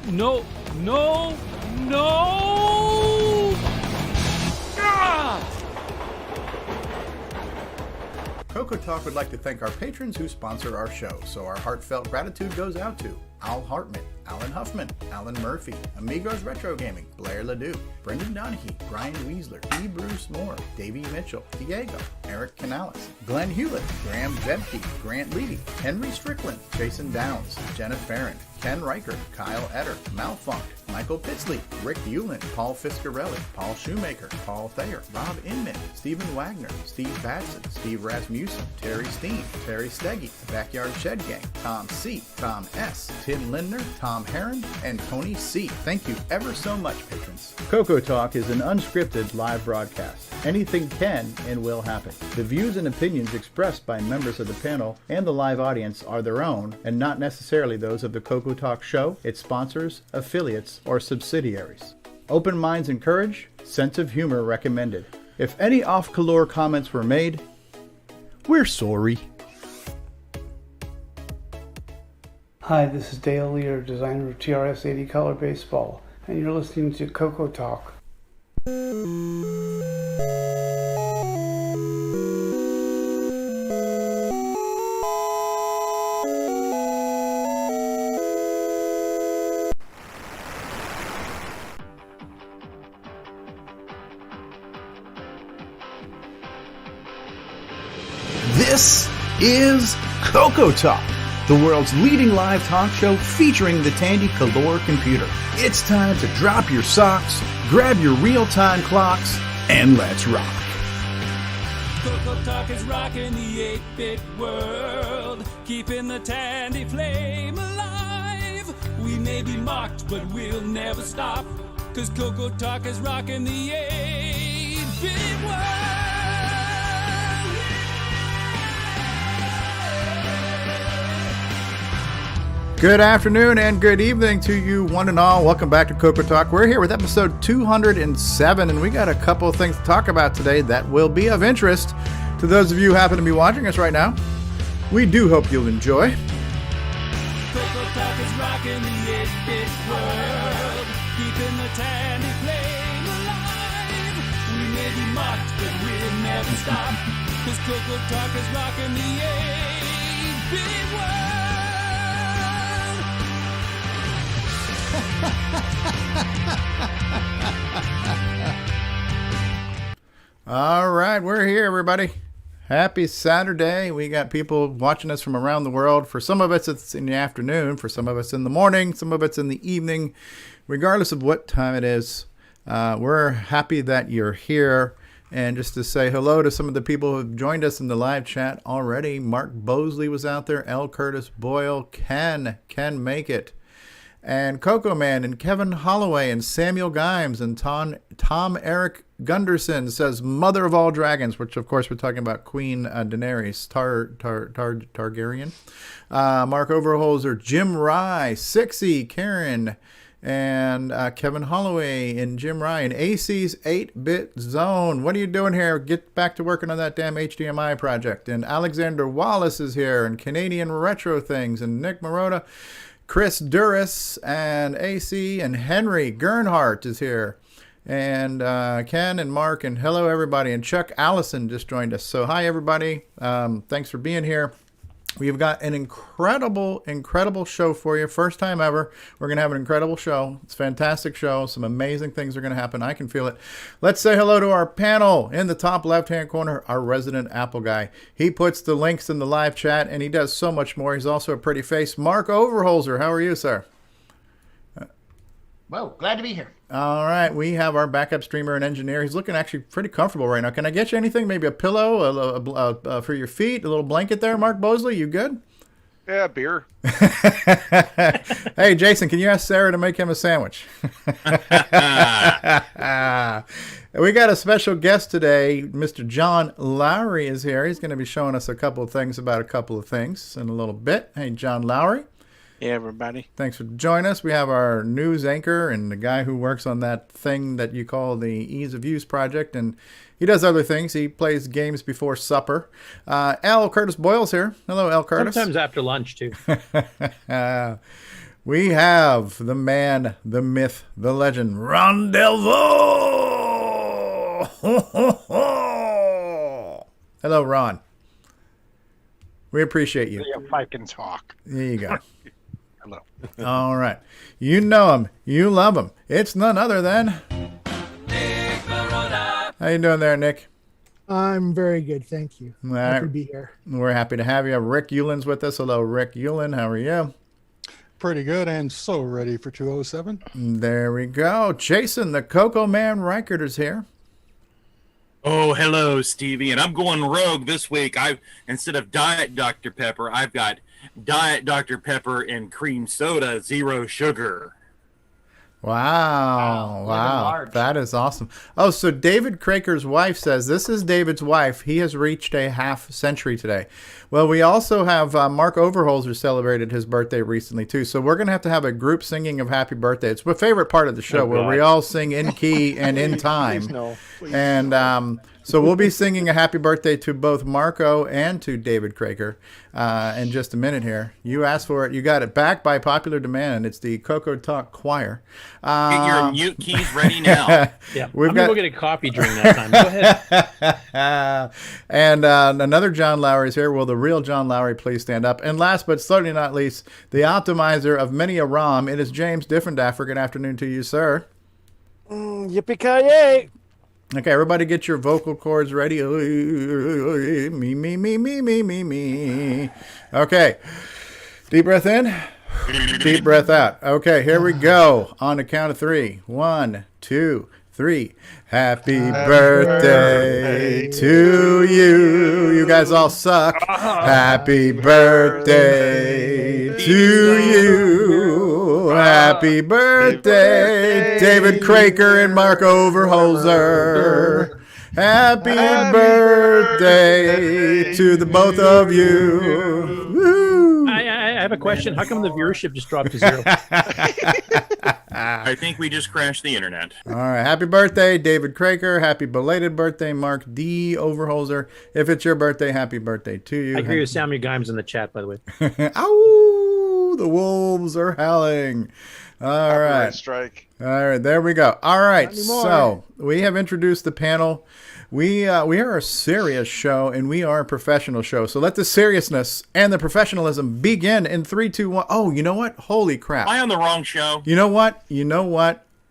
No! Ah! CoCoTALK would like to thank our patrons who sponsor our show, so our heartfelt gratitude goes out to Al Hartman, Alan Huffman, Alan Murphy, Amigos Retro Gaming, Blair Ledoux, Brendan Donahue, Brian Weasler, E. Bruce Moore, Davey Mitchell, Diego, Eric Canales, Glenn Hewlett, Graham Zebke, Grant Levy, Henry Strickland, Jason Downs, Jenna Farron, Ken Riker, Kyle Etter, Malfunct, Michael Pitsley, Rick Ulland, Paul Fiscarelli, Paul Shoemaker, Paul Thayer, Rob Inman, Stephen Wagner, Steve Batson, Steve Rasmussen, Terry Steen, Terry Steggy, The Backyard Shed Gang, Tom C., Tom S., Tim Lindner, Tom Heron, and Tony C. Thank you ever so much, patrons. CoCoTALK is an unscripted live broadcast. Anything can and will happen. The views and opinions expressed by members of the panel and the live audience are their own and not necessarily those of the CoCoTALK show, its sponsors, affiliates, or subsidiaries. Open minds encouraged, sense of humor recommended. If any off-color comments were made, we're sorry. Hi, this is Dale Lear, designer of TRS-80 Color Baseball, and you're listening to CoCoTALK. This is CoCoTALK, the world's leading live talk show featuring the Tandy Color computer. It's time to drop your socks, grab your real-time clocks, and let's rock. CoCoTALK is rocking the 8-bit world, keeping the Tandy flame alive. We may be mocked, but we'll never stop, cause CoCoTALK is rocking the 8-bit world. Good afternoon and good evening to you one and all. Welcome back to CoCoTALK. We're here with episode 207, and we got a couple of things to talk about today that will be of interest to those of you who happen to be watching us right now. We do hope you'll enjoy. CoCoTALK is rocking the 8-bit world, keeping the Tandy flame alive. We may be mocked, but we'll never stop, cause CoCoTALK is rocking the 8-bit world. All right, we're here, everybody. Happy Saturday. We got people watching us from around the world. For some of us, it's in the afternoon. For some of us, in the morning. Some of it's in the evening. Regardless of what time it is, we're happy that you're here. And just to say hello to some of the people who have joined us in the live chat already. Mark Bosley was out there. L. Curtis Boyle. Can make it. And CoComan and Kevin Holloway and Samuel Gimes and Tom Eric Gunderson says Mother of All Dragons, which of course we're talking about Queen Daenerys Targaryen. Mark Overholser, Jim Rye, Sixy, Karen, and Kevin Holloway and Jim Rye and AC's 8-Bit Zone. What are you doing here? Get back to working on that damn HDMI project. And Alexander Wallace is here and Canadian Retro Things and Nick Marotta. Chris Duras and AC and Henry Gernhardt is here. And Ken and Mark and hello everybody. And Chuck Allison just joined us. So hi everybody. Thanks for being here. We've got an incredible show for you. First time ever. We're going to have an incredible show. It's a fantastic show. Some amazing things are going to happen. I can feel it. Let's say hello to our panel in the top left-hand corner, our resident Apple guy. He puts the links in the live chat, and he does so much more. He's also a pretty face. Mark Overholser, how are you, sir? Well, glad to be here. All right, we have our backup streamer and engineer. He's looking actually pretty comfortable right now. Can I get you anything? Maybe a pillow for your feet, a little blanket there, Mark Bosley? You good? Yeah, beer. Hey, Jason, can you ask Sarah to make him a sandwich? We got a special guest today. Mr. John Laury is here. He's going to be showing us a couple of things about a couple of things in a little bit. Hey, John Laury. Hey, everybody. Thanks for joining us. We have our news anchor and the guy who works on that thing that you call the Ease of Use project, and he does other things. He plays games before supper. L. Curtis Boyle's here. Hello, L. Curtis. Sometimes after lunch, too. we have the man, the myth, the legend, Ron Delvaux. Hello, Ron. We appreciate you. If I can talk. There you go. Hello. All right. You know him. You love him. It's none other than Nick Marotta. How you doing there, Nick? I'm very good, thank you. All Happy right. to be here. We're happy to have you. Rick Ulland's with us. Hello, Rick Ulland. How are you? Pretty good, and so ready for 207. There we go. Jason, the CoComan Reichert is here. Oh, hello, Stevie. And I'm going rogue this week. Instead of Diet Dr. Pepper, I've got Diet Dr. Pepper and cream soda, 0 sugar. Wow. That is awesome. Oh, so David Kroeker's wife says, this is David's wife. He has reached a half century today. Well, we also have Mark Overholser celebrated his birthday recently, too. So we're going to have a group singing of happy birthday. It's my favorite part of the show where we all sing in key and in time. Please no. And so we'll be singing a happy birthday to both Marco and to David Kroeker in just a minute here. You asked for it. You got it back by popular demand. It's the CoCoTALK Choir. Get your mute keys ready now. Yeah, We've I'm going to go get a coffee during that time. Go ahead. And another John Laury is here. Will the real John Laury please stand up? And last but certainly not least, the optimizer of many a ROM. It is James Differendaffer. Good afternoon to you, sir. Yippee-ki-yay! Okay, everybody get your vocal cords ready. Me. Okay. Deep breath in. Deep breath out. Okay, here we go. On the count of 3. 1, 2, 3. Happy birthday to you. You guys all suck. Happy birthday to you. Happy birthday, David Kroeker and Mark Overholser. Happy birthday to the both of you. Woo. I have a question. How come the viewership just dropped to 0? I think we just crashed the internet. All right. Happy birthday, David Kroeker. Happy belated birthday, Mark D. Overholser. If it's your birthday, happy birthday to you. I agree with Samuel Gimes in the chat, by the way. Ow! The wolves are howling. All right. Strike. All right. There we go. All right. So we have introduced the panel. We are a serious show, and we are a professional show. So let the seriousness and the professionalism begin in 3, 2, 1. Oh, you know what? Holy crap. Am I on the wrong show? You know what?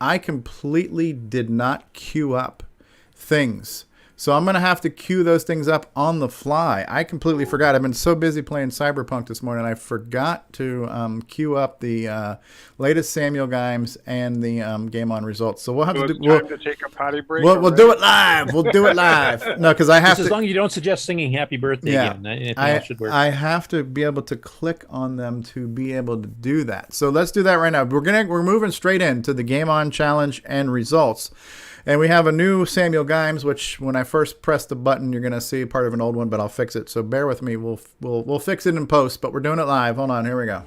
I completely did not queue up things. So I'm going to have to queue those things up on the fly. I completely forgot. I've been so busy playing Cyberpunk this morning. I forgot to queue up the latest Samuel Gimes and the Game On results. So we'll have to do. Time to take a potty break. We'll do it live. We'll do it live. No, because I have As to. long as you don't suggest singing Happy Birthday again. Anything else should work. I have to be able to click on them to be able to do that. So let's do that right now. We're moving straight into the Game On challenge and results. And we have a new Samuel Gimes, which when I first press the button, you're going to see part of an old one, but I'll fix it. So bear with me. We'll fix it in post, but we're doing it live. Hold on. Here we go.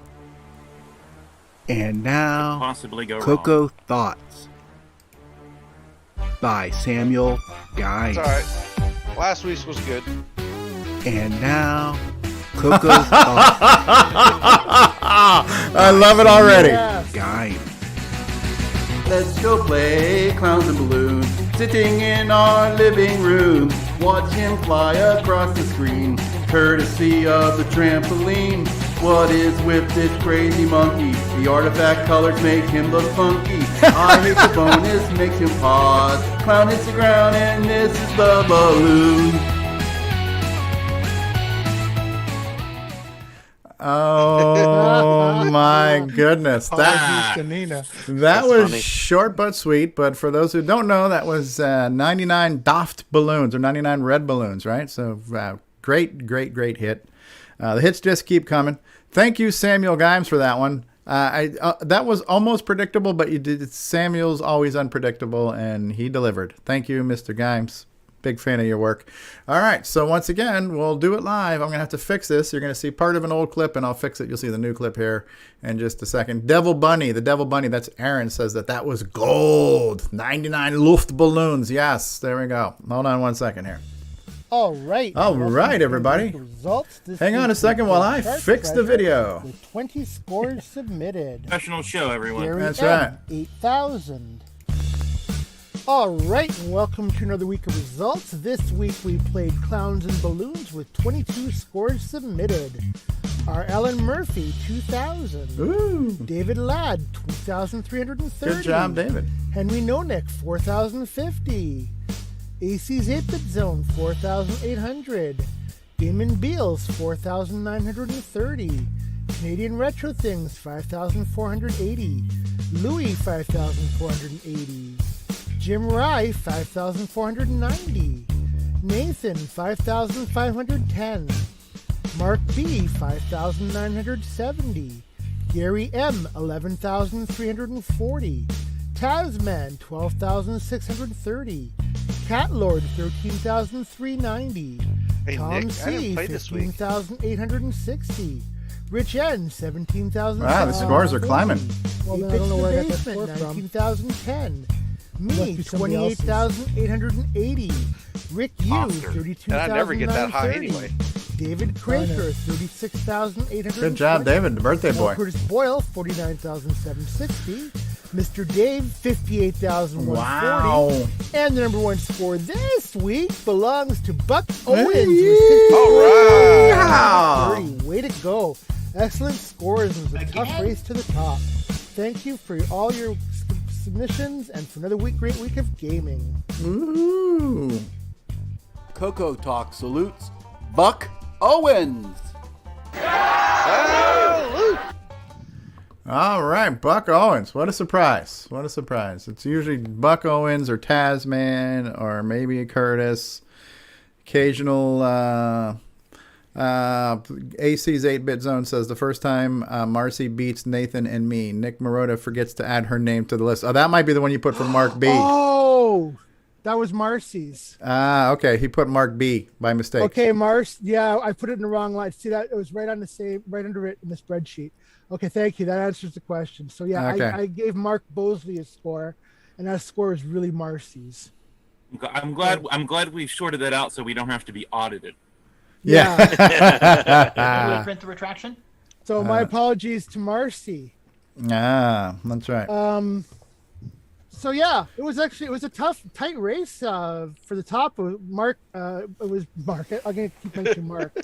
And now, Possibly go CoCo wrong. Thoughts by Samuel Gimes. It's all right. Last week's was good. And now, CoCo Thoughts I love it already. Gimes. Let's go play clowns and balloons, sitting in our living room. Watch him fly across the screen, courtesy of the trampoline. What is with this crazy monkey? The artifact colors make him look funky. I hate the bonus, makes him pause. Clown hits the ground and this is the balloon. Oh my goodness. Nina. That was short but sweet, but for those who don't know, that was 99 Daft balloons, or 99 red balloons, right? So great hit. The hits just keep coming. Thank you, Samuel Gimes, for that one. That was almost predictable, but you did. Samuel's always unpredictable, and he delivered. Thank you, Mr. Gimes. Big fan of your work. All right, so once again, we'll do it live. I'm going to have to fix this. You're going to see part of an old clip, and I'll fix it. You'll see the new clip here in just a second. Devil Bunny, the Devil Bunny, that's Aaron, says that was gold. 99 Luft balloons. Yes, there we go. Hold on one second here. All right. All welcome right, to everybody. the Results. This Hang on a week second we while play I Shark fix the Treasure video. With 20 scores submitted. Professional show, everyone. Gary That's M, right. 8,000. All right, and welcome to another week of results. This week we played Clowns and Balloons with 22 scores submitted. Our Ellen Murphy, 2,000. Ooh. David Ladd, 2,330. Good job, David. Henry Nonick, 4,050. AC's 8-Bit Zone, 4,800. Damon Beals, 4,930. Canadian Retro Things, 5,480. Louis, 5,480. Jim Rye, 5,490. Nathan, 5,510. Mark B, 5,970. Gary M, 11,340. Tasman, 12,630. Catlord, 13,390. Hey, Tom Nick, I C, didn't play this week. 15,860. Rich N, 17,000. Wow, the scores are climbing. Well, He then I don't know pitched where the I got that basement, score from. 19,010. Me, Must be somebody else's. 28,880. Rick U, Monster. 32,930. And I never get that high anyway. David Kroeker, 36,830. Good job, David, the birthday boy. Curtis Boyle, 49,760. Mr. Dave, 58,140. Wow. And the number one score this week belongs to Buck Owens. Hey. All right. Wow. 30. Way to go. Excellent scores. It was a tough race to the top. Thank you for all your submissions and for another great week of gaming. Ooh. CoCoTALK salutes Buck Owens. All right, Buck Owens. What a surprise. What a surprise. It's usually Buck Owens or Tasman or maybe a Curtis. Occasional AC's 8-Bit Zone says the first time Marcie beats Nathan and me. Nick Marotta forgets to add her name to the list. Oh, that might be the one you put for Mark B. Oh, that was Marcie's. Okay. He put Mark B by mistake. Okay, yeah, I put it in the wrong line. See that? It was right on the same, right under it in the spreadsheet. Okay, thank you. That answers the question. So yeah, Okay. I gave Mark Bosley a score, and that score is really Marcie's. I'm glad we sorted that out so we don't have to be audited. Yeah. Print the retraction. So my apologies to Marcie. That's right. So yeah, it was a tight race for the top. Mark, it was Mark. I'm gonna keep mentioning Mark.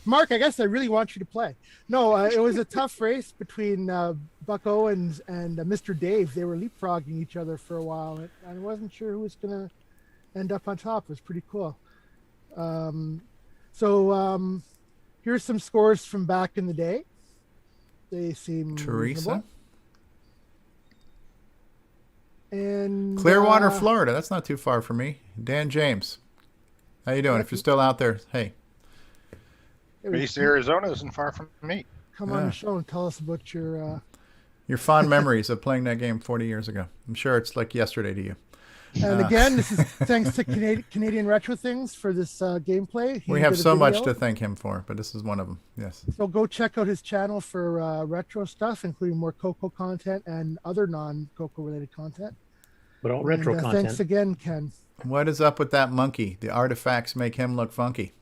Mark, I guess I really want you to play. No, it was a tough race between Buck Owens and Mr. Dave. They were leapfrogging each other for a while, and I wasn't sure who was gonna end up on top. It was pretty cool. So here's some scores from back in the day. They seem Teresa. reasonable. And Clearwater, Florida. That's not too far from me. Dan James. How you doing? If you're still out there, hey. East Arizona isn't far from me. Come on the show and tell us about your fond memories of playing that game 40 years ago. I'm sure it's like yesterday to you. And again, this is thanks to Canadian Retro Things for this gameplay. We have so much to thank him for, but this is one of them. Yes. So go check out his channel for retro stuff, including more CoCo content and other non-CoCo related content. But all retro content. Thanks again, Ken. What is up with that monkey? The artifacts make him look funky.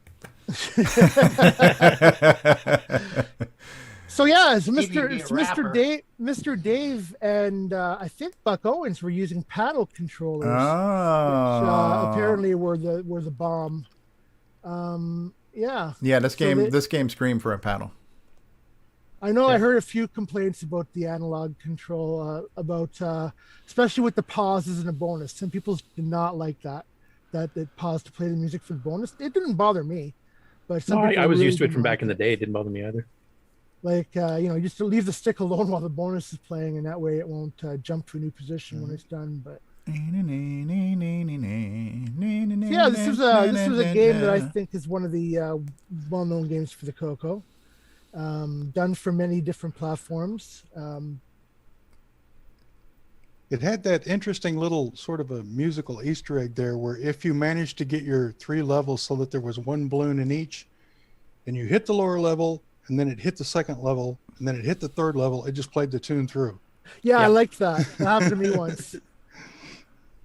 So yeah, it's Mr. Dave, and I think Buck Owens were using paddle controllers, which apparently were the bomb. Yeah. Yeah, this game screamed for a paddle. I know. Yeah. I heard a few complaints about the analog control, especially with the pauses and the bonus. Some people did not like that pause to play the music for the bonus. It didn't bother me, but I was used to it from back in the day. It didn't bother me either. Like, just to leave the stick alone while the bonus is playing, and that way it won't jump to a new position when it's done. But yeah, this was a game that I think is one of the well-known games for the CoCo. Done for many different platforms. It had that interesting little sort of a musical Easter egg there, where if you managed to get your 3 levels so that there was 1 balloon in each, and you hit the lower level, and then it hit the second level, and then it hit the third level, it just played the tune through. Yeah, I liked that. It happened to me once.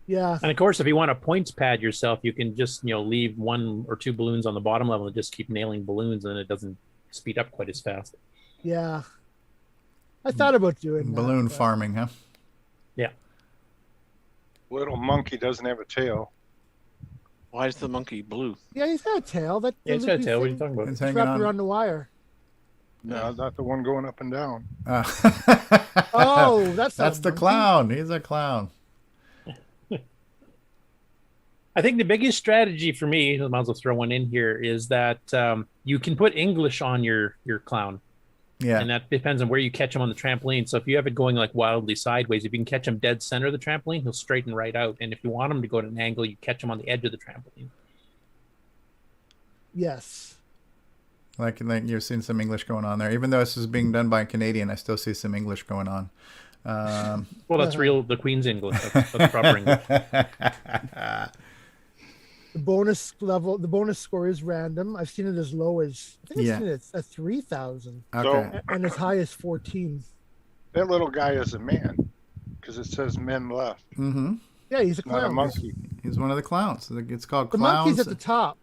Yeah. And of course, if you want to points pad yourself, you can just leave 1 or 2 balloons on the bottom level and just keep nailing balloons, and it doesn't speed up quite as fast. Yeah. I thought about doing balloon that, farming, huh? Yeah. Little monkey doesn't have a tail. Why is the monkey blue? Yeah, he's got a tail. Yeah, he's got a tail. What are you talking about? It's It's hanging wrapped on. around the wire. No, not the one going up and down. Oh, that's the clown. He's a clown. I think the biggest strategy for me, I might as well throw one in here, is that you can put English on your clown. Yeah. And that depends on where you catch him on the trampoline. So if you have it going like wildly sideways, if you can catch him dead center of the trampoline, he'll straighten right out. And if you want him to go at an angle, you catch him on the edge of the trampoline. Yes. Like you've seen some English going on there. Even though this is being done by a Canadian, I still see some English going on. Well, that's the Queen's English. That's proper English. The bonus level, the bonus score is random. I've seen it as low as, I think I've seen it at 3,000. Okay. And as high as 14. That little guy is a man, because it says men left. Mm-hmm. Yeah, he's a clown. Not a monkey. He's one of the clowns. It's called The Clowns. monkey's at the top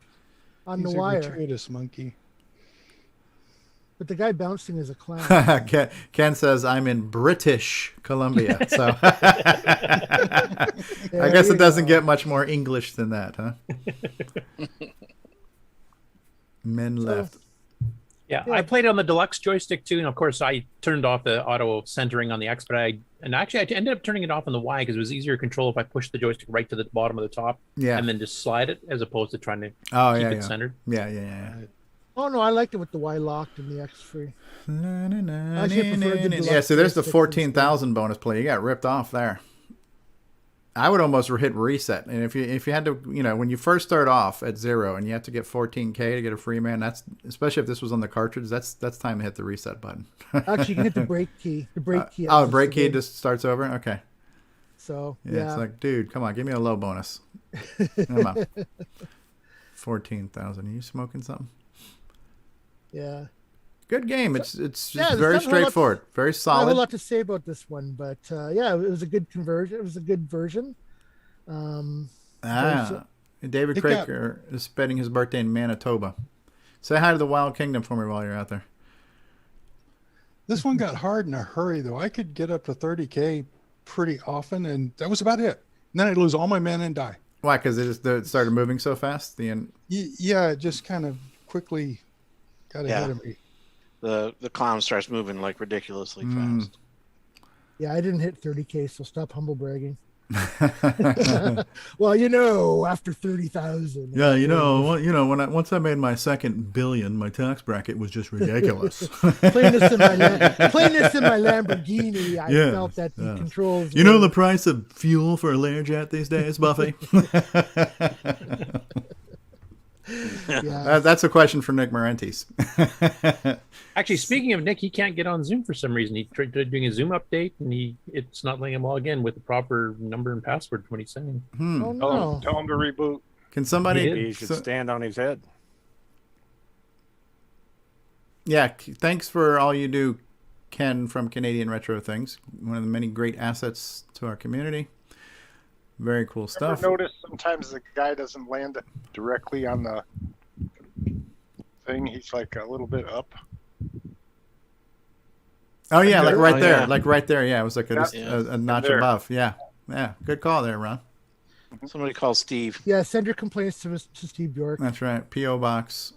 on He's the a wire. gratuitous monkey. But the guy bouncing is a clown. Ken says, I'm in British Columbia. So I guess it doesn't get much more English than that, huh? Men left. Yeah, I played on the deluxe joystick too, and of course I turned off the auto centering on the X, but I ended up turning it off on the Y because it was easier to control if I pushed the joystick right to the bottom of the top, and then just slide it as opposed to trying to keep it centered. Yeah. Oh no, I liked it with the Y locked and the X free. Yeah, so there's the 14,000 bonus play. You got ripped off there. I would almost hit reset. And if you had to, when you first start off at 0 and you have to get 14K to get a free man, that's, especially if this was on the cartridge, that's time to hit the reset button. Actually, you can hit the break key. The break key. The break key just starts over? Okay. So, yeah. It's like, dude, come on, give me a low bonus. Come on. 14,000. Are you smoking something? Yeah. Good game. It's just very straightforward. Very solid. Not a whole lot to say about this one, but yeah, it was a good conversion. It was a good version. David Kroeker is spending his birthday in Manitoba. Say hi to the Wild Kingdom for me while you're out there. This one got hard in a hurry, though. I could get up to 30K pretty often, and that was about it. And then I'd lose all my men and die. Why? Because it started moving so fast? Yeah, it just kind of quickly got ahead of me. The clown starts moving like ridiculously fast. Yeah, I didn't hit 30K, so stop humble bragging. Well, after 30,000. Yeah, once I made my second billion, my tax bracket was just ridiculous. Playing this in my Lamborghini, I felt that the controls. You know the price of fuel for a Learjet these days, Buffy? That's a question for Nick Marentes. Actually, speaking of Nick, he can't get on Zoom for some reason. He tried doing a Zoom update, and it's not letting him log in with the proper number and password from what he's saying. Oh, no. Tell him to reboot. Can somebody... He should stand on his head. Yeah, thanks for all you do, Ken from Canadian Retro Things. One of the many great assets to our community. Very cool stuff. Ever notice sometimes the guy doesn't land directly on the thing? He's like a little bit up. Oh yeah, like right there. Like right there. Yeah, it was like a notch above. Yeah. Good call there, Ron. Somebody call Steve. Yeah, send your complaints to Steve Bjork. That's right. P.O. Box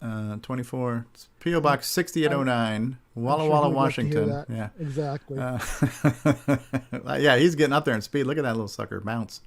24. P.O. Box 6809, Walla Walla, Washington. Yeah, exactly. Yeah, he's getting up there in speed. Look at that little sucker bounce.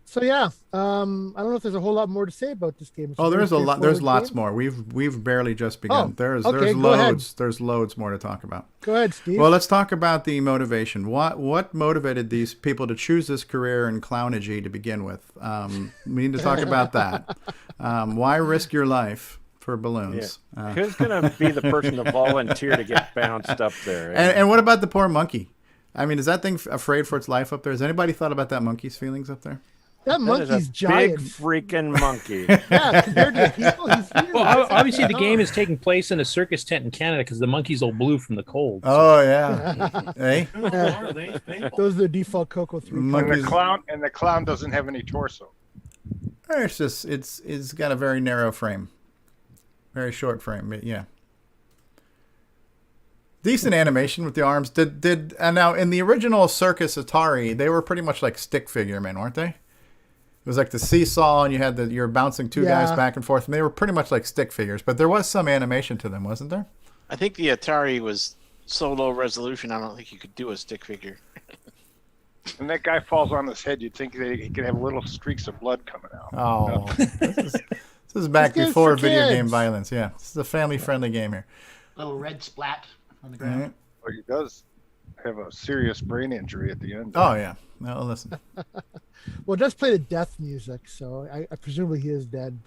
So yeah, I don't know if there's a whole lot more to say about this game. There's a lot. There's lots more. We've barely just begun. There's loads. There's loads more to talk about. Go ahead, Steve. Well, let's talk about the motivation. What motivated these people to choose this career in clownagy to begin with? We need to talk about that. Why risk your life for balloons? Yeah. Who's going to be the person to volunteer to get bounced up there? And what about the poor monkey? I mean, is that thing afraid for its life up there? Has anybody thought about that monkey's feelings up there? That monkey's is a giant. big freaking monkey. Yeah, compared to people, he's huge. Well, obviously the game is taking place in a circus tent in Canada because the monkey's all blue from the cold. Oh yeah. Hey. Those are the default CoCo 3. And the clown doesn't have any torso. It's just it's got a very narrow frame, very short frame. But yeah. Decent animation with the arms. And now in the original Circus Atari, they were pretty much like stick figure men, weren't they? It was like the seesaw, and you're bouncing two guys back and forth, and they were pretty much like stick figures. But there was some animation to them, wasn't there? I think the Atari was so low resolution, I don't think you could do a stick figure. When that guy falls on his head, you'd think that he could have little streaks of blood coming out. Oh, this is back before video game violence. Yeah, this is a family-friendly game here. Little red splat on the ground. Right. Well, he does have a serious brain injury at the end. Oh yeah. No, listen. Well, it does play the death music, so I presumably he is dead.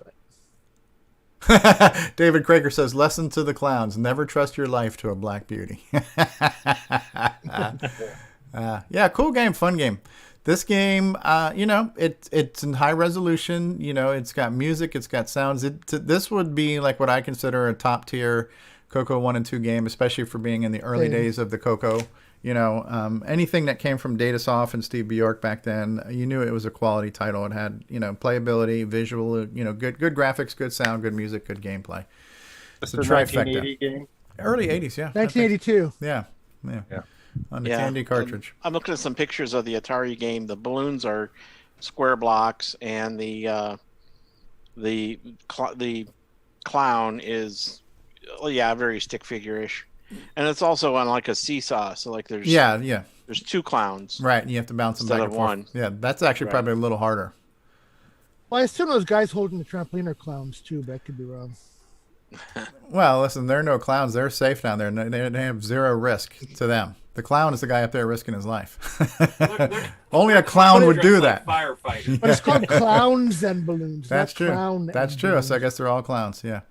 But David Kroeker says, "Lesson to the clowns: never trust your life to a black beauty." Yeah, cool game, fun game. This game, it's in high resolution. It's got music, it's got sounds. This would be like what I consider a top tier CoCo 1 and 2 game, especially for being in the early days of the CoCo. Anything that came from Datasoft and Steve Bjork back then, you knew it was a quality title. It had, playability, visual, good graphics, good sound, good music, good gameplay. It's a 1980 game? Early 80s, yeah. 1982. Yeah. On the Candy cartridge. I'm looking at some pictures of the Atari game. The balloons are square blocks, and the clown is, very stick figure-ish. And it's also on like a seesaw, so like there's there's two clowns. Right, and you have to bounce them back and forth. One. Yeah, that's actually probably a little harder. Well, I assume those guys holding the trampoline are clowns too, but I could be wrong. Well, listen, they're no clowns. They're safe down there. They have zero risk to them. The clown is the guy up there risking his life. Only a clown would do that. Firefighter. But it's called clowns and balloons. That's true. That's true. Balloons. So I guess they're all clowns. Yeah.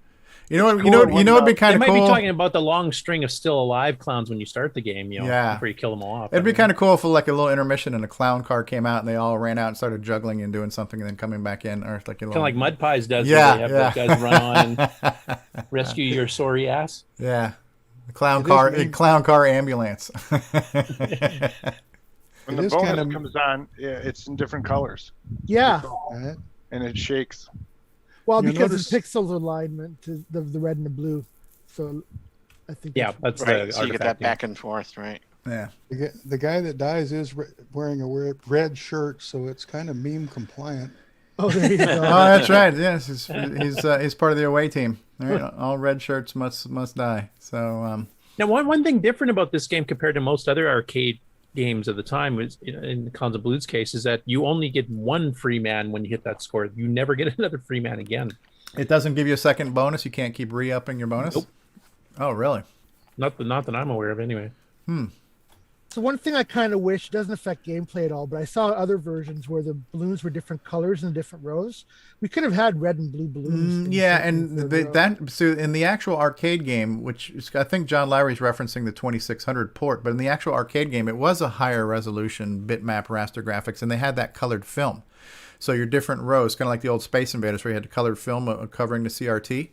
You know what would be kind of cool? They might be talking about the long string of still alive clowns when you start the game. Before you kill them all off. It'd be kind of cool if like a little intermission and a clown car came out and they all ran out and started juggling and doing something and then coming back in, or like kind of like Mud Pies does. Yeah, where they have those guys run on and rescue your sorry ass. Yeah. Clown car ambulance. When the bonus comes on, it's in different colors. Yeah. And it shakes. Well, because the pixels alignment to the red and the blue. So I think that's right. So you get that back and forth, right? Yeah. The guy that dies is wearing a red shirt, so it's kind of meme compliant. Oh, there you go. Oh, that's right. Yes, he's part of the away team. Right? All red shirts must die. So now, one thing different about this game compared to most other arcade games of the time was, in Clowns and Balloons case, is that you only get one free man when you hit that score. You never get another free man again. It doesn't give you a second bonus. You can't keep re-upping your bonus. Nope. Oh, really? Not that I'm aware of, anyway. So one thing I kind of wish, doesn't affect gameplay at all, but I saw other versions where the balloons were different colors in different rows. We could have had red and blue balloons. So in the actual arcade game, which is, I think John Lowry's referencing the 2600 port, but in the actual arcade game, it was a higher resolution bitmap raster graphics, and they had that colored film. So your different rows, kind of like the old Space Invaders, where you had the colored film covering the CRT.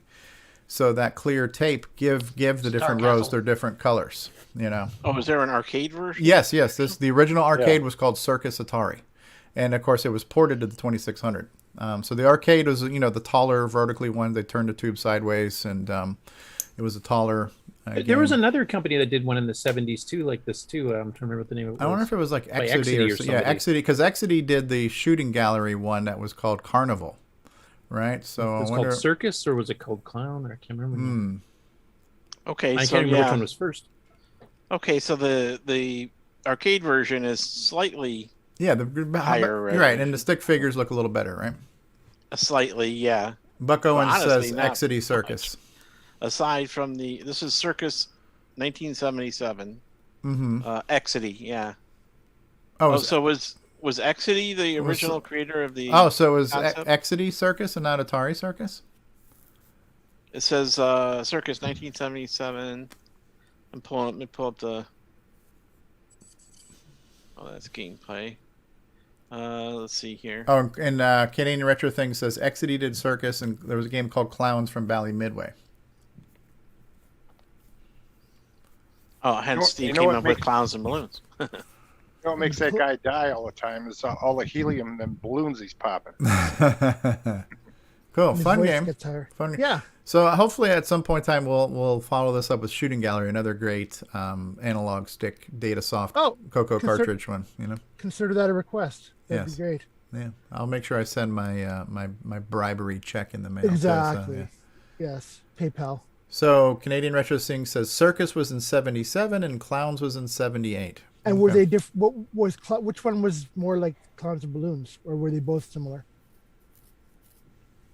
So that clear tape give the different rows their different colors. Oh, is there an arcade version? Yes. The original arcade was called Circus Atari, and of course it was ported to the 2600. So the arcade was the taller vertically one. They turned the tube sideways, and it was a taller. There was another company that did one in the 70s too, like this too. I'm trying to remember what the name of it was. I wonder if it was like Exidy or something. Yeah, Exidy, because Exidy did the shooting gallery one that was called Carnival. Right, so it was called Circus, or was it called Clown? Or I can't remember. Okay, I can't remember which one was first. Okay, so the arcade version is slightly higher. You're right, and the stick figures look a little better, right? Slightly, yeah. Buck Owens says Exidy Circus. Aside from this is Circus 1977. Exidy, yeah. So was Exidy the original creator of the? Oh, so it was Exidy Circus and not Atari Circus? It says Circus 1977. Let me pull up the. Oh, that's gameplay. Let's see here. Oh, and Canadian Retro Thing says Exidy did Circus, and there was a game called Clowns from Bally Midway. Oh, hence Steve came up with Clowns and Balloons. What makes that guy die all the time is all the helium and balloons he's popping. Cool, fun game. Fun. Yeah. So hopefully at some point in time we'll follow this up with Shooting Gallery, another great analog stick data soft CoCo cartridge one. You know, consider that a request. That'd be great. Yeah, I'll make sure I send my my bribery check in the mail. Exactly. So, Yes, PayPal. So Canadian Retro Sing says Circus was in 77 and Clowns was in 78. And were they different? Which one was more like Clowns and Balloons, or were they both similar?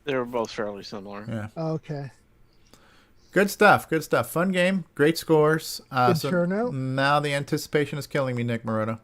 They were both fairly similar. Yeah. Okay. Good stuff. Good stuff. Fun game. Great scores. Good turnout. Now the anticipation is killing me, Nick Marotta.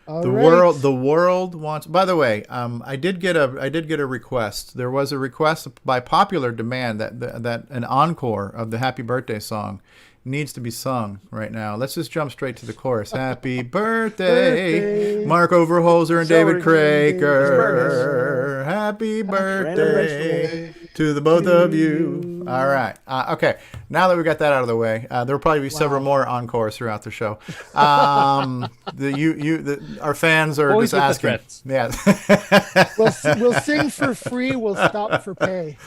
The world wants. By the way, I did get a request. There was a request by popular demand that an encore of the Happy Birthday song needs to be sung right now. Let's just jump straight to the chorus. Happy birthday, Mark Overholser and David Kroeker. Happy birthday to the both of you. All right. Okay. Now that we got that out of the way, there will probably be several more encores throughout the show. Our fans are Always just asking. Yeah. We'll sing for free. We'll stop for pay.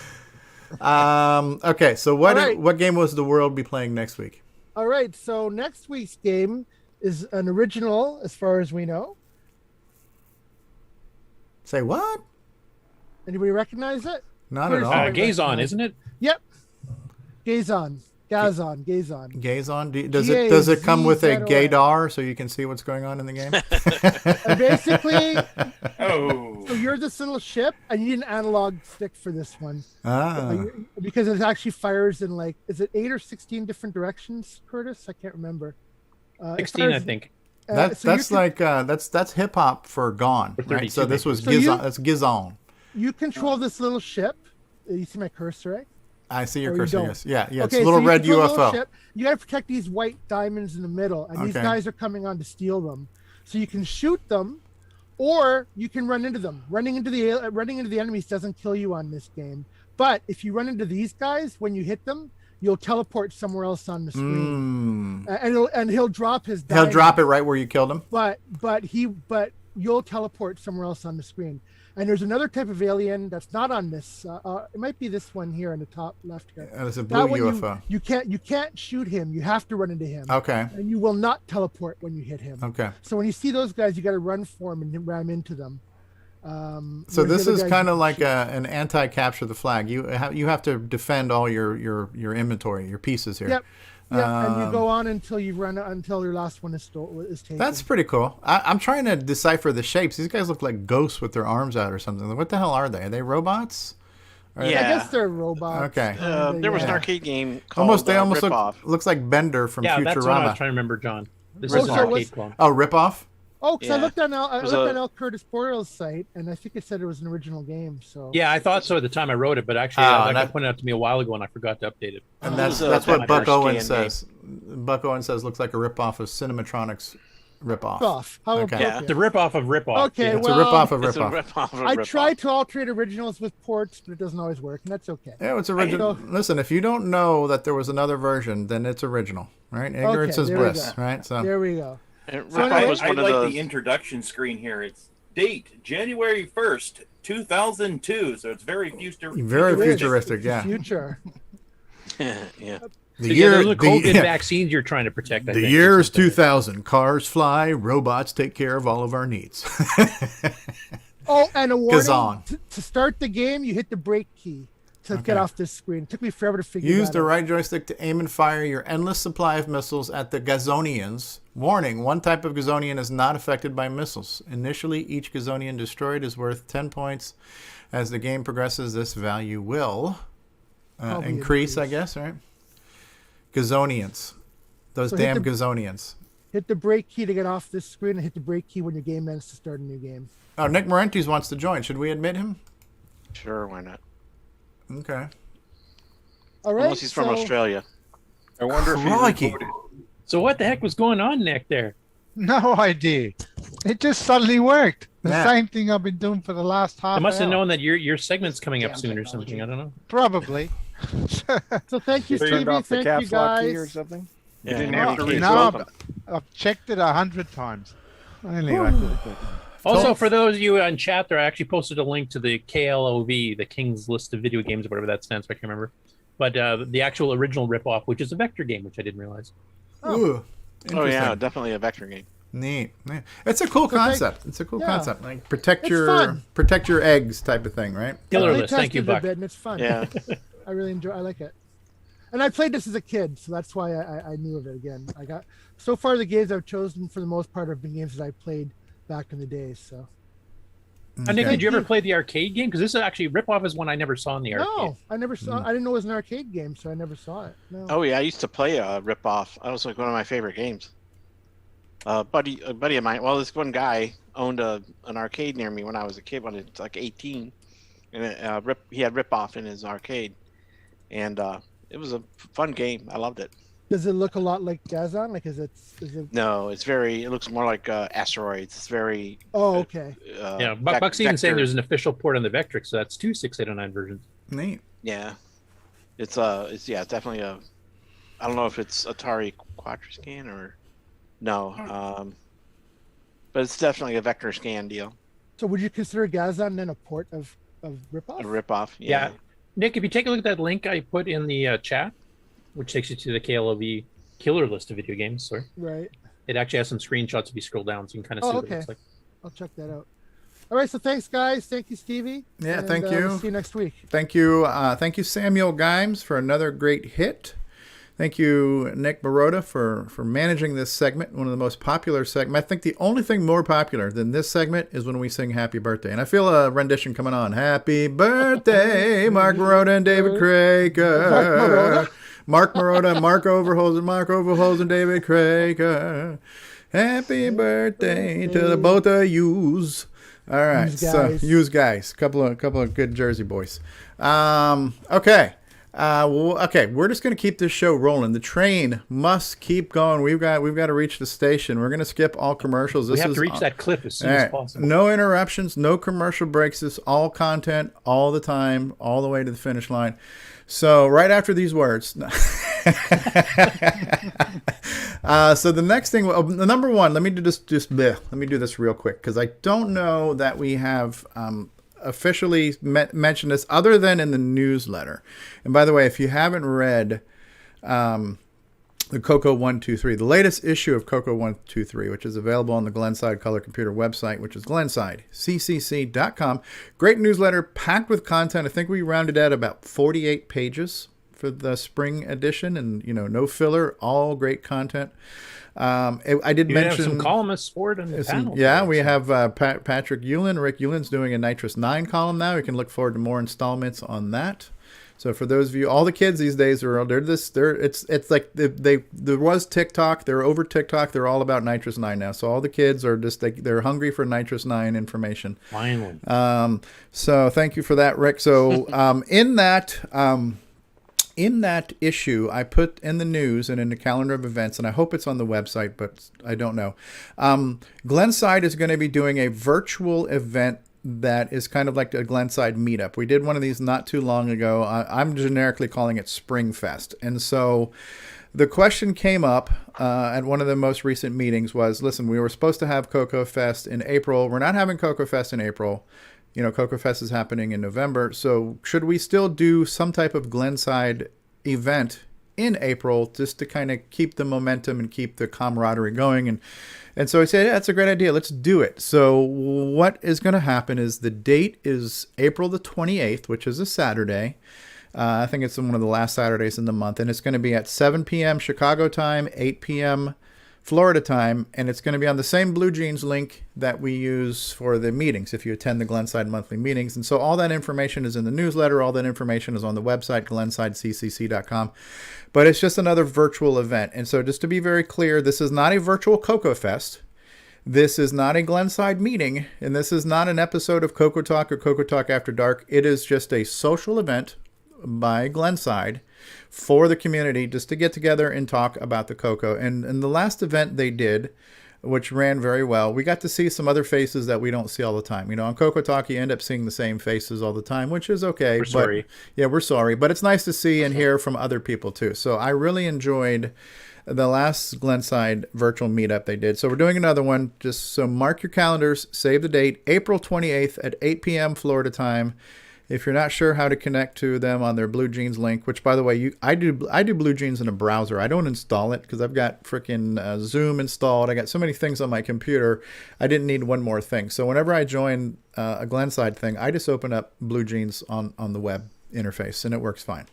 Okay, so what game was the world be playing next week? All right, so next week's game is an original, as far as we know. Say what? Anybody recognize it? Not at all. Gazon, isn't it? Yep. Gazon. Does it come with a gaydar so you can see what's going on in the game? Basically, so you're this little ship, and you need an analog stick for this one. Because it actually fires in is it 8 or 16 different directions, Curtis? I can't remember. 16, I think. That's hip hop for Gone, right? So this was Gizon. That's Gizon. You control this little ship. You see my cursor, right? I see your cursor. Yes. Yeah. Okay, it's a little red UFO. You got to protect these white diamonds in the middle, and these guys are coming on to steal them. So you can shoot them, or you can run into them. Running into the enemies doesn't kill you on this game, but if you run into these guys, when you hit them, you'll teleport somewhere else on the screen, and he'll drop his diamond. He'll drop it right where you killed him. But you'll teleport somewhere else on the screen. And there's another type of alien that's not on this. It might be this one here on the top left here. It's a blue UFO. You can't shoot him. You have to run into him. Okay. And you will not teleport when you hit him. Okay. So when you see those guys, you got to run for them and ram into them. So this is kind of like an anti-capture the flag. You have to defend all your inventory, your pieces here. Yep. Yeah, and you go on until your last one is taken. That's pretty cool. I'm trying to decipher the shapes. These guys look like ghosts with their arms out or something. What the hell are they? Are they robots? I guess they're robots. Okay. There was an arcade game called almost Rip-Off. looks like Bender from Futurama. Yeah, that's what I was trying to remember, John. This is an arcade clone. Oh, Rip-Off? Oh, because I looked on L. Curtis Boyle's site, and I think it said it was an original game. So yeah, I thought so at the time I wrote it, but actually, that pointed out to me a while ago, and I forgot to update it. And that's what Buck Owen says. Buck Owen says looks like a rip-off of Cinematronics rip-off. It's a rip-off of rip-off. Okay, it's a rip-off of rip-off. I tried to alternate originals with ports, but it doesn't always work, and that's okay. Yeah, it's original. Listen, if you don't know that there was another version, then it's original, right? Ignorance is bliss, right? So there we go. I like the introduction screen here. It's date January 1st, 2002. So it's very futuristic. Yeah. Future. Yeah. The COVID vaccines you're trying to protect. The year is 2000. Cars fly. Robots take care of all of our needs. Oh, and a warning. To start the game, you hit the brake key to get off this screen. It took me forever to figure Use the right joystick to aim and fire your endless supply of missiles at the Gazonians. Warning, one type of Gazonian is not affected by missiles. Initially, each Gazonian destroyed is worth 10 points. As the game progresses, this value will increase, I guess, right? Gazonians. Those damn Gazonians. Hit the brake key to get off this screen and hit the brake key when your game ends to start a new game. Oh, Nick Marentes wants to join. Should we admit him? Sure, why not? Okay. All right. Unless he's from Australia. I wonder if he So what the heck was going on, Nick, there? No idea. It just suddenly worked. The same thing I've been doing for the last half. I must have hour. known that your segment's coming up soon or something. I don't know. Probably. So thank you, Stevie. Thank you, guys. Or something? You didn't have to read I've checked it 100 times. Anyway. Also, for those of you in chat there, I actually posted a link to the KLOV, the King's List of Video Games, or whatever that stands for, I can't remember. But the actual original ripoff, which is a vector game, which I didn't realize. Oh yeah, definitely a vector game. Neat. It's a cool concept. It's a cool concept. Like protect your eggs type of thing, right? Killer list. Thank you, Buck. And it's fun. Yeah. I really enjoy. I like it. And I played this as a kid, so that's why I knew of it again. So far the games I've chosen for the most part have been games that I played back in the days. So. Nick, did you ever play the arcade game? Because this is actually ripoff is one I never saw in the arcade. No, I never saw. I didn't know it was an arcade game, so I never saw it. No. Oh yeah, I used to play ripoff. That was like one of my favorite games. A buddy of mine. Well, this one guy owned an arcade near me when I was a kid, when I was like 18, and he had ripoff in his arcade, and it was a fun game. I loved it. Does it look a lot like Gazon? Like, is it? No, it looks more like Asteroids. It's very. Oh, okay. Yeah, Buck's even saying there's an official port on the Vectrix, so that's 2 6.809 versions. Neat. Yeah, it's definitely a. I don't know if it's Atari Quadriscan or, no, but it's definitely a vector scan deal. So would you consider Gazon then a port of ripoff? A ripoff, yeah. Nick, if you take a look at that link I put in the chat, which takes you to the KLOV killer list of video games. Sorry. Right. It actually has some screenshots if you scroll down, so you can kind of see what it looks like. I'll check that out. All right, so thanks, guys. Thank you, Stevie. Yeah, and, thank you. We'll see you next week. Thank you, Samuel Gimes, for another great hit. Thank you, Nick Marotta, for managing this segment, one of the most popular segments. I think the only thing more popular than this segment is when we sing Happy Birthday. And I feel a rendition coming on. Happy Birthday, Mark Marotta and David Kroeker. Mark Marotta, Mark Overholser, and David Kroeker. Happy birthday to the both of yous. All right, use guys. Couple of good Jersey boys. Okay. Okay, we're just going to keep this show rolling. The train must keep going. We've got to reach the station. We're going to skip all commercials. We have to reach that cliff as soon as possible. No interruptions, no commercial breaks. This all content, all the time, all the way to the finish line. So right after these words. So the next thing, number one, let me do this real quick, because I don't know that we have officially mentioned this other than in the newsletter. And by the way, if you haven't read the CoCo 123, the latest issue of CoCo 123, which is available on the Glenside Color Computer website, which is glensideccc.com. Great newsletter packed with content. I think we rounded out about 48 pages for the spring edition, and no filler, all great content. I did mention have some columnists for it in the panel. Yeah, we have Patrick Ulland. Rick Ulland's doing a Nitrous 9 column now. You can look forward to more installments on that. So for those of you, all the kids these days it's like there was TikTok. They're over TikTok. They're all about Nitrous 9 now. So all the kids are just they're hungry for Nitrous 9 information. Finally. So thank you for that, Rick. So in that issue, I put in the news and in the calendar of events, and I hope it's on the website, but I don't know. Glenside is going to be doing a virtual event that is kind of like a Glenside meetup. We did one of these not too long ago. I'm generically calling it Spring Fest. And so the question came up at one of the most recent meetings was, listen, we were supposed to have CoCo Fest in April. We're not having CoCo Fest in April. CoCo Fest is happening in November. So should we still do some type of Glenside event in April just to kind of keep the momentum and keep the camaraderie going? And so I said, yeah, that's a great idea. Let's do it. So what is going to happen is the date is April the 28th, which is a Saturday. I think it's one of the last Saturdays in the month. And it's going to be at 7 p.m. Chicago time, 8 p.m. Florida time, and it's going to be on the same Blue Jeans link that we use for the meetings if you attend the Glenside monthly meetings. And so all that information is in the newsletter. All that information is on the website, glensideccc.com. But it's just another virtual event. And so just to be very clear, this is not a virtual CoCo Fest. This is not a Glenside meeting, and this is not an episode of CoCoTALK or CoCoTALK After Dark. It is just a social event by Glenside for the community just to get together and talk about the CoCo. And the last event they did which ran very well. We got to see some other faces that we don't see all the time. You know, on CoCoTALK, you end up seeing the same faces all the time, which is okay. We're sorry. Yeah, we're sorry. But it's nice to see and hear from other people, too. So I really enjoyed the last Glenside Virtual Meetup they did. So we're doing another one. Just so mark your calendars, save the date, April 28th at 8 p.m. Florida time. If you're not sure how to connect to them on their Blue Jeans link, which, by the way, I do Blue Jeans in a browser. I don't install it because I've got freaking Zoom installed. I got so many things on my computer. I didn't need one more thing. So whenever I join a Glenside thing, I just open up Blue Jeans on the web interface, and it works fine.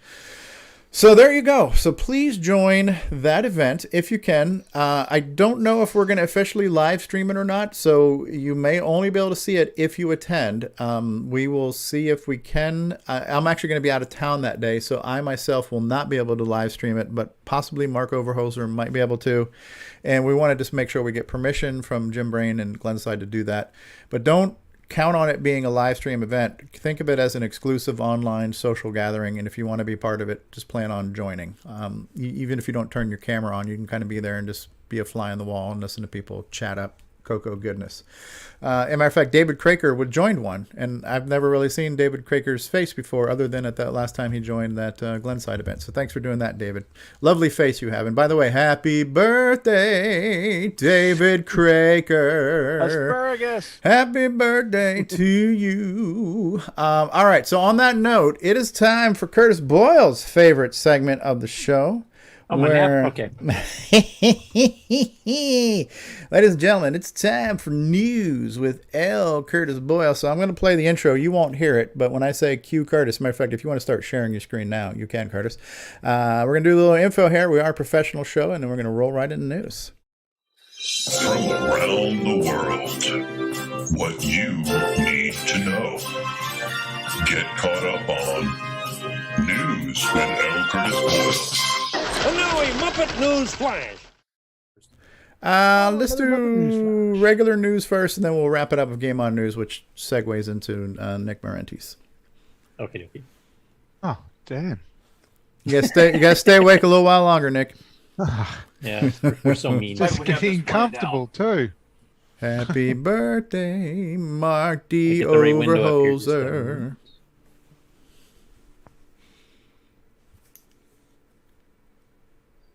So there you go. So please join that event if you can. I don't know if we're going to officially live stream it or not, so you may only be able to see it if you attend. We will see if we can. I'm actually going to be out of town that day, so I myself will not be able to live stream it, but possibly Mark Overholser might be able to. And we want to just make sure we get permission from Jim Brain and Glenside to do that. But don't count on it being a live stream event. Think of it as an exclusive online social gathering, and if you want to be part of it, just plan on joining. Even if you don't turn your camera on, you can kind of be there and just be a fly on the wall and listen to people chat up CoCo goodness. As a matter of fact, David Kroeker joined one, and I've never really seen David Kroeker's face before other than at that last time he joined that Glenside event. So thanks for doing that, David. Lovely face you have. And by the way, happy birthday, David Kroeker. Asparagus. Happy birthday to you. All right, so on that note, it is time for Curtis Boyle's favorite segment of the show. Oh, my nap? Okay. Ladies and gentlemen, it's time for news with L. Curtis Boyle. So I'm going to play the intro. You won't hear it, but when I say cue Curtis, matter of fact, if you want to start sharing your screen now, you can, Curtis. We're going to do a little info here. We are a professional show, and then we're going to roll right into news. From around the world, what you need to know. Get caught up on news with L. Curtis Boyle. And now a Muppet News Flash. Let's do regular news first, and then we'll wrap it up with Game On News, which segues into Nick Marentes. Okay. Oh, damn. You gotta stay awake a little while longer, Nick. Yeah, we're so mean. Just getting comfortable, too. Happy birthday, Mark D. Overholser.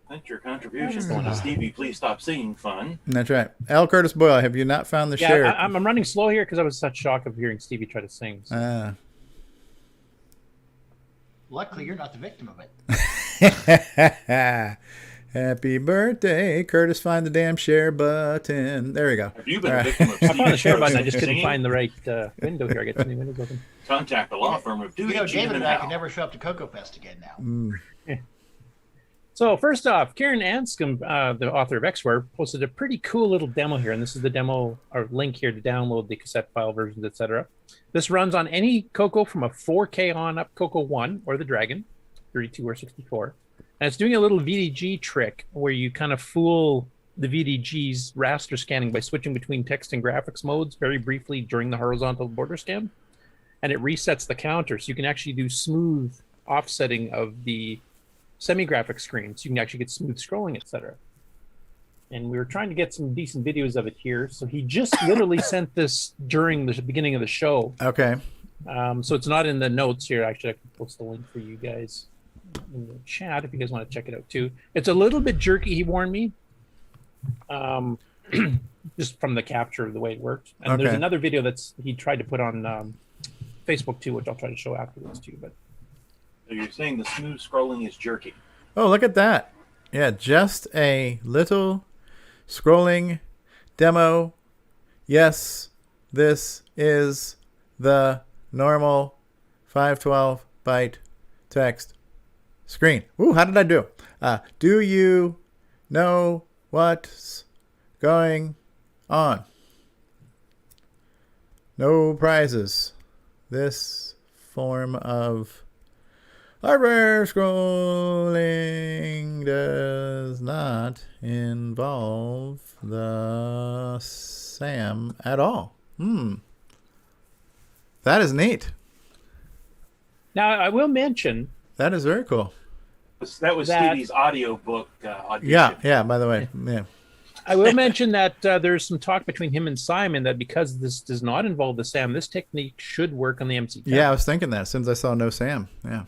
Thanks your contributions to Stevie. Please stop singing fun. That's right. L. Curtis Boyle, have you not found the share? I'm running slow here because I was such shock of hearing Stevie try to sing. So. Luckily, you're not the victim of it. Happy birthday, Curtis! Find the damn share button. There you go. Have you been a victim of I found the share button. I singing? just couldn't find the right window here. I got too many windows open. Contact the law firm of Dewey. David and I can never show up to CoCo Fest again now. So first off, Ciaran Anscomb, the author of Xware, posted a pretty cool little demo here, and this is the demo or link here to download the cassette file versions, etc. This runs on any CoCo from a 4K on up, CoCo 1 or the Dragon, 32 or 64. And it's doing a little VDG trick where you kind of fool the VDG's raster scanning by switching between text and graphics modes very briefly during the horizontal border scan. And it resets the counter, so you can actually do smooth offsetting of the semi-graphic screen, so you can actually get smooth scrolling, etc. And we were trying to get some decent videos of it here, so he just literally sent this during the beginning of the show. Okay. So it's not in the notes here. Actually, I can post the link for you guys in the chat if you guys want to check it out too. It's a little bit jerky, he warned me, just from the capture of the way it worked. And there's another video that's he tried to put on Facebook too, which I'll try to show afterwards too. But So you're saying the smooth scrolling is jerky. Oh, look at that. Yeah, just a little scrolling demo. Yes, this is the normal 512 byte text screen. Ooh, how did I do? Do you know what's going on? No prizes. This form of hardware scrolling does not involve the SAM at all. That is neat. now I will mention That is very cool. That was Stevie's audio book audition. Yeah, by the way. Yeah. I will mention that there's some talk between him and Simon that because this does not involve the SAM, this technique should work on the MC-10. Yeah, I was thinking that as soon as I saw no SAM. Yeah.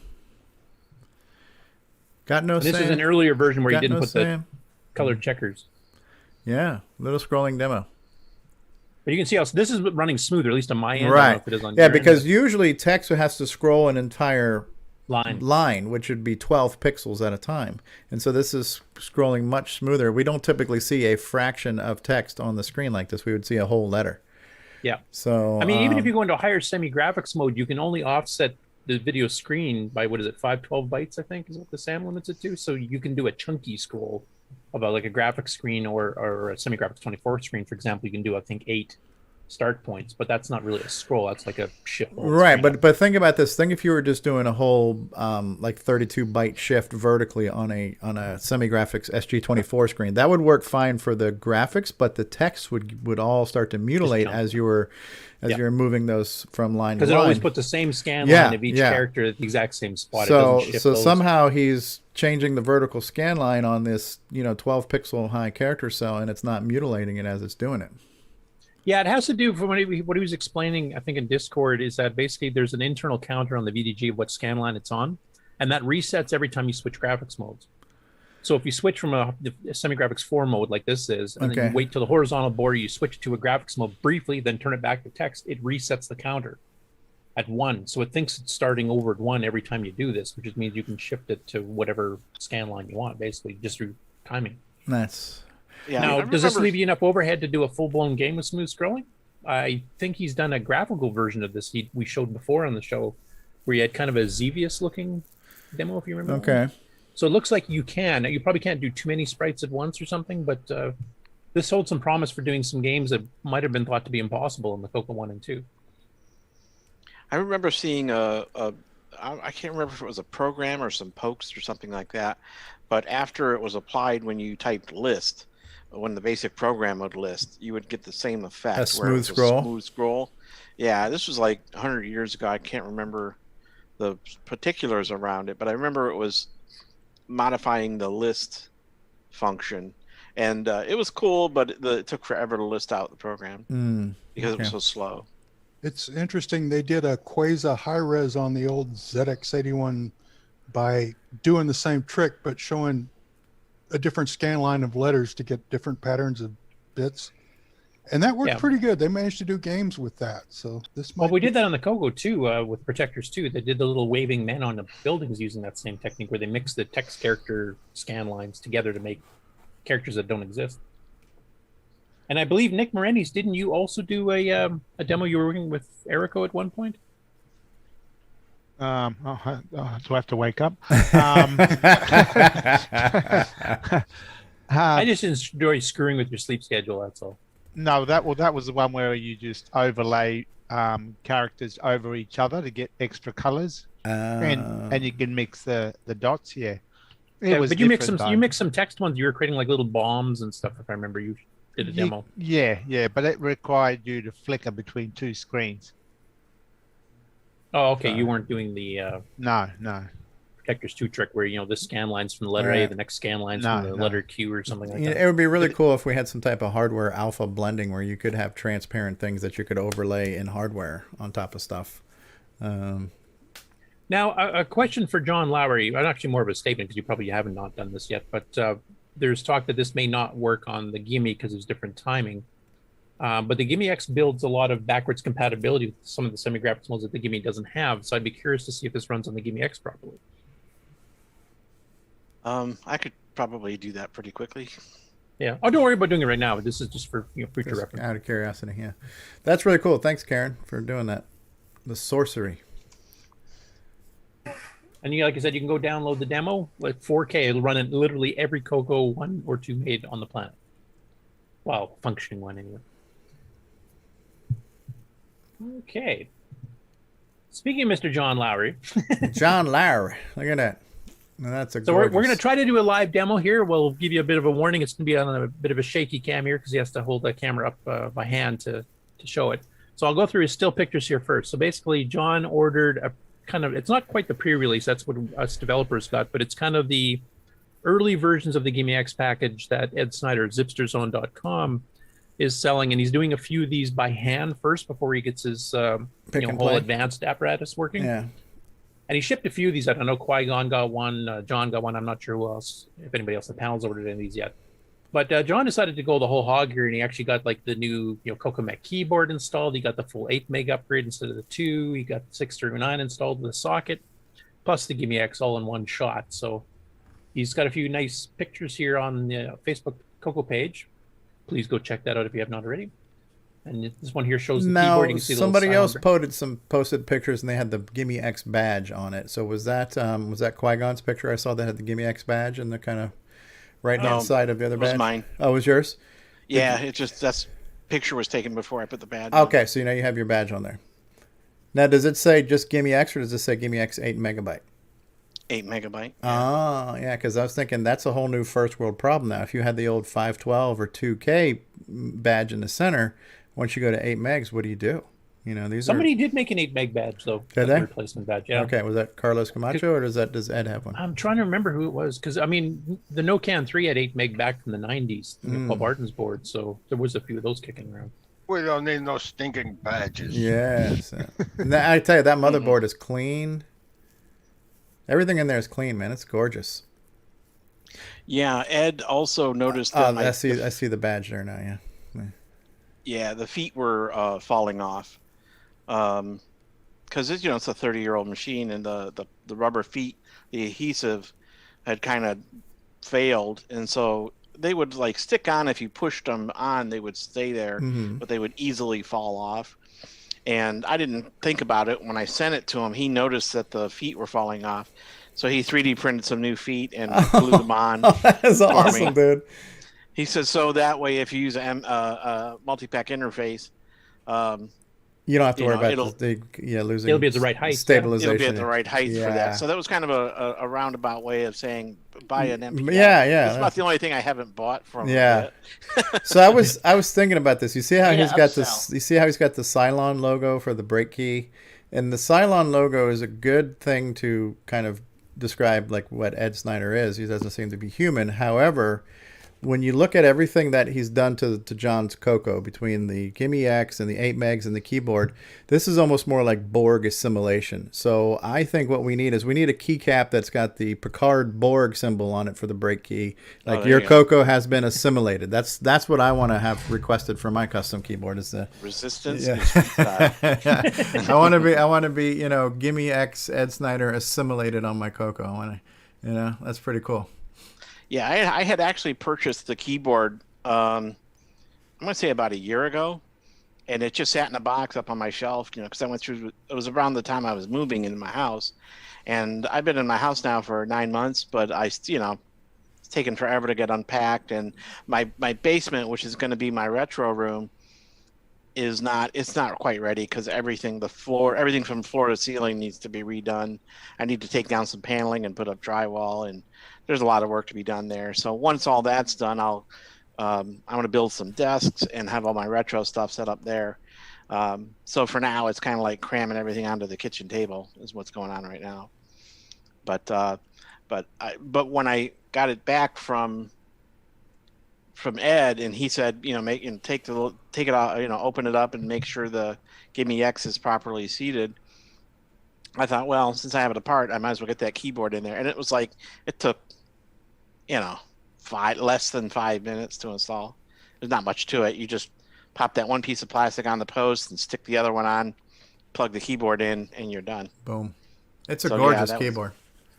Got no SAM. This is an earlier version where you didn't put SAM. the colored checkers. Yeah, little scrolling demo. But you can see how this is running smoother, at least on my end. Right. I don't know if it is on yeah, your because end. usually text has to scroll an entire line, which would be 12 pixels at a time. And so this is scrolling much smoother. We don't typically see a fraction of text on the screen like this. We would see a whole letter. Yeah. So I mean, even if you go into higher semi-graphics mode, you can only offset the video screen by, 512 bytes, I think, is what the SAM limits it to. So you can do a chunky scroll of like a graphics screen or a semi-graphics 24 screen, for example. You can do, I think, 8 start points, but that's not really a scroll. That's like a shift. Right, but think about this. Think if you were just doing a whole like 32 byte shift vertically on a semi-graphics SG24 screen. That would work fine for the graphics, but the text would all start to mutilate as you were you're moving those from line to line. Because it always puts the same scan line of each character at the exact same spot. So, it doesn't shift those. Somehow he's changing the vertical scan line on this 12 pixel high character cell, and it's not mutilating it as it's doing it. Yeah, it has to do with what he was explaining, I think, in Discord, is that basically there's an internal counter on the VDG of what scan line it's on, and that resets every time you switch graphics modes. So if you switch from a semi-graphics 4 mode like this is, and then you wait till the horizontal border, you switch to a graphics mode briefly, then turn it back to text, it resets the counter at 1. So it thinks it's starting over at 1 every time you do this, which means you can shift it to whatever scan line you want, basically, just through timing. Nice. Yeah, now, does this leave you enough overhead to do a full-blown game with smooth scrolling? I think he's done a graphical version of this we showed before on the show, where he had kind of a Xevious-looking demo, if you remember. Okay. So it looks like you can. You probably can't do too many sprites at once or something, but this holds some promise for doing some games that might have been thought to be impossible in the CoCo 1 and 2. I remember seeing I can't remember if it was a program or some pokes or something like that, but after it was applied when you typed list, when the basic program would list, you would get the same effect. A smooth scroll? Smooth scroll. Yeah, this was like 100 years ago. I can't remember the particulars around it, but I remember it was modifying the list function. And it was cool, but it took forever to list out the program because it was so slow. It's interesting. They did a quasi high-res on the old ZX81 by doing the same trick, but showing a different scan line of letters to get different patterns of bits, and that worked pretty good. They managed to do games with that. So this might we did that on the CoCo too, with Protectors 2. They did the little waving men on the buildings using that same technique, where they mix the text character scan lines together to make characters that don't exist. And I believe Nick Marentes, didn't you also do a demo? You were working with Erico at one point. Do I have to wake up? I just enjoy screwing with your sleep schedule. That's all. No, that was the one where you just overlay characters over each other to get extra colors, and you can mix the dots. Yeah, but you mix some text ones. You were creating like little bombs and stuff. If I remember, you did a demo. Yeah, but it required you to flicker between 2 screens. Oh, okay. You weren't doing the no Protectors 2 trick where this scan lines from the letter A, the next scan lines from the letter Q or something like that. It would be really cool if we had some type of hardware alpha blending where you could have transparent things that you could overlay in hardware on top of stuff. Now, a question for John Laury, and actually more of a statement because you probably haven't not done this yet, but there's talk that this may not work on the Gimme because there's different timing. But the GIME-X builds a lot of backwards compatibility with some of the semi-graphics modes that the Gimme doesn't have. So I'd be curious to see if this runs on the GIME-X properly. I could probably do that pretty quickly. Yeah. Oh, don't worry about doing it right now. This is just for future reference. Out of curiosity, yeah. That's really cool. Thanks, Karen, for doing that. The sorcery. And like I said, you can go download the demo, like 4K. It'll run in literally every CoCo 1 or 2 made on the planet. Well, functioning one anyway. Okay. Speaking of Mr. John Laury. John Laury. Look at that. Now that's a So we're going to try to do a live demo here. We'll give you a bit of a warning. It's going to be on a bit of a shaky cam here because he has to hold the camera up by hand to show it. So I'll go through his still pictures here first. So basically, John ordered a kind of, it's not quite the pre-release. That's what us developers got, but it's kind of the early versions of the GIME-X package that Ed Snyder at zipsterzone.com is selling, and he's doing a few of these by hand first before he gets his whole advanced apparatus working. Yeah. And he shipped a few of these. I don't know, Qui-Gon got one, John got one. I'm not sure who else, if anybody else at the panel's ordered any of these yet. But John decided to go the whole hog here, and he actually got like the new CoCoMech keyboard installed. He got the full 8 meg upgrade instead of the 2. He got the 639 installed with a socket, plus the GIME-X all in one shot. So he's got a few nice pictures here on the Facebook CoCo page. Please go check that out if you have not already. And this one here shows the keyboard. You can see somebody else posted pictures, and they had the GIME-X badge on it. So was that Qui-Gon's picture? I saw that had the GIME-X badge and the kind of right-hand side of the other badge. It was mine. Oh, it was yours? Yeah, that picture was taken before I put the badge Okay, so you have your badge on there. Now, does it say just GIME-X, or does it say GIME-X 8 megabyte? 8 megabyte. Oh, yeah, because I was thinking that's a whole new first world problem now. If you had the old 512 or 2K badge in the center, once you go to 8 megs, what do you do? Somebody did make an 8 meg badge, though. Did they? Replacement badge, yeah. Okay, was that Carlos Camacho, or does Ed have one? I'm trying to remember who it was, because the NoCan 3 had 8 meg back from the 90s, Paul Barton's board, so there was a few of those kicking around. We don't need no stinking badges. Yes. I tell you, that motherboard is clean. Everything in there is clean, man. It's gorgeous. Yeah, Ed also noticed that I see the badge there now, yeah. Yeah, the feet were falling off. Because it's a 30-year-old machine, and the rubber feet, the adhesive had kind of failed, and so they would like stick on. If you pushed them on, they would stay there, but they would easily fall off. And I didn't think about it when I sent it to him. He noticed that the feet were falling off, so he 3D printed some new feet and glued them on. That is awesome, dude. He says, so that way, if you use a multi-pack interface, you don't have to worry about losing. It'll be at the right height. Stabilization. It'll be at the right height for that. So that was kind of a roundabout way of saying buy an empty. Yeah. It's about the only thing I haven't bought from him yet. So I was thinking about this. You see how he's got this? You see how he's got the Cylon logo for the brake key, and the Cylon logo is a good thing to kind of describe like what Ed Snyder is. He doesn't seem to be human. However, when you look at everything that he's done to John's CoCo, between the GIME-X and the 8 megs and the keyboard, this is almost more like Borg assimilation. So I think what we need is a keycap that's got the Picard Borg symbol on it for the brake key. Like your CoCo has been assimilated. That's what I want to have requested for my custom keyboard. Is the resistance. Yeah. I want to be GIME-X Ed Snyder assimilated on my CoCo. I want to, that's pretty cool. Yeah, I had actually purchased the keyboard, I'm going to say about a year ago, and it just sat in a box up on my shelf, because I went through, it was around the time I was moving into my house, and I've been in my house now for 9 months, but it's taken forever to get unpacked, and my basement, which is going to be my retro room, it's not quite ready, because everything from floor to ceiling needs to be redone. I need to take down some paneling and put up drywall, and there's a lot of work to be done there. So once all that's done, I'm going to build some desks and have all my retro stuff set up there. So for now, it's kind of like cramming everything onto the kitchen table is what's going on right now. But when I got it back from Ed, and he said, take it out, open it up and make sure the GIME-X is properly seated. I thought, well, since I have it apart, I might as well get that keyboard in there. And it was like, it took, less than 5 minutes to install. There's not much to it. You just pop that one piece of plastic on the post and stick the other one on, plug the keyboard in, and you're done. Boom. It's a gorgeous keyboard.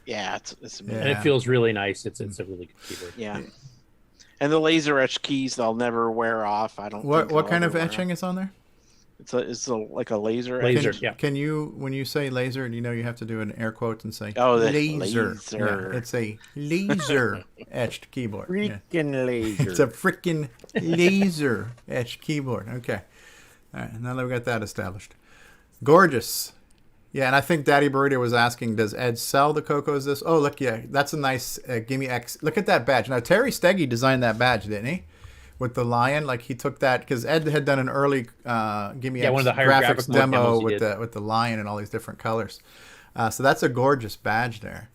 It's amazing. And it feels really nice. It's a really good keyboard. Yeah. And the laser etch keys, they'll never wear off. I don't. What kind of etching is on there? It's like a laser. Can you, when you say laser, you have to do an air quote and say laser. Yeah, it's a laser etched keyboard. Freaking laser. It's a freaking laser etched keyboard. Okay. All right. Now that we got that established, gorgeous. Yeah, and I think Daddy Burrito was asking, does Ed sell the CoCos this? Oh, look, yeah, that's a nice GIME-X. Look at that badge. Now, Terry Steggy designed that badge, didn't he? With the lion, like he took that, because Ed had done an early GIME-X one of the graphics demo with the lion and all these different colors. So that's a gorgeous badge there.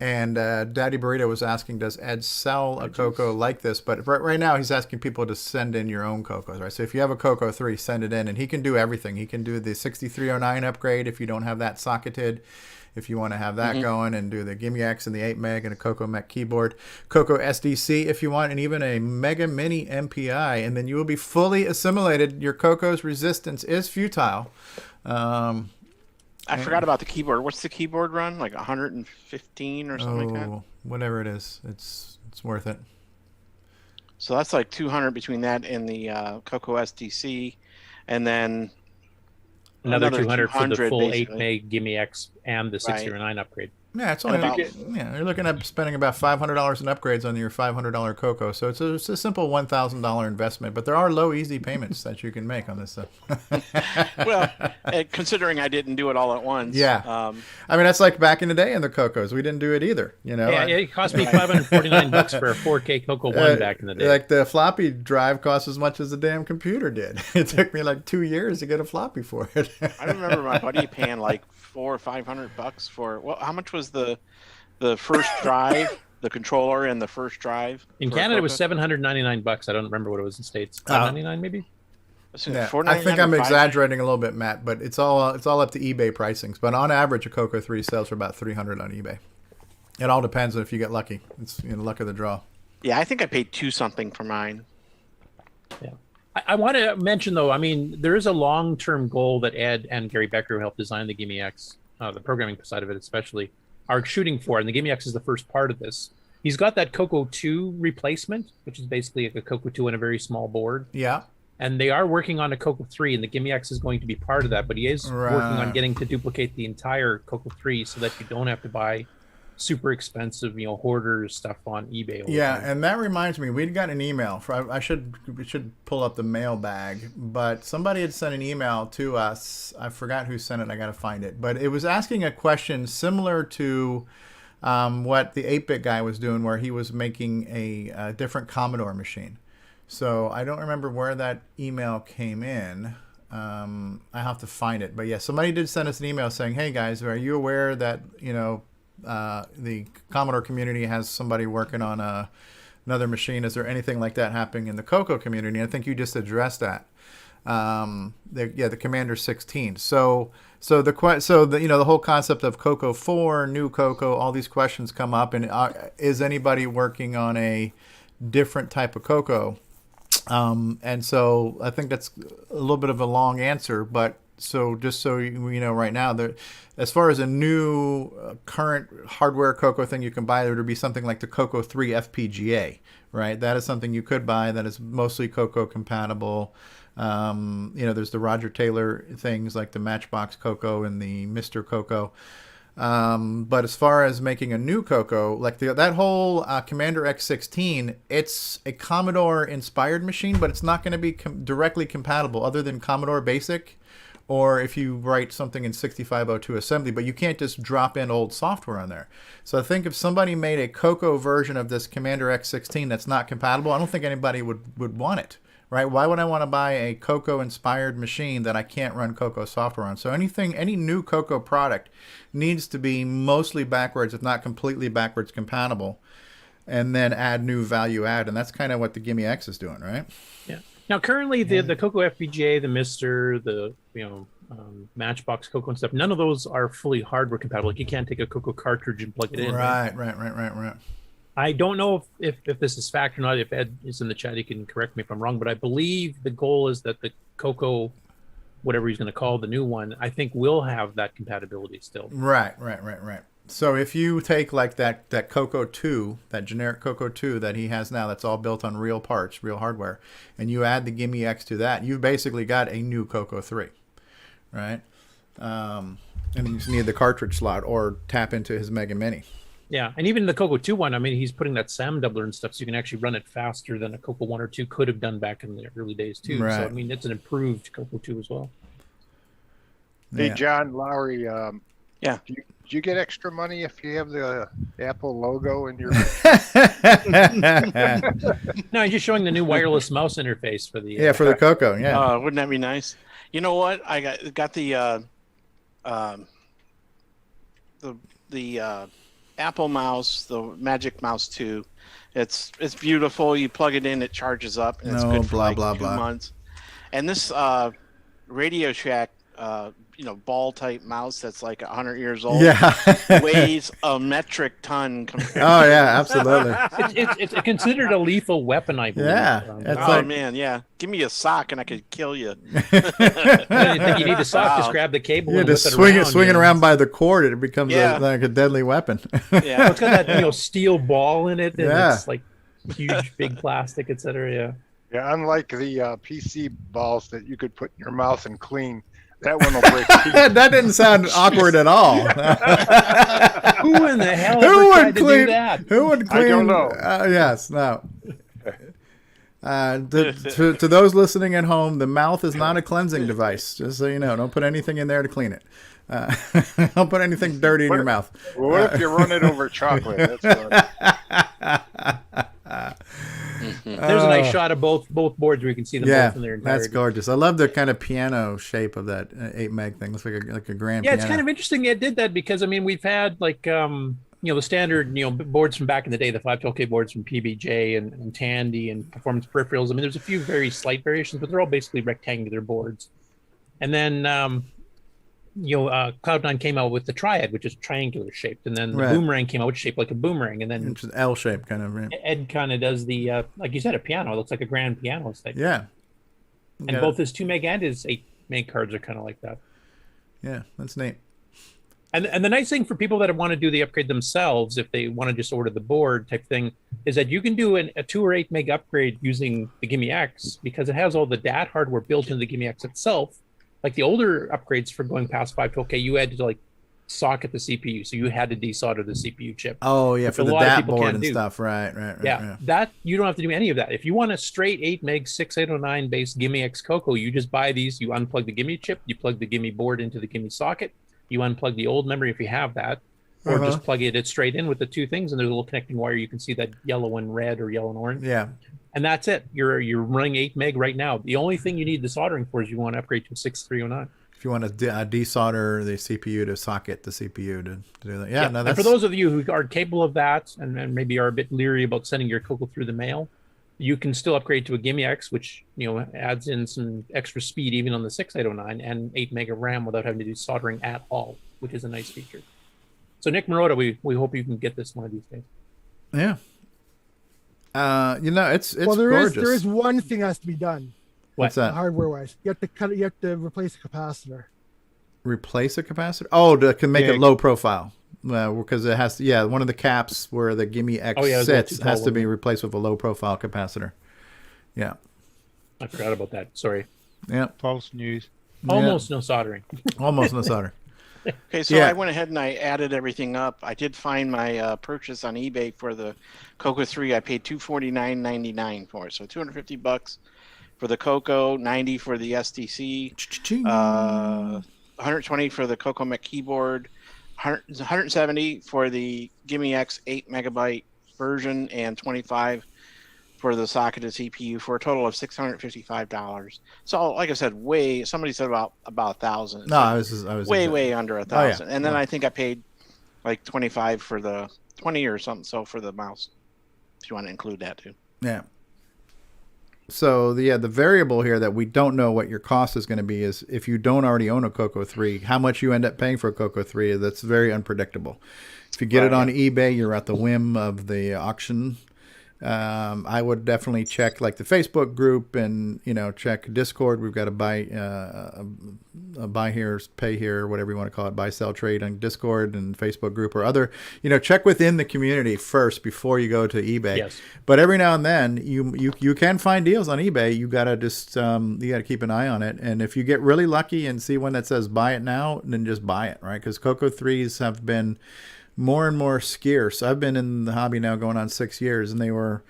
And Daddy Burrito was asking, does Ed sell a CoCo like this? But right now he's asking people to send in your own CoCos, right? So if you have a CoCo 3, send it in, and he can do everything. He can do the 6309 upgrade if you don't have that socketed. If you want to have that going, and do the GIME-X and the 8 meg and a CoCoMech keyboard, CoCo SDC if you want, and even a Mega Mini MPI, and then you will be fully assimilated. Your CoCo's resistance is futile. I forgot about the keyboard. What's the keyboard run? Like 115 or something like that? Whatever it is, it's worth it. So that's like 200 between that and the CoCo SDC, and then another 200 for the full basically. 8 meg GIME-X and the 609 upgrade. Yeah, it's only you're looking at spending about $500 in upgrades on your $500 CoCo. So it's a simple $1,000 investment, but there are low, easy payments that you can make on this stuff. Well, considering I didn't do it all at once. Yeah, I mean that's like back in the day in the CoCos, we didn't do it either. You know, yeah, it cost me $549 for a 4K CoCo 1 back in the day. Like the floppy drive cost as much as the damn computer did. It took me like 2 years to get a floppy for it. I remember my buddy paying like $400 or $500 for how much was the first drive, the controller and the first drive? In Canada, it was $799. I don't remember what it was in States. $599 maybe. Yeah, I think I'm exaggerating a little bit, Matt, but it's all up to eBay pricings. But on average, a CoCo 3 sells for about $300 on eBay. It all depends on if you get lucky. It's luck of the draw. Yeah, I think I paid $2 something for mine. Yeah. I want to mention, though, I mean, there is a long-term goal that Ed and Gary Becker, who helped design the GIME-X, the programming side of it especially, are shooting for, and the GIME-X is the first part of this. He's got that CoCo 2 replacement, which is basically like a CoCo 2 on a very small board. Yeah. And they are working on a CoCo 3, and the GIME-X is going to be part of that, but he is working on getting to duplicate the entire CoCo 3 so that you don't have to buy super expensive, hoarder stuff on eBay. Yeah, and that reminds me, we'd got an email. We should pull up the mailbag, but somebody had sent an email to us. I forgot who sent it. I got to find it. But it was asking a question similar to what the 8-bit guy was doing, where he was making a different Commodore machine. So I don't remember where that email came in. I have to find it. But yeah, somebody did send us an email saying, hey guys, are you aware that, the Commodore community has somebody working on another machine? Is there anything like that happening in the CoCo community? And I think you just addressed that. The Commander 16. So the whole concept of CoCo 4, new CoCo, all these questions come up. And is anybody working on a different type of CoCo? And so I think that's a little bit of a long answer, but so just so you know right now, as far as a new current hardware CoCo thing you can buy, there would be something like the CoCo 3 FPGA, right? That is something you could buy that is mostly CoCo compatible. There's the Roger Taylor things like the Matchbox CoCo and the Mr. CoCo. But as far as making a new CoCo, like that whole Commander X16, it's a Commodore inspired machine, but it's not going to be directly compatible other than Commodore Basic, or if you write something in 6502 assembly, but you can't just drop in old software on there. So I think if somebody made a CoCo version of this Commander X16 that's not compatible, I don't think anybody would want it. Right? Why would I want to buy a CoCo inspired machine that I can't run CoCo software on? So any new CoCo product needs to be mostly backwards, if not completely backwards compatible, and then add new value add. And that's kind of what the GIME-X is doing, right? Yeah. Now, currently the CoCo FPGA, the Mr., the Matchbox CoCo and stuff, none of those are fully hardware compatible. Like you can't take a CoCo cartridge and plug it in. Right. I don't know if this is fact or not. If Ed is in the chat, he can correct me if I'm wrong, but I believe the goal is that the CoCo, whatever he's going to call the new one, I think will have that compatibility still. Right. So if you take like that CoCo 2, that generic CoCo 2 that he has now, that's all built on real parts, real hardware, and you add the GIME-X to that, you've basically got a new CoCo 3, right? And you just need the cartridge slot or tap into his Mega Mini. Yeah, and even the CoCo 2 one, I mean, he's putting that SAM doubler and stuff, so you can actually run it faster than a CoCo 1 or 2 could have done back in the early days, too. Right. So, I mean, it's an improved CoCo 2 as well. Hey, John Laury, yeah. Do you get extra money if you have the Apple logo in your... No, I'm just showing the new wireless mouse interface for the... for the CoCo, yeah. Wouldn't that be nice? You know what? I got the Apple mouse, the Magic Mouse 2. It's beautiful. You plug it in, it charges up, and it's good for like 2 months. And this Radio Shack, ball type mouse that's like 100 years old. Yeah. Weighs a metric ton. Oh yeah, absolutely. It's considered a lethal weapon, I believe. Yeah. Man, yeah. Give me a sock and I could kill you. You think you need a sock? Just grab the cable. Yeah, and just whip it swing it around by the cord. It becomes like a deadly weapon. Yeah, it's got that steel ball in it. And Yeah. It's like huge, big plastic, etc. Yeah. Yeah, unlike the PC balls that you could put in your mouth and clean, that one will break teeth. That didn't sound awkward at all. Who in the hell Who ever would tried to clean? do that? Who would clean? I don't know. Yes, no. To those listening at home, the mouth is not a cleansing device. Just so you know, don't put anything in there to clean it. Don't put anything dirty in your mouth. Well, what if you run it over chocolate? There's a nice shot of both boards where you can see them both in their entirety. That's gorgeous. I love the kind of piano shape of that 8 meg thing. Looks like a grand piano. It's kind of interesting it did that because we've had like the standard boards from back in the day, the 512K boards from PBJ and Tandy and Performance Peripherals. There's a few very slight variations, but they're all basically rectangular boards. And then Cloud9 came out with the Triad, which is triangular shaped, and then the Boomerang came out, which is shaped like a boomerang, and then which is L shaped kind of. Right? Ed kind of does the like you said, a piano. It looks like a grand piano thing. Yeah. And both his 2 meg and his 8 meg cards are kind of like that. Yeah, that's neat. And the nice thing for people that want to do the upgrade themselves, if they want to just order the board type thing, is that you can do a 2 or 8 meg upgrade using the GIME-X because it has all the DAT hardware built into the GIME-X itself. Like the older upgrades for going past 512K, you had to like socket the CPU, so you had to desolder the CPU chip. Oh yeah, for the DAT board and stuff. Right. Yeah, that you don't have to do any of that. If you want a straight 8 meg 6809 based GIME-X CoCo, you just buy these. You unplug the GIME chip, you plug the GIME board into the GIME socket, you unplug the old memory if you have that, or just plug it straight in with the 2 things, and there's a little connecting wire. You can see that yellow and red or yellow and orange. Yeah. And that's it. You're running 8 meg right now. The only thing you need the soldering for is you want to upgrade to a 6309. If you want to desolder the CPU to socket the CPU to do that. Yeah. No, and for those of you who are capable of that and maybe are a bit leery about sending your CoCo through the mail, you can still upgrade to a GIME-X, which adds in some extra speed even on the 6809 and 8 meg of RAM without having to do soldering at all, which is a nice feature. So Nick Marotta, we hope you can get this one of these days. Yeah. It's well, gorgeous. There is one thing that has to be done. What's that? Hardware wise, you have to replace a capacitor. Replace a capacitor? Oh, to make it low profile. Because it has to, one of the caps where the GIME-X sits has to be replaced with a low profile capacitor. Yeah. I forgot about that. Sorry. Yeah. False news. Almost no soldering. Almost no soldering. Okay, so I went ahead and I added everything up. I did find my purchase on eBay for the CoCo 3. I paid $249.99 for it, so $250 for the CoCo, $90 for the SDC, $120 for the CoCoMech keyboard, $170 for the GIME-X 8 megabyte version, and $25 for the socketed CPU for a total of $655. So, like I said, somebody said about 1,000. No, I was way under 1,000. And then I I think I paid like 25 for the 20 or something. So for the mouse, if you want to include that too. Yeah. So the variable here that we don't know what your cost is going to be is if you don't already own a CoCo 3, how much you end up paying for a CoCo 3. That's very unpredictable. If you get it on eBay, you're at the whim of the auction. I would definitely check like the Facebook group and check Discord. We've got a buy here, pay here, whatever you want to call it, buy, sell, trade on Discord and Facebook group or other. Check within the community first before you go to eBay. Yes. But every now and then you can find deals on eBay. You gotta just you gotta keep an eye on it. And if you get really lucky and see one that says buy it now, then just buy it, right? Because CoCo 3s have been more and more scarce. I've been in the hobby now going on 6 years, and they were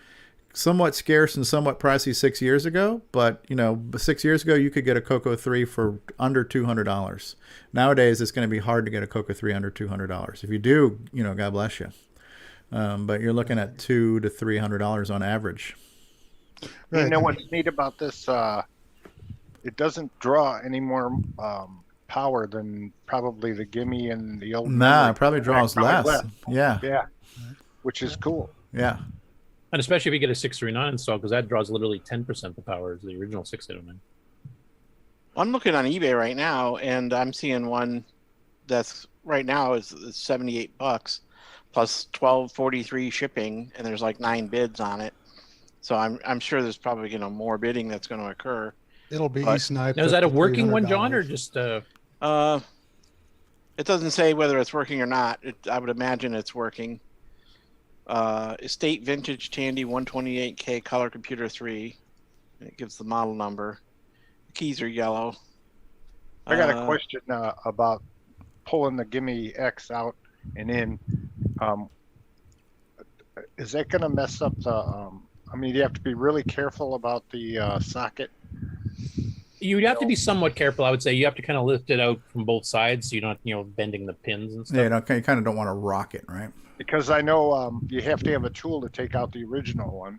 somewhat scarce and somewhat pricey 6 years ago. But 6 years ago you could get a CoCo 3 for under $200. Nowadays it's going to be hard to get a CoCo 3 under $200. If you do, God bless you. But you're looking at $200 to $300 on average. You know what's neat about this? It doesn't draw any more power than probably the Gimme and the old. Nah, it probably draws less. Yeah. Yeah. Which is cool. Yeah. And especially if you get a 639 installed, because that draws literally 10% the power as the original 609. I'm looking on eBay right now, and I'm seeing one that's right now is $78 plus $12.43 shipping, and there's like 9 bids on it. So I'm sure there's probably more bidding that's going to occur. It'll be sniped. Now, is that a working one, John, or just it doesn't say whether it's working or not. I would imagine it's working. Estate Vintage Tandy 128K Color Computer 3. It gives the model number. The keys are yellow. I got a question about pulling the Gimme-X out and in. Is that going to mess up the? I mean, you have to be really careful about the socket. You would have to be somewhat careful. I would say you have to kind of lift it out from both sides, so you're not, bending the pins and stuff. Yeah, you kind of don't want to rock it, right? Because I know you have to have a tool to take out the original one,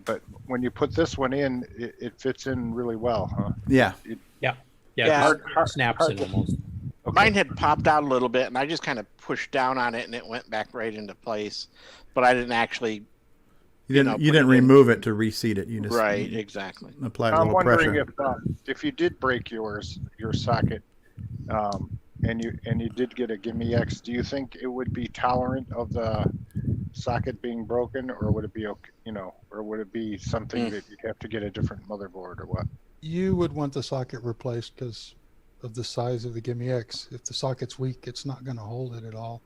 but when you put this one in, it fits in really well, huh? Yeah. It snaps in almost. Okay. Mine had popped out a little bit, and I just kind of pushed down on it, and it went back right into place. But I didn't actually. You didn't remove it to reseat it. You just exactly. Applied a little pressure. I'm wondering if you did break your socket, and you did get a Gimme-X, do you think it would be tolerant of the socket being broken, or would it be okay, or would it be something that you'd have to get a different motherboard or what? You would want the socket replaced because of the size of the Gimme-X. If the socket's weak, it's not going to hold it at all.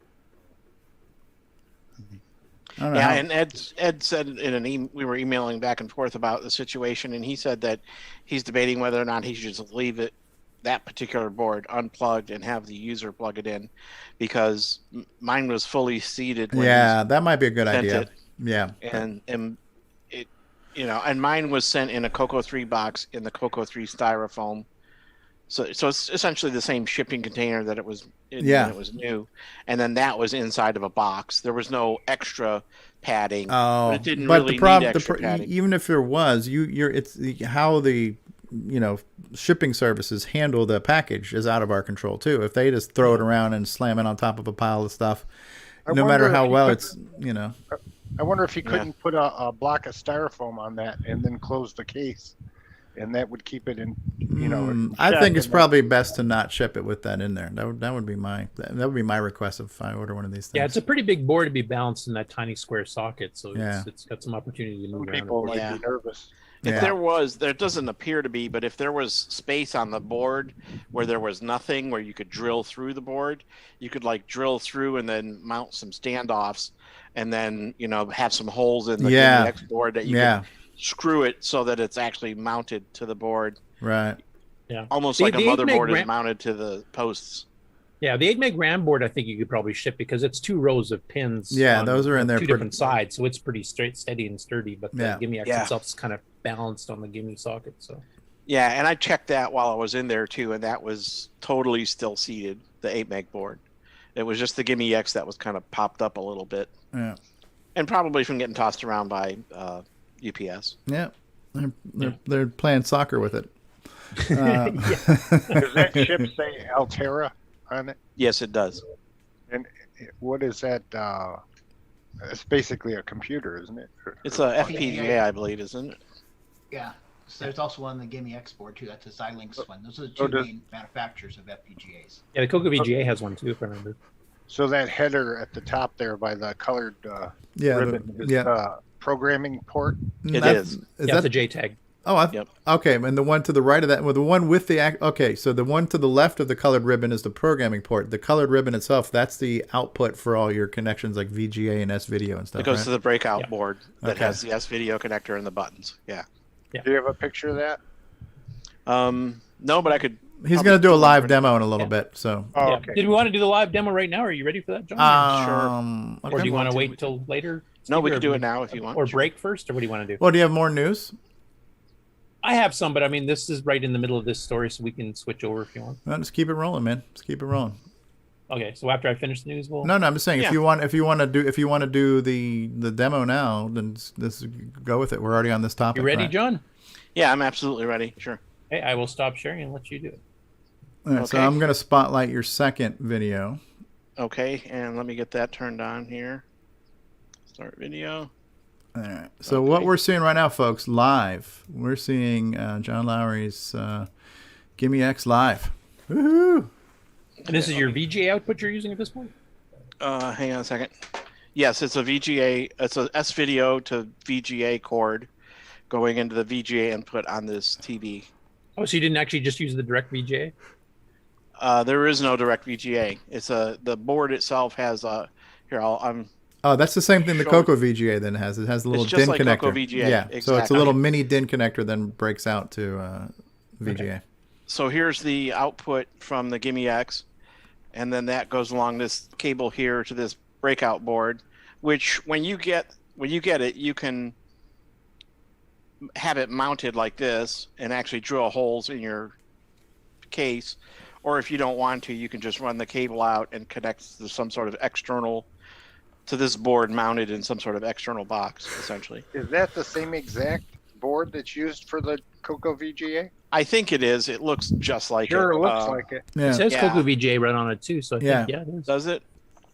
Yeah, and Ed said we were emailing back and forth about the situation, and he said that he's debating whether or not he should just leave that particular board unplugged and have the user plug it in, because mine was fully seated. Yeah, that might be a good idea. Yeah, and it, and mine was sent in a CoCo 3 box in the CoCo 3 styrofoam. So it's essentially the same shipping container that it was in when it was new, and then that was inside of a box. There was no extra padding. Oh, but it didn't really need extra padding. Even if there was, it's how the shipping services handle the package is out of our control too. If they just throw it around and slam it on top of a pile of stuff, no matter how well it's. I wonder if you couldn't put a block of styrofoam on that and then close the case. And that would keep it in, I think it's probably best to not ship it with that in there. That would be my request if I order one of these things. Yeah, it's a pretty big board to be balanced in that tiny square socket, so it's got some opportunity to move around. People might be nervous. There doesn't appear to be, but if there was space on the board where there was nothing, where you could drill through the board, you could drill through and then mount some standoffs, and then have some holes in the Gimme-X board that you could screw it so that it's actually mounted to the board. Right. Yeah. Almost like a motherboard is mounted to the posts. Yeah, the 8 meg RAM board I think you could probably ship because it's 2 rows of pins. Yeah, those are in there. 2 different sides, so it's pretty steady and sturdy. But the Gimme-X itself is kind of balanced on the Gimme socket. So. Yeah, and I checked that while I was in there too, and that was totally still seated. The 8 meg board. It was just the Gimme-X that was kind of popped up a little bit. Yeah. And probably from getting tossed around by UPS. Yeah, they're playing soccer with it. Does that chip say Altera on it? Yes, it does. And what is that? It's basically a computer, isn't it? It's a FPGA, I believe, isn't it? Yeah. So there's also one on the Gimme-X board too. That's a Xilinx one. Those are the 2 main manufacturers of FPGAs. Yeah, the CoCo VGA has one too, if I remember. So that header at the top there by the colored ribbon is programming port. It is. That's a JTAG. Oh, okay. And the one to the right of that, the one with the so the one to the left of the colored ribbon is the programming port. The colored ribbon itself, that's the output for all your connections like VGA and S-Video and stuff. It goes to the breakout board that has the S-Video connector and the buttons. Yeah. Do you have a picture of that? No, but I could. He's going to do a live demo in a little bit. So. Oh, okay. Did we want to do the live demo right now? Are you ready for that, John? Sure. Or do you want to wait till later? No, we can do it now if you want. Or break first, or what do you want to do? Well, do you have more news? I have some, but I mean, this is right in the middle of this story, so we can switch over if you want. No, just keep it rolling, man. Just keep it rolling. Okay, so after I finish the news, we'll. No, I'm just saying if you want to do the demo now, then let's go with it. We're already on this topic. You ready, John? Yeah, I'm absolutely ready. Sure. Hey, I will stop sharing and let you do it. All right, so I'm going to spotlight your second video. Okay, and let me get that turned on here. Start video. All right. So what we're seeing right now, folks, live, we're seeing John Laury's GIME-X live. Woohoo! And this is your VGA output you're using at this point? Hang on a second. Yes, it's a VGA. It's a S-video to VGA cord going into the VGA input on this TV. Oh, so you didn't actually just use the direct VGA? There is no direct VGA. It's the board itself has a here. Oh, that's the same thing the CoCo VGA then has. It has a little just DIN like connector. CoCo VGA, Yeah, so it's a exactly. little mini DIN connector, then breaks out to VGA. Okay. So here's the output from the GIME-X, and then that goes along this cable here to this breakout board, which when you get it, you can have it mounted like this and actually drill holes in your case, or if you don't want to, you can just run the cable out and connect to some sort of external to this board mounted in some sort of external box, essentially. Is that the same exact board that's used for the CoCo VGA? I think it is. It looks just like it. Sure, it looks like it. Yeah. It says CoCo VGA right on it too, so I think, yeah, it is. Does it?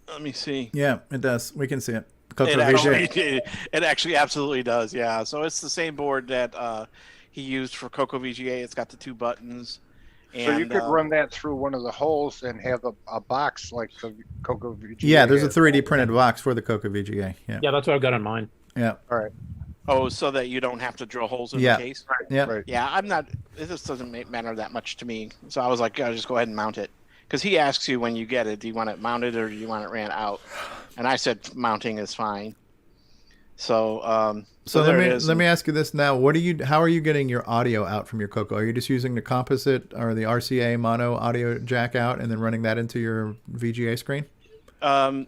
Let me see. Yeah, it does. We can see it. It actually absolutely does, yeah. So it's the same board that he used for CoCo VGA. It's got the two buttons. So you could run that through one of the holes and have a box like the CoCo VGA. Yeah, there's a 3D printed box for the CoCo VGA. Yeah. Yeah, that's what I've got on mine. Yeah. All right. Oh, so that you don't have to drill holes in the case? Right. Yeah. Right. Yeah, I'm not. This doesn't matter that much to me. So I was like, I'll just go ahead and mount it. Because he asks you when you get it, do you want it mounted or do you want it ran out? And I said mounting is fine. So so let me ask you this now. How are you getting your audio out from your CoCo? Are you just using the composite or the RCA mono audio jack out and then running that into your VGA screen?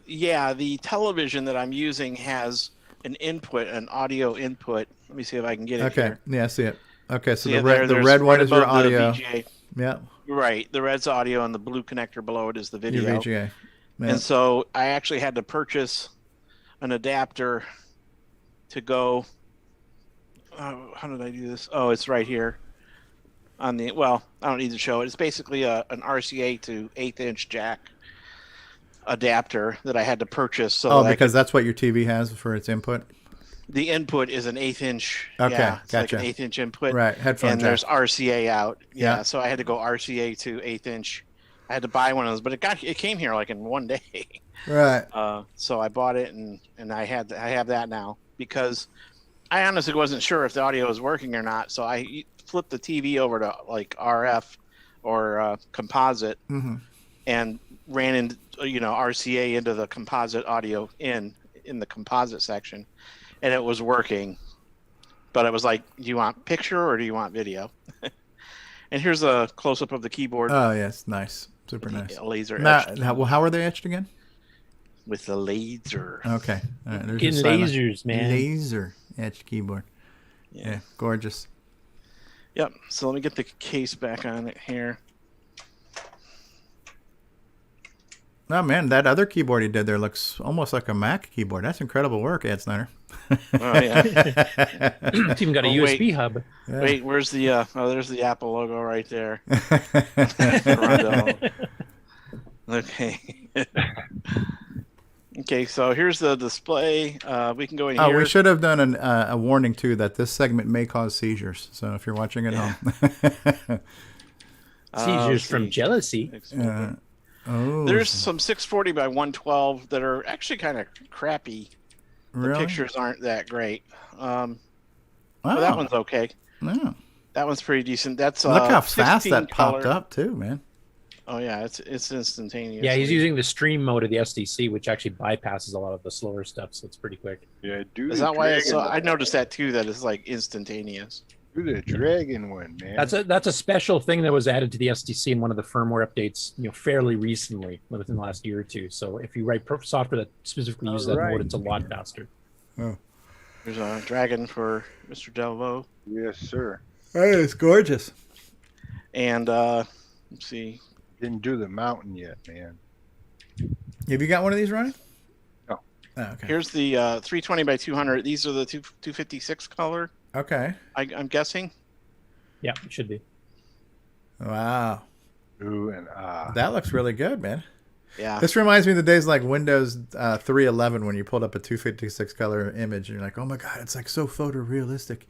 Yeah, the television that I'm using has an input, an audio input. Let me see if I can get it here. Yeah, I see it. Okay, so See the it red one right is your above the audio. VGA. Yeah. Right, the red's audio and the blue connector below it is the video. Your VGA. Yeah. And so I actually had to purchase an adapter to go. How did I do this? Oh, it's right here. I don't need to show it. It's basically an RCA to 1/8 inch jack adapter that I had to purchase. So because that's what your TV has for its input? The input is an 1/8 inch. Okay, yeah, it's gotcha. like an 1/8 inch input. Right, headphone and jack. there's RCA out. Yeah. So I had to go RCA to 1/8 inch. I had to buy one of those, but it came here like in one day. Right. So I bought it and I have that now because I honestly wasn't sure if the audio was working or not. So I flipped the TV over to like RF or composite and ran in RCA into the composite audio in the composite section, and it was working. But it was like, do you want picture or do you want video? And here's a close up of the keyboard. Oh yes, nice, super nice. Laser etched. How are they etched again? With the laser. Okay. All right, there's Getting lasers, man. Laser etched keyboard. Yeah, gorgeous. Yep. So let me get the case back on it here. Oh man, that other keyboard he did there looks almost like a Mac keyboard. That's incredible work, Ed Snyder. Oh yeah. It's even got a USB hub. Yeah. Wait, where's the there's the Apple logo right there. Okay. Okay, so here's the display. We can go in here. We should have done a warning too that this segment may cause seizures. So if you're watching at home, seizures from jealousy. There's some 640 by 112 that are actually kind of crappy. Really? The pictures aren't that great. But that one's okay. Yeah. That one's pretty decent. That's look how fast 16 that color. popped up too, man. Oh yeah, it's instantaneous. Yeah, he's using the stream mode of the SDC, which actually bypasses a lot of the slower stuff, so it's pretty quick. Yeah, Is that why I noticed that too? That it's like instantaneous. Do the dragon one, man. That's a special thing that was added to the SDC in one of the firmware updates, fairly recently, within the last year or two. So if you write software that specifically uses that mode, it's a lot faster. Oh. There's a dragon for Mr. Delvaux. Yes, sir. Hey, it's gorgeous. And let's see. Didn't do the mountain yet, man. Have you got one of these running? No. Oh, okay. Here's the 320 by 200. These are the 256 color. Okay. I'm guessing. Yeah, it should be. Wow. Ooh, and That looks really good, man. Yeah. This reminds me of the days like Windows 3.11 when you pulled up a 256 color image and you're like, oh my God, it's like so photorealistic.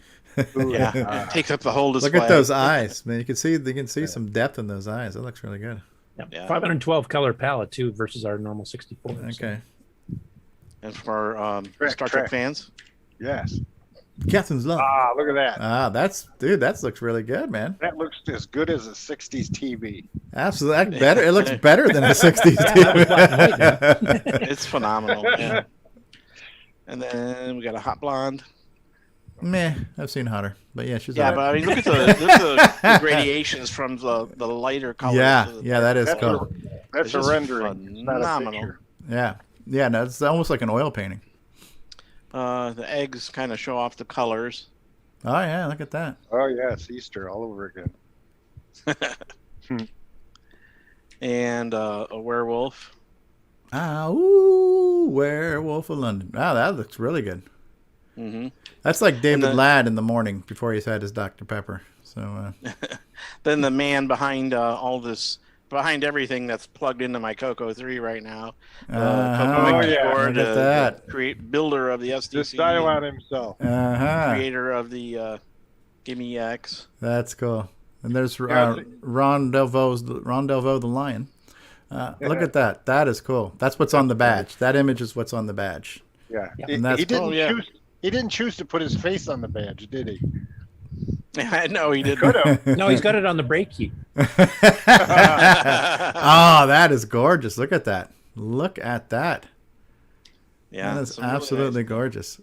Yeah. It takes up the whole display. Look at those eyes, man. You can see some depth in those eyes. That looks really good. Yeah. 512 color palette too versus our normal 64. Okay. And for Star Trek fans? Yes. Captain's love. Ah, look at that. That looks really good, man. That looks as good as a 60s TV. Absolutely. Better. It looks better than a 60s TV. It's phenomenal. Yeah. And then we got a hot blonde. Meh, I've seen hotter, but yeah, she's. Yeah, but I mean, look at the gradations from the lighter colors. Yeah, that is cool. That's a rendering. Phenomenal. Yeah, no, it's almost like an oil painting. The eggs kind of show off the colors. Oh yeah, look at that. Oh yeah, it's Easter all over again. And a werewolf. Werewolf of London. Wow, that looks really good. Mm-hmm. That's like David Ladd in the morning before he's had his Dr. Pepper. So. Then the man behind behind everything that's plugged into my CoCo 3 right now. CoCoMech keyboard, look at that. Builder of the SDC. Just Taiwan himself. Creator of the GIME-X. That's cool. And there's Ron Delvaux the lion. Look at that. That is cool. That's what's on the badge. That image is what's on the badge. Yeah. And that's cool. He didn't choose to put his face on the badge, did he? No, he didn't. No, he's got it on the brake key. Oh, that is gorgeous. Look at that. Look at that. Yeah, that is absolutely gorgeous.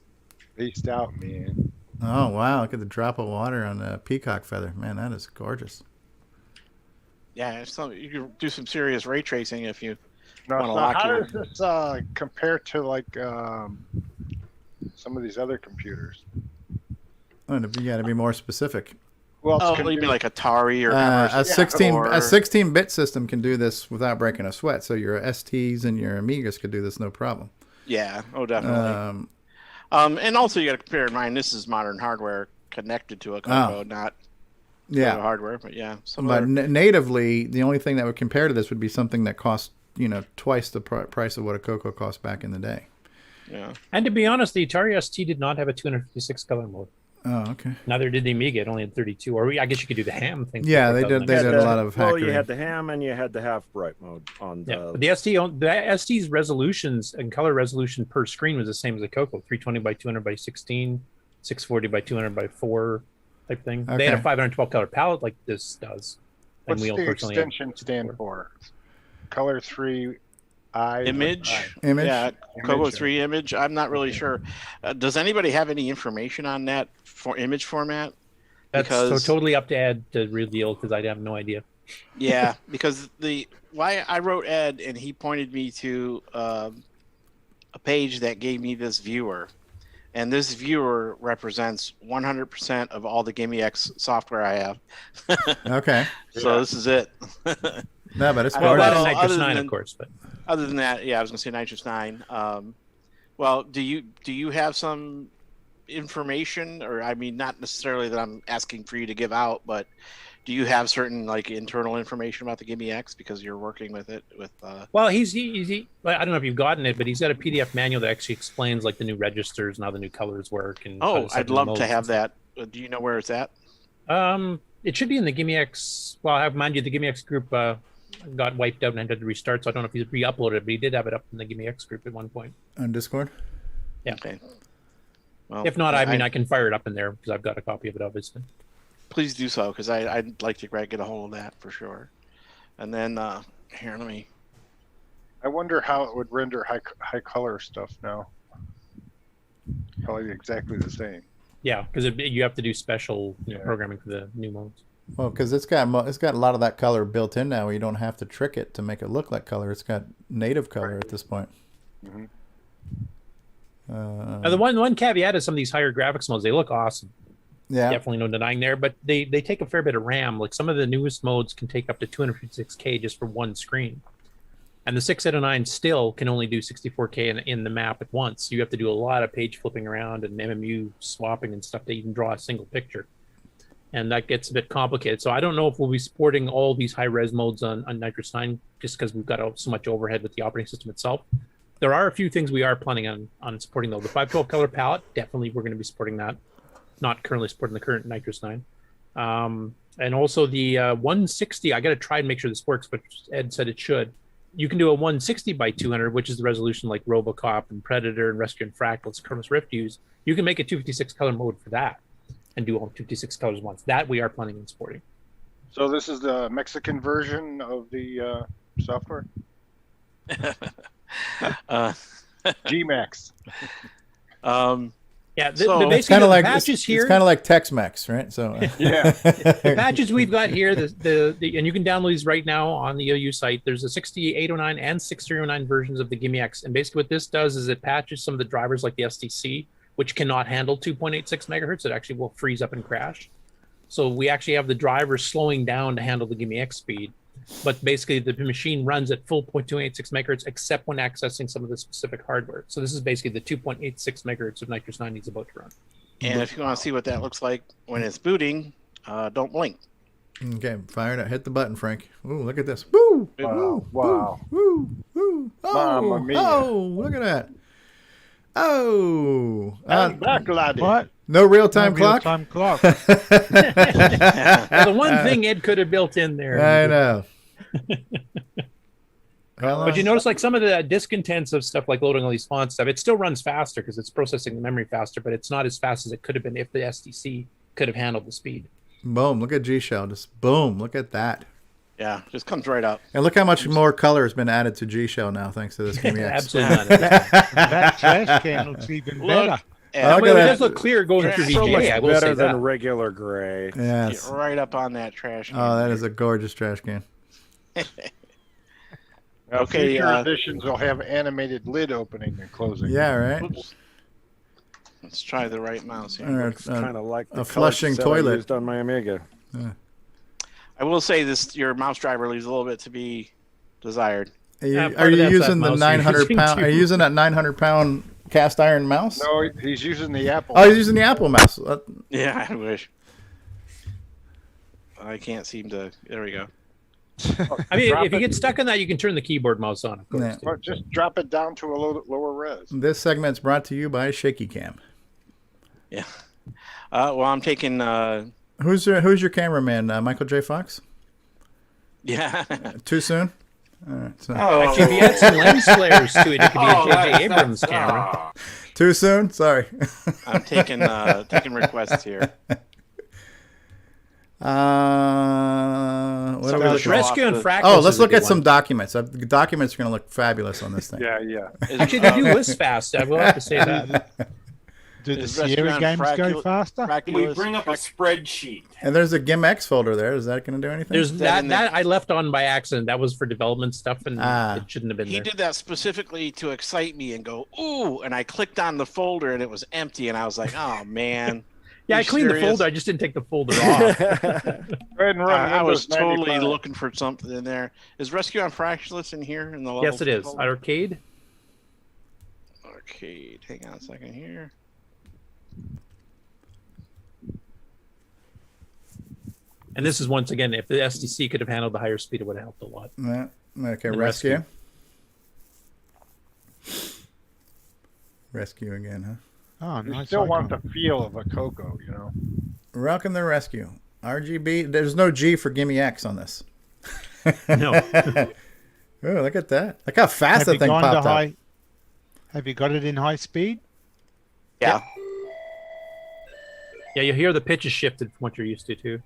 Spaced out, man. Oh, wow. Look at the drop of water on the peacock feather. Man, that is gorgeous. Yeah, you can do some serious ray tracing if you want to So lock how your... does this compare to like some of these other computers? Oh, you got to be more specific. Well, you mean like Atari or a 16-bit system can do this without breaking a sweat. So your STs and your Amigas could do this no problem. Yeah. Oh, definitely. And also you got to bear in mind this is modern hardware connected to a CoCo, not hardware. But yeah. Natively, the only thing that would compare to this would be something that cost twice the price of what a CoCo cost back in the day. Yeah. And to be honest, the Atari ST did not have a 256 color mode. Oh, okay. Neither did the Amiga. It only had 32. Or I guess you could do the ham thing. Yeah, they did a lot of hackery. Well, you had the ham and you had the half bright mode on the. Yeah, but the ST's resolutions and color resolution per screen was the same as the CoCo, 320 by 200 by 16, 640 by 200 by 4 type thing. Okay. They had a 512 color palette like this does. What's the extension stand for? Color 3. Image. Yeah, CoCo 3 image. I'm not really sure. Does anybody have any information on that for image format? That's so totally up to Ed to reveal because I have no idea. Yeah, because I wrote Ed and he pointed me to a page that gave me this viewer, and this viewer represents 100% of all the GIME-X software I have. Okay. So this is it. No, but it's well, that and Nitrous 9, of course. But other than that, yeah, I was going to say Nitrous 9. Well, do you have some information, or I mean, not necessarily that I'm asking for you to give out, but do you have certain like internal information about the GIME-X because you're working with it? Well, he I don't know if you've gotten it, but he's got a PDF manual that actually explains like the new registers and how the new colors work. And I'd love to have that. Do you know where it's at? It should be in the GIME-X. Well, I have mind you, the GIME-X group got wiped out and had to restart, so I don't know if he's re-uploaded it, but he did have it up in the GIME-X group at one point. On Discord? Yeah. Okay. Well, if not, I mean, I can fire it up in there because I've got a copy of it, obviously. Please do so, because I'd like to get a hold of that for sure. And then, here, let me... I wonder how it would render high color stuff now. Probably exactly the same. Yeah, because you have to do special programming for the new modes. Well, because it's got a lot of that color built in now. You don't have to trick it to make it look like color. It's got native color at this point. Mm-hmm. Now, the one caveat is some of these higher graphics modes, they look awesome. Yeah, definitely no denying there, but they take a fair bit of RAM. Like some of the newest modes can take up to 256K just for one screen, and the 609 still can only do 64K in the map at once. You have to do a lot of page flipping around and MMU swapping and stuff to even draw a single picture. and that gets a bit complicated. So I don't know if we'll be supporting all these high-res modes on Nitrous 9 just because we've got so much overhead with the operating system itself. There are a few things we are planning on supporting, though. The 512 color palette, definitely we're going to be supporting that. Not currently supporting the current Nitrous 9. And also the 160, I got to try and make sure this works, but Ed said it should. You can do a 160 by 200, which is the resolution like RoboCop and Predator and Rescue and Fractals, Chronos Rift use. You can make a 256 color mode for that and do all 256 colors once. That we are planning on supporting. So this is the Mexican version of the software? GIME-X. Yeah, So basically it's kind of like patches here. It's kind of like Tex-Mex, right? So yeah, the patches we've got here, and you can download these right now on the OU site. There's a 6809 and 6309 versions of the GIME-X, and basically what this does is it patches some of the drivers like the SDC, which cannot handle 2.86 megahertz. It actually will freeze up and crash. So we actually have the drivers slowing down to handle the GIME-X speed. But basically the machine runs at full 0.286 megahertz except when accessing some of the specific hardware. So this is basically the 2.86 megahertz of Nitrous 9 needs about to run. And if you want to see what that looks like when it's booting, don't blink. Okay, fire it. Hit the button, Frank. Ooh, look at this. Woo! Wow. Wow. Woo! Woo! Mamma mia. Oh, look at that. Oh. I'm back, laddie. What? No real-time clock? Real-time clock. The one thing Ed could have built in there. I know. But you notice like some of the discontents of stuff like loading all these font stuff, it still runs faster because it's processing the memory faster, but it's not as fast as it could have been if the SDC could have handled the speed. Boom, look at G-Shell. Just boom, look at that. Yeah, just comes right up. And look how much more color has been added to G-Shell now thanks to this GIME-X. Absolutely. That trash can looks even better. Yeah, it does look clear going through So much VGA. I will better say than that. regular gray. Yes. Get right up on that trash can. Oh, that is a gorgeous trash can. Okay, future editions will have animated lid opening and closing. Yeah, right. Oops. Let's try the right mouse here. It's kind of like the a flushing set I toilet used on my Amiga. Yeah. I will say this: your mouse driver leaves a little bit to be desired. Are you using the 900-pound? Are you using that 900-pound cast iron mouse? No, he's using the Apple. Oh, he's using the Apple mouse. Yeah, I wish. I can't seem to. There we go. I mean, if you get stuck on that, you can turn the keyboard mouse on. Of course, Yeah. Or just drop it down to a lower res. This segment's brought to you by Shaky Cam. Yeah. Well, I'm taking. Who's your cameraman? Michael J. Fox? Yeah. Too soon? All right. So. Actually, if you add some lens flares to it, it could be a J.J. Abrams camera. Too soon? Sorry. I'm taking requests here. What are we looking at? Rescue and Fractals. Oh, let's is a look good at some one. documents. The documents are going to look fabulous on this thing. Yeah. Actually, they do list fast. I will have to say that. Do the Is Sierra Restaurant games go Fracula- faster? We bring up a spreadsheet. And there's a GIME-X folder there. Is that going to do anything? There's that I left on by accident. That was for development stuff, and it shouldn't have been He there. did that specifically to excite me and go, ooh, and I clicked on the folder and it was empty, and I was like, oh man. Yeah, I You cleaned the serious? folder. I just didn't take the folder off. Go ahead and run I was Windows totally 95. looking for something in there. Is Rescue on Fractulus in here in the level? Yes, it is. folder? Arcade. Arcade. Hang on a second here. And this is once again, if the SDC could have handled the higher speed, it would have helped a lot. Yeah. Okay, And rescue. Rescue again, huh? Oh, You nice. still want icon. the feel of a CoCo, you know. Welcome to rescue. RGB. There's no G for GIME-X on this. No. Oh, look at that. Look how fast Have that you thing gone to popped up. high? Have you got it in high speed? Yeah. Yeah, you hear the pitch is shifted from what you're used to too.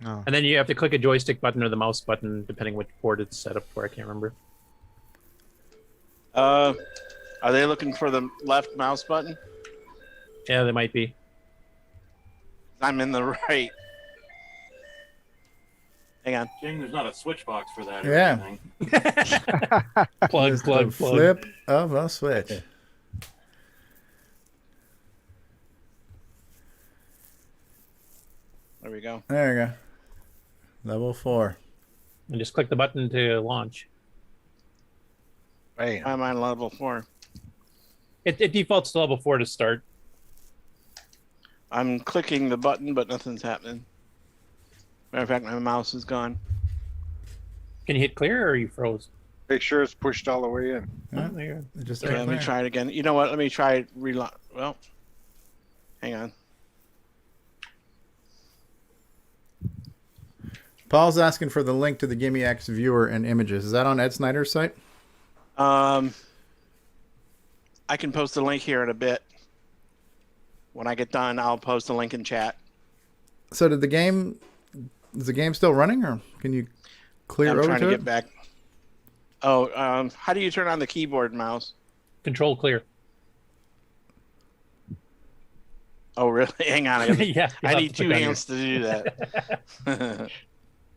No. And then you have to click a joystick button or the mouse button, depending which port it's set up for. I can't remember. Are they looking for the left mouse button? Yeah, they might be. I'm in the right. Hang on. Jim, there's not a switch box for that. Yeah. Plug. Flip of a switch. There we go. There you go. Level 4. And just click the button to launch. Bam. I'm on level 4. It defaults to level 4 to start. I'm clicking the button, but nothing's happening. Matter of fact, my mouse is gone. Can you hit clear or are you froze? Make sure it's pushed all the way in. Just Okay, let me try it again. You know what? Let me try it. Well, hang on. Paul's asking for the link to the GIME-X viewer and images. Is that on Ed Snyder's site? I can post the link here in a bit. When I get done, I'll post the link in chat. So is the game still running, or can you clear over to it? I'm trying to get back. Oh, how do you turn on the keyboard mouse? Control clear. Oh, really? Hang on. Yeah, I need two hands to do that.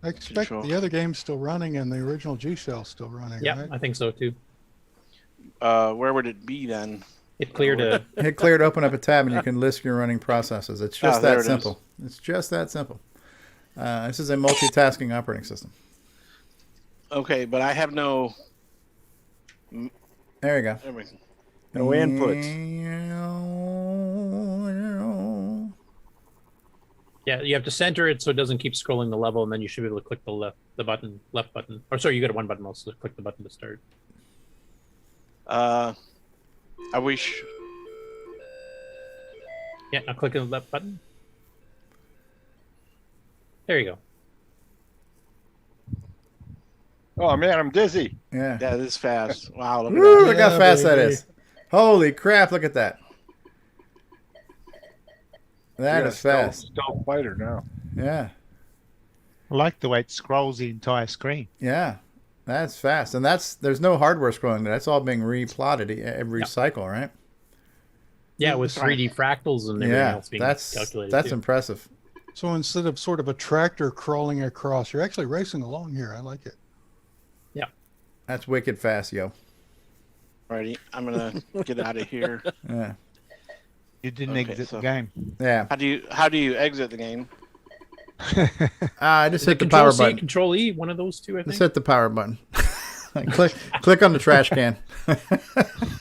I expect the other game's still running and the original G shell's still running. Yeah, right? I think so too. Where would it be then? Hit clear to hit clear to open up a tab, and you can list your running processes. It's just that simple. It's just that simple. This is a multitasking operating system. Okay, but I have no. There you go. There we go. No inputs. Yeah, you have to center it so it doesn't keep scrolling the level, and then you should be able to click the left button. Or sorry, you got a one button mouse, so click the button to start. I wish. Yeah, now click on the left button. There you go. Oh man, I'm dizzy. Yeah. That is fast. Wow, look at Woo, that. look how fast that is. Holy crap, look at that. That is fast. Stealth fighter now. Yeah. I like the way it scrolls the entire screen. Yeah. That's fast. And there's no hardware scrolling. That's all being replotted every cycle, right? Yeah, with 3D fractals and everything else being calculated. That's impressive. So instead of sort of a tractor crawling across, you're actually racing along here. I like it. Yeah. That's wicked fast, yo. Alrighty, I'm gonna get out of here. Yeah. You didn't exit the game. Yeah. How do you exit the game? I just hit the power button. Control E, one of those two, I think. Just hit the power button. click on the trash can. Yeah,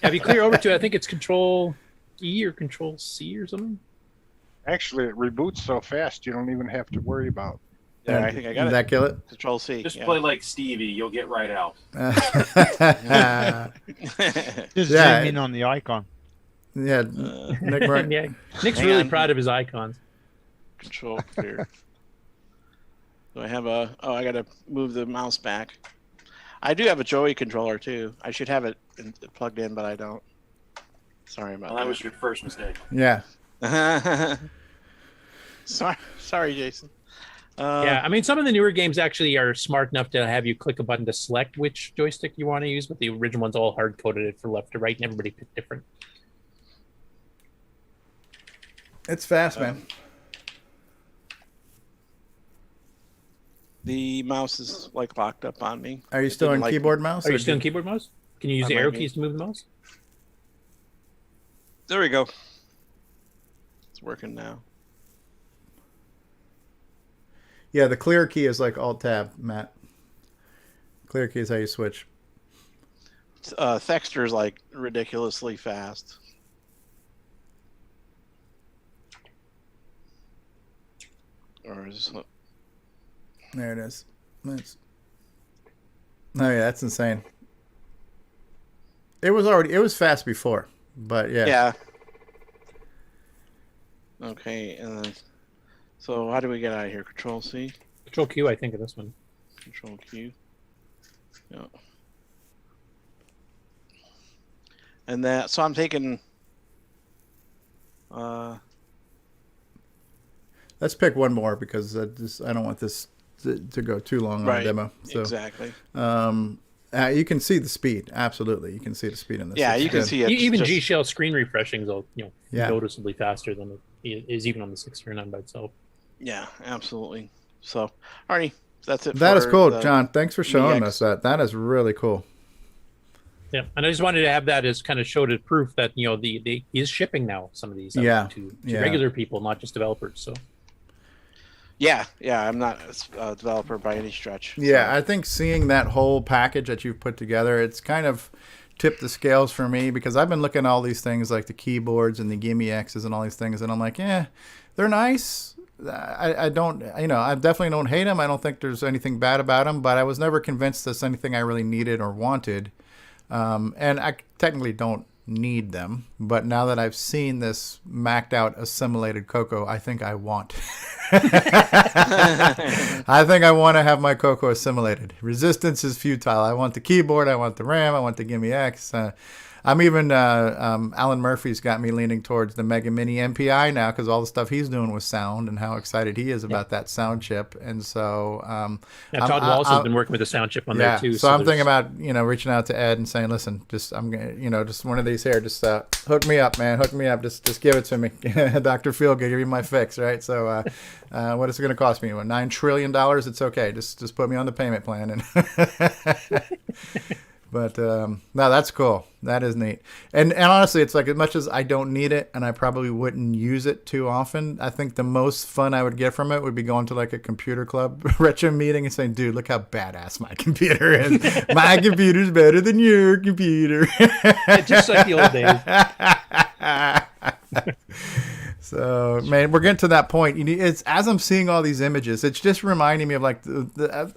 if you clear over to it, I think it's Control E or Control C or something. Actually, it reboots so fast you don't even have to worry about. Yeah, I think I got it. Did that kill it? Control C. Just play like Stevie, you'll get right out. Just zoom in on the icon. Yeah, Nick Marentes. Yeah, Nick's really proud of his icons. Control clear. Do I have a? Oh, I got to move the mouse back. I do have a Joey controller too. I should have it plugged in, but I don't. Sorry about that. That was your first mistake. Yeah. Sorry, Jason. Yeah, I mean, some of the newer games actually are smart enough to have you click a button to select which joystick you want to use, but the original ones all hard-coded it for left to right, and everybody picked different. It's fast, man. The mouse is like locked up on me. Are you still in keyboard mouse? Are you still in keyboard mouse? Can you use the arrow keys to move the mouse? There we go. It's working now. Yeah, the clear key is like Alt-Tab, Matt. Clear key is how you switch. Thexter is like ridiculously fast. Or is this... There it is. Nice. Oh yeah, that's insane. It was fast before, but yeah. Yeah. Okay, and then so how do we get out of here? Control C? Control Q, I think, of this one. Control Q. Yeah. And that, so I'm taking let's pick one more because I don't want this to go too long on a demo. So, exactly. You can see the speed. Absolutely, you can see the speed in this. Yeah, it's you can good. see it. Even G Shell screen refreshing is Yeah. noticeably faster than it is even on the 609 by itself. Yeah, absolutely. So, alrighty, that's it. That is cool, the John. Thanks for showing GIME-X. us that. That is really cool. Yeah, and I just wanted to have that as kind of showed it proof that he is shipping now some of these Yeah. to Yeah. regular people, not just developers. So Yeah, I'm not a developer by any stretch. Yeah, I think seeing that whole package that you've put together, it's kind of tipped the scales for me because I've been looking at all these things like the keyboards and the GIME-X's and all these things, and I'm like, they're nice, I don't, I definitely don't hate them. I don't think there's anything bad about them, but I was never convinced there's anything I really needed or wanted. And I technically don't need them, but now that I've seen this maxed out assimilated CoCo, I think I want. I think I want to have my CoCo assimilated. Resistance is futile. I want the keyboard, I want the RAM, I want the GIME-X. I'm even, Alan Murphy's got me leaning towards the Mega Mini MPI now because all the stuff he's doing with sound and how excited he is about that sound chip. And so, Todd Walsh has been working with the sound chip on there too. So I'm thinking about, reaching out to Ed and saying, listen, I'm going to, just one of these here, just hook me up, man. Hook me up. Just give it to me. Dr. Feelgood, give me my fix, right? So, what is it going to cost me? $9 trillion? It's okay. Just put me on the payment plan. And But no, that's cool. That is neat. And honestly, it's like as much as I don't need it and I probably wouldn't use it too often, I think the most fun I would get from it would be going to like a computer club retro meeting and saying, dude, look how badass my computer is. My computer's better than your computer. Just like the old days. So, man, we're getting to that point. It's as I'm seeing all these images, it's just reminding me of like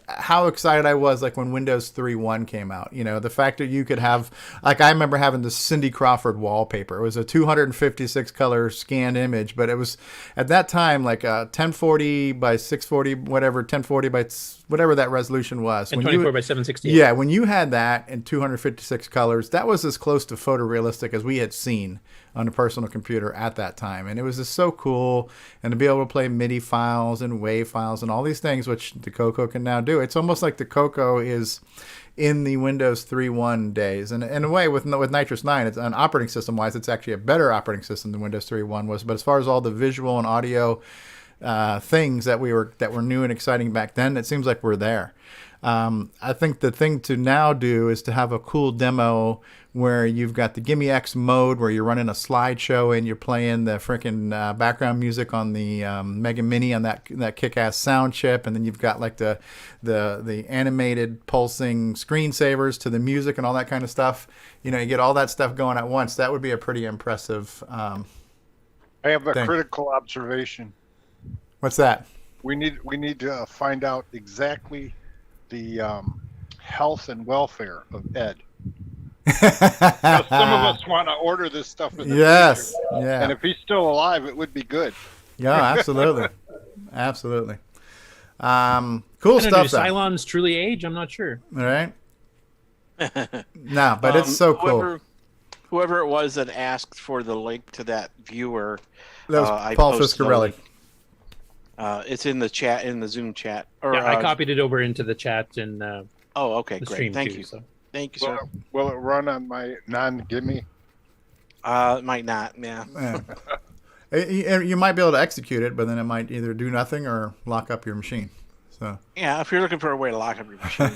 how excited I was like when Windows 3.1 came out. The fact that you could have, like, I remember having the Cindy Crawford wallpaper. It was a 256 color scanned image, but it was at that time like 1040 by 640, whatever, 1040 by whatever that resolution was. And 24 by 768. Yeah, when you had that in 256 colors, that was as close to photorealistic as we had seen on a personal computer at that time. And it was just so cool. And to be able to play MIDI files and WAV files and all these things, which the CoCo can now do. It's almost like the CoCo is in the Windows 3.1 days. And in a way, with Nitrous 9, it's an operating system-wise, it's actually a better operating system than Windows 3.1 was. But as far as all the visual and audio things that were new and exciting back then, it seems like we're there. I think the thing to now do is to have a cool demo where you've got the GIME-X mode where you're running a slideshow and you're playing the freaking background music on the Mega Mini on that kick-ass sound chip, and then you've got like the animated pulsing screensavers to the music and all that kind of stuff. You get all that stuff going at once. That would be a pretty impressive I have a critical observation. What's that? We need to find out exactly the health and welfare of Ed. Some of us want to order this stuff in the yes, future. Yeah. And if he's still alive, it would be good. Yeah, absolutely, absolutely. Cool stuff. Do Cylons truly age? I'm not sure. All right. No, but it's so cool. Whoever it was that asked for the link to that viewer, that was Paul Fiscarelli. It's in the chat, in the Zoom chat. Or, yeah, I copied it over into the chat and okay, great. Thank you. So. Thank you, sir. Will it run on my non-gimme? It might not, yeah. You might be able to execute it, but then it might either do nothing or lock up your machine. So yeah, if you're looking for a way to lock up your machine.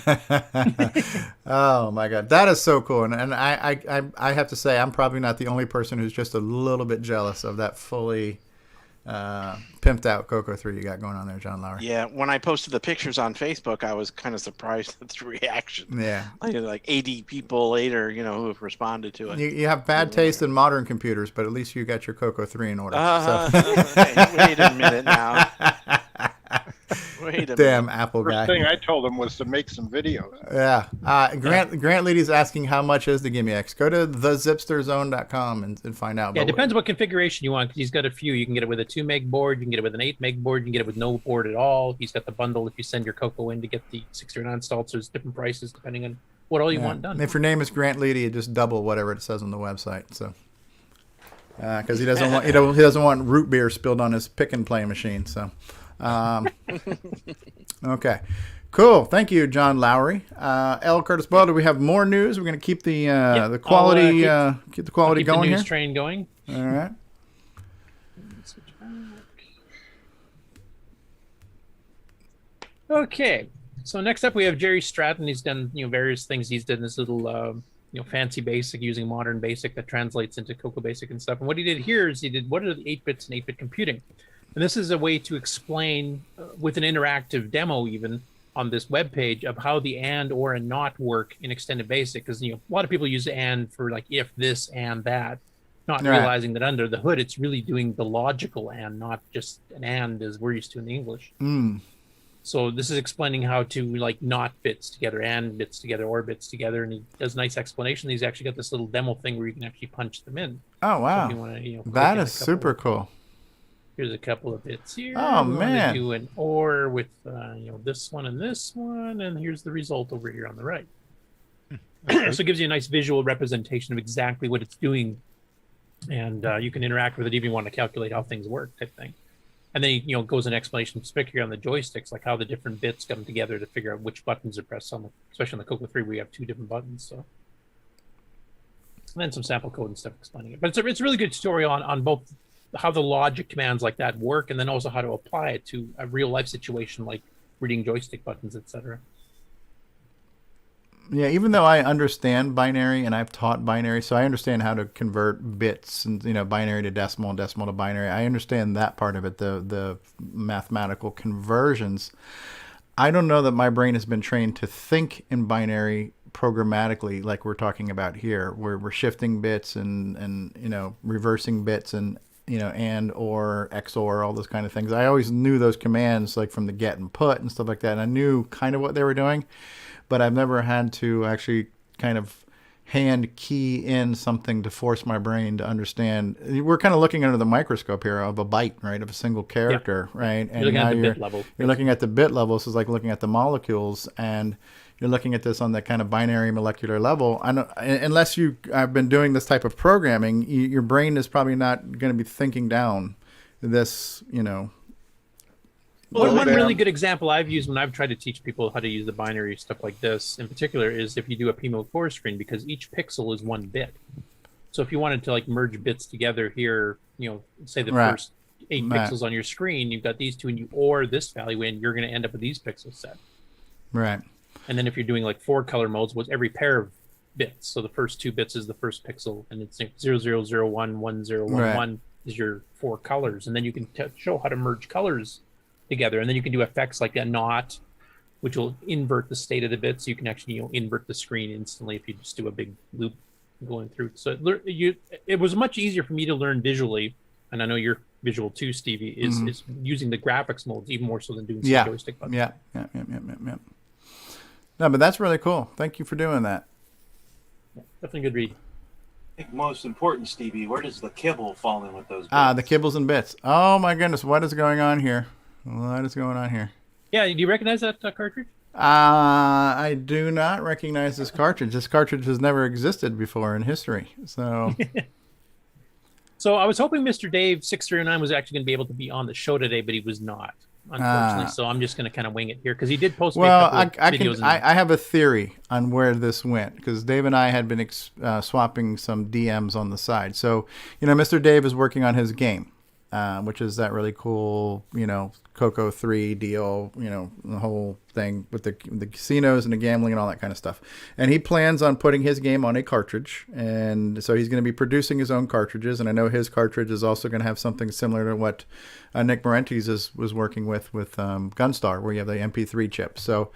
Oh my God, that is so cool, and I have to say I'm probably not the only person who's just a little bit jealous of that fully pimped out CoCo 3 you got going on there, John Laury. Yeah, when I posted the pictures on Facebook, I was kind of surprised at the reaction. Yeah, like 80 people later, who have responded to it. You have bad taste in modern computers, but at least you got your CoCo 3 in order. Wait a minute now. Damn Apple guy. First thing I told him was to make some videos. Yeah. Grant Leedy's asking how much is the GIME-X. Go to thezipsterzone.com and find out. Yeah, it depends what configuration you want, because he's got a few. You can get it with a 2 meg board, you can get it with an 8 meg board, you can get it with no board at all. He's got the bundle if you send your CoCo in to get the 609 installed, so there's different prices depending on what all you want done. And if your name is Grant Leedy, it just double whatever it says on the website. So because he doesn't want root beer spilled on his pick and play machine. So okay, cool. Thank you, John Laury. L. Curtis Boyle, do we have more news? We're going to keep the quality keep the quality going the news here. Train going. All right. Okay, so next up we have Jerry Stratton. He's done various things. He's done this little fancy basic using modern basic that translates into CoCo Basic and stuff. And what he did here is he did what are the 8-bits and 8-bit computing. And this is a way to explain with an interactive demo even on this web page of how the and, or, and not work in Extended Basic. Because a lot of people use and for like if this and that. not realizing that under the hood, it's really doing the logical and, not just an and as we're used to in the English. So this is explaining how to like not bits together, and bits together, or bits together, and he does a nice explanation. He's actually got this little demo thing where you can actually punch them in. Oh wow, so if you wanna, that is super cool. Here's a couple of bits here. Oh we man, do an or with this one and this one, and here's the result over here on the right. So it gives you a nice visual representation of exactly what it's doing, and you can interact with it if you want to calculate how things work, type thing. And then goes an explanation, particularly on the joysticks, like how the different bits come together to figure out which buttons are pressed. Especially on the CoCo 3, we have 2 different buttons. So, and then some sample code and stuff explaining it. But it's a really good story on both how the logic commands like that work, and then also how to apply it to a real life situation like reading joystick buttons, etc. Yeah, even though I understand binary and I've taught binary, so I understand how to convert bits and binary to decimal and decimal to binary. I understand that part of it, the mathematical conversions. I don't know that my brain has been trained to think in binary programmatically like we're talking about here, where we're shifting bits and reversing bits and and or XOR, all those kind of things. I always knew those commands like from the get and put and stuff like that, and I knew kind of what they were doing. But I've never had to actually kind of hand key in something to force my brain to understand. We're kind of looking under the microscope here of a byte, right, of a single character, right? And you're looking at the bit level. You're looking at the bit level. So it's like looking at the molecules, and you're looking at this on that kind of binary molecular level. I know, unless I've been doing this type of programming, your brain is probably not going to be thinking down this, Well, one really good example I've used when I've tried to teach people how to use the binary stuff like this in particular is if you do a PMO4 screen, because each pixel is 1 bit. So if you wanted to like merge bits together here, say the first 8 pixels on your screen, you've got these two and you or this value in, you're going to end up with these pixels set. Right. And then if you're doing like 4 color modes, with every pair of bits, so the first 2 bits is the first pixel, and it's 0001, 1011 is your 4 colors. And then you can show how to merge colors together, and then you can do effects like a not, which will invert the state of the bit, so you can actually invert the screen instantly if you just do a big loop going through. So it was much easier for me to learn visually, and I know you're visual too, Stevie, is using the graphics modes even more so than doing some joystick buttons. Yeah. No, but that's really cool. Thank you for doing that. Yeah, definitely a good read. I think most important, Stevie, where does the kibble fall in with those bits? The kibbles and bits. Oh my goodness, what is going on here? What is going on here? Yeah, do you recognize that cartridge? I do not recognize this cartridge. This cartridge has never existed before in history. So, so I was hoping MrDave6309 was actually going to be able to be on the show today, but he was not, unfortunately. So I'm just going to kind of wing it here because he did post me a couple of videos. I have a theory on where this went because Dave and I had been swapping some DMs on the side. So, Mr. Dave is working on his game. Which is that really cool, CoCo 3 deal, the whole thing with the casinos and the gambling and all that kind of stuff. And he plans on putting his game on a cartridge. And so he's going to be producing his own cartridges. And I know his cartridge is also going to have something similar to what Nick Marentes was working with Gunstar, where you have the MP3 chip. So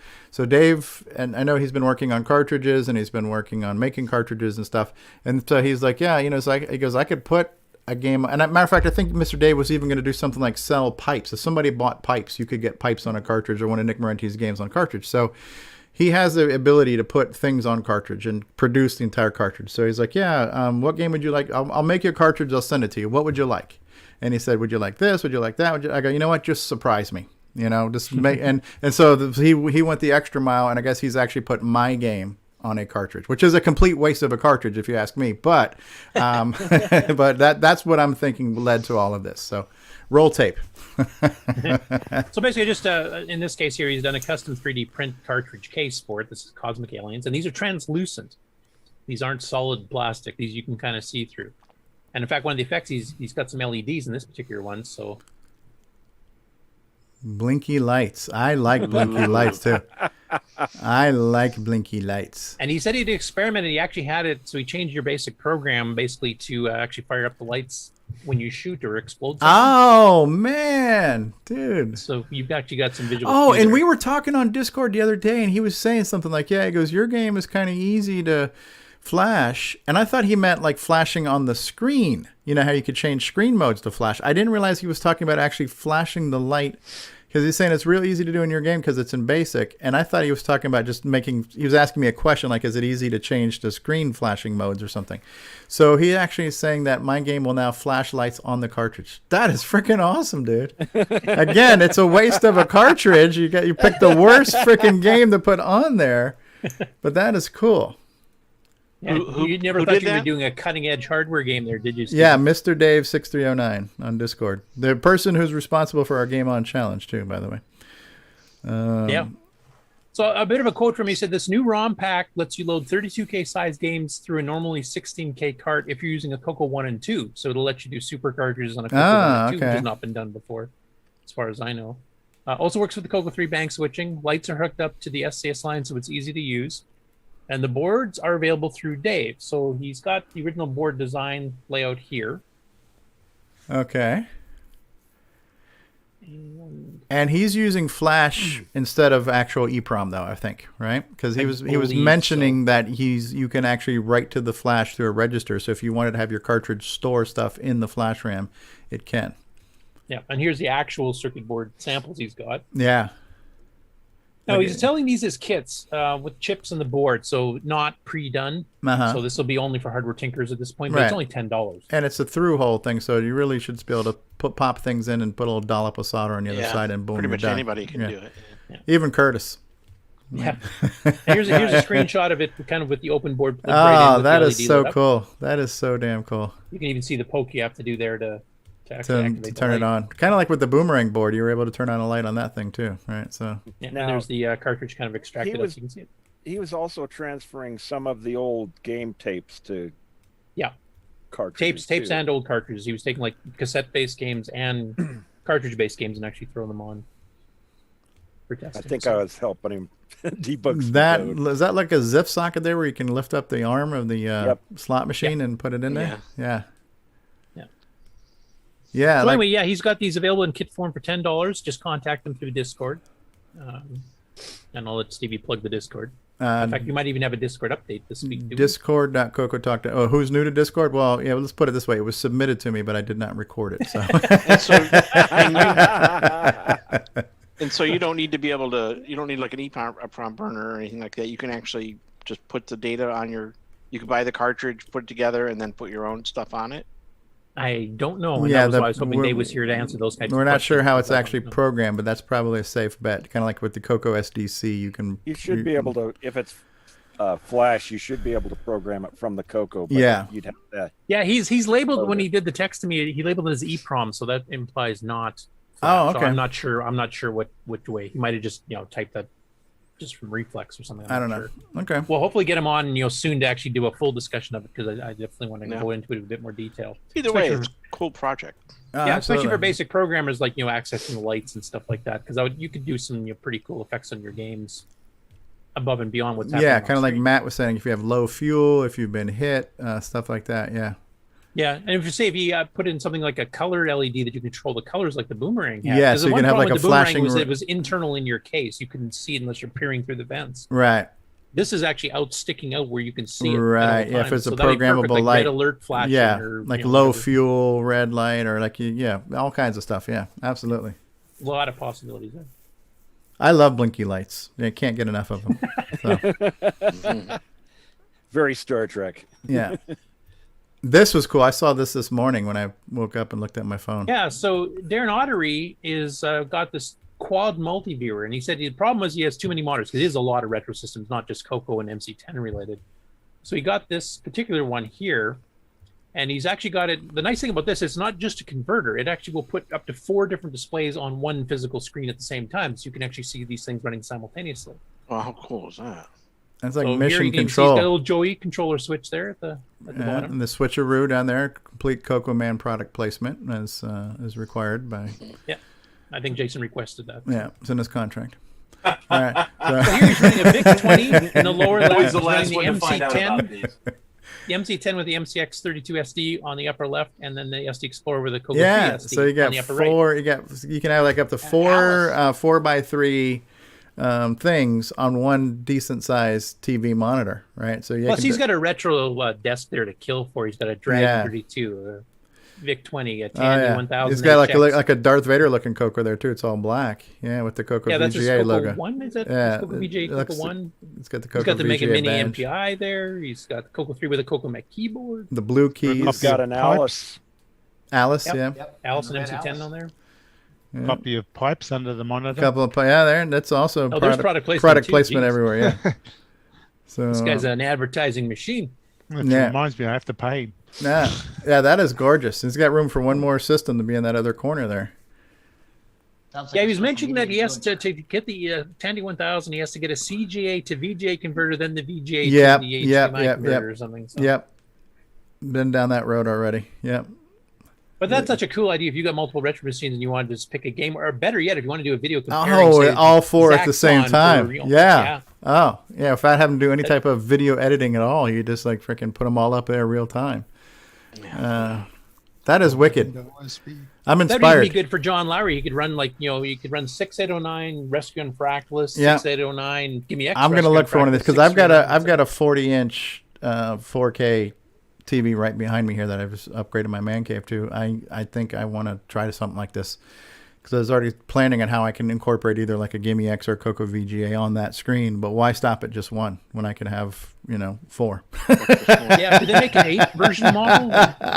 Dave, and I know he's been working on cartridges and he's been working on making cartridges and stuff. And so he's like, he goes, I could put a game, and as a matter of fact, I think Mr. Dave was even going to do something like sell pipes. If somebody bought pipes, you could get pipes on a cartridge or one of Nick Marentes' games on cartridge. So he has the ability to put things on cartridge and produce the entire cartridge. So he's like, what game would you like? I'll make you a cartridge. I'll send it to you. What would you like? And he said, would you like this? Would you like that? I go, you know what? Just surprise me. Just make, and so he went the extra mile, and I guess he's actually put my game on a cartridge, which is a complete waste of a cartridge if you ask me, but but that's what I'm thinking led to all of this. So roll tape. So basically just in this case here, he's done a custom 3D print cartridge case for it. This is Cosmic Aliens, and these are translucent. These aren't solid plastic. These you can kind of see through. And in fact, one of the effects, he's got some LEDs in this particular one. So blinky lights. I like blinky lights too. I like blinky lights. And he said he'd experimented. He actually had it, so he changed your basic program basically to actually fire up the lights when you shoot or explode something. Oh man, dude! So you've actually got some visual. Oh, and we were talking on Discord the other day, and he was saying something like, "Yeah, he goes, your game is kind of easy flash, and I thought he meant like flashing on the screen. You know how you could change screen modes to flash. I didn't realize he was talking about actually flashing the light, because he's saying it's real easy to do in your game because it's in basic. And I thought he was talking about just he was asking me a question like, is it easy to change to screen flashing modes or something? So he actually is saying that my game will now flash lights on the cartridge. That is freaking awesome, dude. Again, it's a waste of a cartridge. You picked the worst freaking game to put on there, but that is cool. Yeah, you never thought you were doing a cutting-edge hardware game there, did you, Steve? Yeah, MrDave6309 on Discord. The person who's responsible for our Game On Challenge, too, by the way. Yeah. So a bit of a quote from me said, this new ROM pack lets you load 32K size games through a normally 16K cart if you're using a CoCo 1 and 2. So it'll let you do super cartridges on a CoCo 1 and 2, which has not been done before, as far as I know. Also works with the CoCo 3 bank switching. Lights are hooked up to the SCS line, so it's easy to use. And the boards are available through Dave. So he's got the original board design layout here. Okay. And he's using Flash instead of actual EEPROM, though, I think, right? Because he was mentioning that you can actually write to the Flash through a register. So if you wanted to have your cartridge store stuff in the Flash RAM, it can. Yeah, and here's the actual circuit board samples he's got. Yeah. No, he's selling these as kits with chips in the board, so not pre-done. So this will be only for hardware tinkers at this point, but it's only $10. And it's a through-hole thing, so you really should be able to pop things in and put a little dollop of solder on the other side, and boom, pretty much you're done. anybody can do it. Yeah. Even Curtis. Yeah. Here's a screenshot of it, kind of with the open board. Oh, that is so cool. That is so damn cool. You can even see the poke you have to do there to turn it on. Kind of like with the boomerang board, you were able to turn on a light on that thing too, right? So yeah, now, and there's the cartridge kind of extracted as you can see it. He was also transferring some of the old game tapes to cartridges. Tapes and old cartridges. He was taking like cassette-based games and cartridge-based games and actually throwing them on for testing. I think I was helping him debug some that code. Is that like a ZIF socket there where you can lift up the arm of the slot machine and put it in there? Yeah. Yeah. So anyway, he's got these available in kit form for $10. Just contact him through Discord, and I'll let Stevie plug the Discord. In fact, you might even have a Discord update this week. Discord.CoCoTalk. Oh, who's new to Discord? Well, yeah. Let's put it this way: it was submitted to me, but I did not record it. So, and so you don't need to be able to. You don't need like an EEPROM burner or anything like that. You can actually just put the data on your. You can buy the cartridge, put it together, and then put your own stuff on it. I don't know. And that was why I was hoping Dave was here to answer those kinds of questions. We're not sure how it's actually programmed, but that's probably a safe bet. Kind of like with the CoCo SDC, you should be able to, if it's Flash, you should be able to program it from the CoCo. But you'd have that. Yeah, he's labeled when he did the text to me. He labeled it as EEPROM, so that implies not Flash. Oh, okay. So I'm not sure which way. He might have just typed that just from reflex or something. I don't know. Okay. Well, hopefully get him on soon to actually do a full discussion of it, because I definitely want to go into it in a bit more detail. Either way, it's a cool project. Especially for basic programmers like accessing the lights and stuff like that, because you could do some pretty cool effects on your games above and beyond what's happening. Yeah, kind of like Matt was saying, if you have low fuel, if you've been hit, stuff like that. Yeah. Yeah, and if you put in something like a colored LED that you control the colors like the boomerang has. Yeah, so you can have like a flashing. It was internal in your case. You couldn't see it unless you're peering through the vents. Right. This is actually sticking out where you can see it. Right. Yeah, if it's a programmable like light. Red alert flashing. Yeah, or, like low fuel, red light, or like all kinds of stuff. Yeah, absolutely. A lot of possibilities there. I love blinky lights. I can't get enough of them. So. Very Star Trek. Yeah. This was cool. I saw this morning when I woke up and looked at my phone. Yeah, so Darren Ottery is got this quad multi-viewer, and he said the problem is he has too many monitors, because he has a lot of retro systems, not just CoCo and MC-10 related. So he got this particular one here, and he's actually got it. The nice thing about this is it's not just a converter. It actually will put up to 4 different displays on one physical screen at the same time, so you can actually see these things running simultaneously. Oh, how cool is that? That's like so mission control. He's got a little Joey controller switch there at the bottom. And the switcheroo down there, complete CoComan product placement as required by. Yeah, I think Jason requested that. Yeah, it's in his contract. All right. So here he's running a big 20 in the lower left. Always the He's last running one to find out about these. The MC-10 with the MCX32 SD on the upper left, and then the SD Explorer with the CoCo SD SD so you got on the upper four. right. You can have like up to 4 4x3 things on one decent sized TV monitor, right? So plus he's got a retro desk there to kill for. He's got a Dragon 32, VIC 20, a Tandy 1000. He's got like a Darth Vader looking CoCo there too. It's all black. Yeah, with the CoCo VGA that's his logo. CoCo 1, is that? Yeah, CoCo VGA, CoCo 1. It's got the CoCo He's got the Mega VGA Mini badge. MPI there. He's got the CoCo 3 with a CoCoMech keyboard. The blue keys. I've got an Alice. Alice, Yep. Alice and MC-10 on there. Yeah. Copy of pipes under the monitor. A couple of there. That's also there's product placement, placement everywhere. Yeah. So this guy's an advertising machine. It reminds me, I have to pay him. Yeah, that is gorgeous. He's got room for one more system to be in that other corner there. He was mentioning that he has to get the Tandy 1000. He has to get a CGA to VGA converter, then the VGA to the HDMI converter or something. So. Yep. Been down that road already. Yep. But that's such a cool idea. If you got multiple retro machines and you want to just pick a game, or better yet, if you want to do a video comparing, all four at the same time. For, yeah. Oh, yeah. If I haven't do any type of video editing at all, you just like freaking put them all up there real time. That is wicked. I'm inspired. That would be good for John Laury. He could run you could run 6809 Rescue on Fractalus, 6809 GIME-X. I'm gonna look for one of these because I've got a 40-inch 4K TV right behind me here that I've just upgraded my man cave to. I think I want to try something like this because I was already planning on how I can incorporate either like a GIME-X or CoCo VGA on that screen. But why stop at just one when I can have 4? Yeah, did they make an 8 version model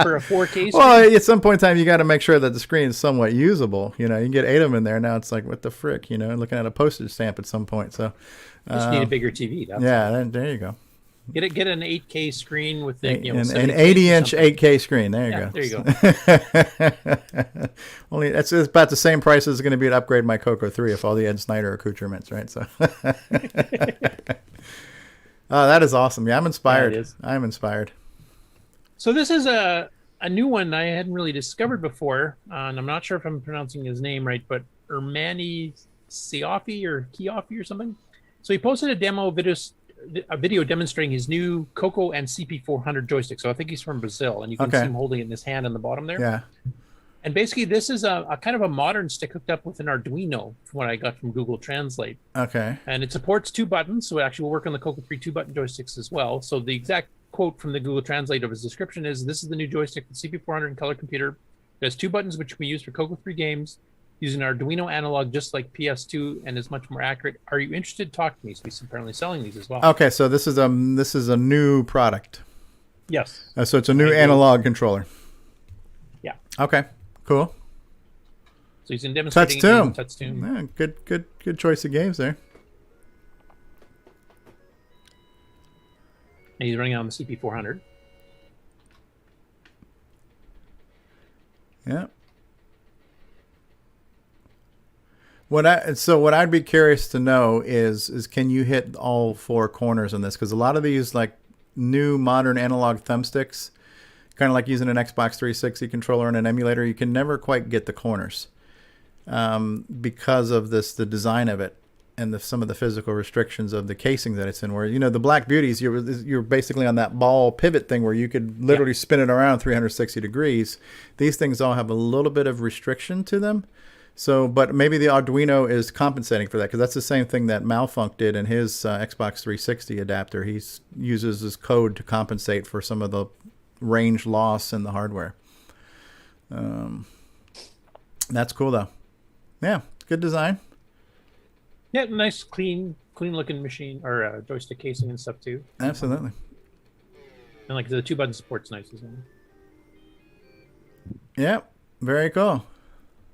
for a 4K screen? Well, at some point in time, you got to make sure that the screen is somewhat usable. You can get 8 of them in there. Now it's like, what the frick? Looking at a postage stamp at some point. So you just need a bigger TV. That's there you go. Get an 8K screen with an 80-inch 8K screen. There you go. There you go. Only it's about the same price as it's going to be to upgrade my CoCo 3 if all the Ed Snyder accoutrements, right? So, that is awesome. Yeah, I'm inspired. Yeah, it is. I'm inspired. So this is a new one I hadn't really discovered before, and I'm not sure if I'm pronouncing his name right, but Ermani Cioffi or Cioffi or something. So he posted a video demonstrating his new CoCo and CP400 joystick. So I think he's from Brazil, and you can see him holding it in his hand on the bottom there. Yeah. And basically, this is a kind of a modern stick hooked up with an Arduino, from what I got from Google Translate. Okay. And it supports 2 buttons, so it actually will work on the CoCo 3 2-button joysticks as well. So the exact quote from the Google Translate of his description is, "This is the new joystick, the CP400 color computer. It has 2 buttons which can be used for CoCo 3 games, using an Arduino analog just like PS2, and is much more accurate. Are you interested? Talk to me." So he's apparently selling these as well. Okay, so this is a new product. Yes. So it's a new analog controller. Yeah. Okay. Cool. So he's in demonstrating Touchstone. Yeah, good choice of games there. And he's running on the CP400. Yeah. What I'd be curious to know is can you hit all 4 corners on this? Because a lot of these like new modern analog thumbsticks, kind of like using an Xbox 360 controller and an emulator, you can never quite get the corners because of the design of it and some of the physical restrictions of the casing that it's in. Where the Black Beauties, you're basically on that ball pivot thing where you could literally spin it around 360 degrees. These things all have a little bit of restriction to them. So, but maybe the Arduino is compensating for that, because that's the same thing that Malfunk did in his Xbox 360 adapter. He uses his code to compensate for some of the range loss in the hardware. That's cool though. Yeah, good design. Yeah, nice, clean looking machine or joystick casing and stuff too. Absolutely. And like the 2-button support's nice as well. Yeah, very cool.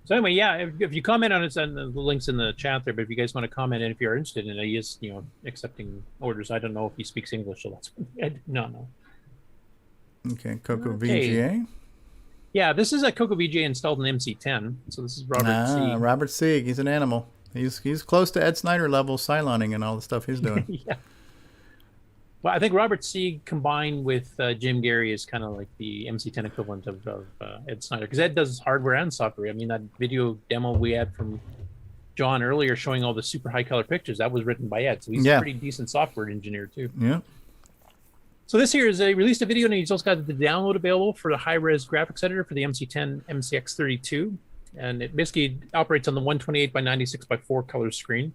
So anyway, yeah, if you comment on it, and the link's in the chat there, but if you guys want to comment, and if you're interested in it, he is, accepting orders. I don't know if he speaks English, so that's I do not know. Okay, CoCo VGA. Yeah, this is a CoCo VGA installed in MC-10. So this is Robert Sieg. Robert Sieg, he's an animal. He's close to Ed Snyder level Cyloning and all the stuff he's doing. Yeah. Well, I think Robert Sieg combined with Jim Gary is kind of like the MC-10 equivalent of Ed Snyder, because Ed does hardware and software. I mean, that video demo we had from John earlier showing all the super high color pictures, that was written by Ed. So he's a pretty decent software engineer too. Yeah. So this here is released a video, and he's also got the download available for the high-res graphics editor for the MC-10 MCX32. And it basically operates on the 128 by 96 by 4 color screen.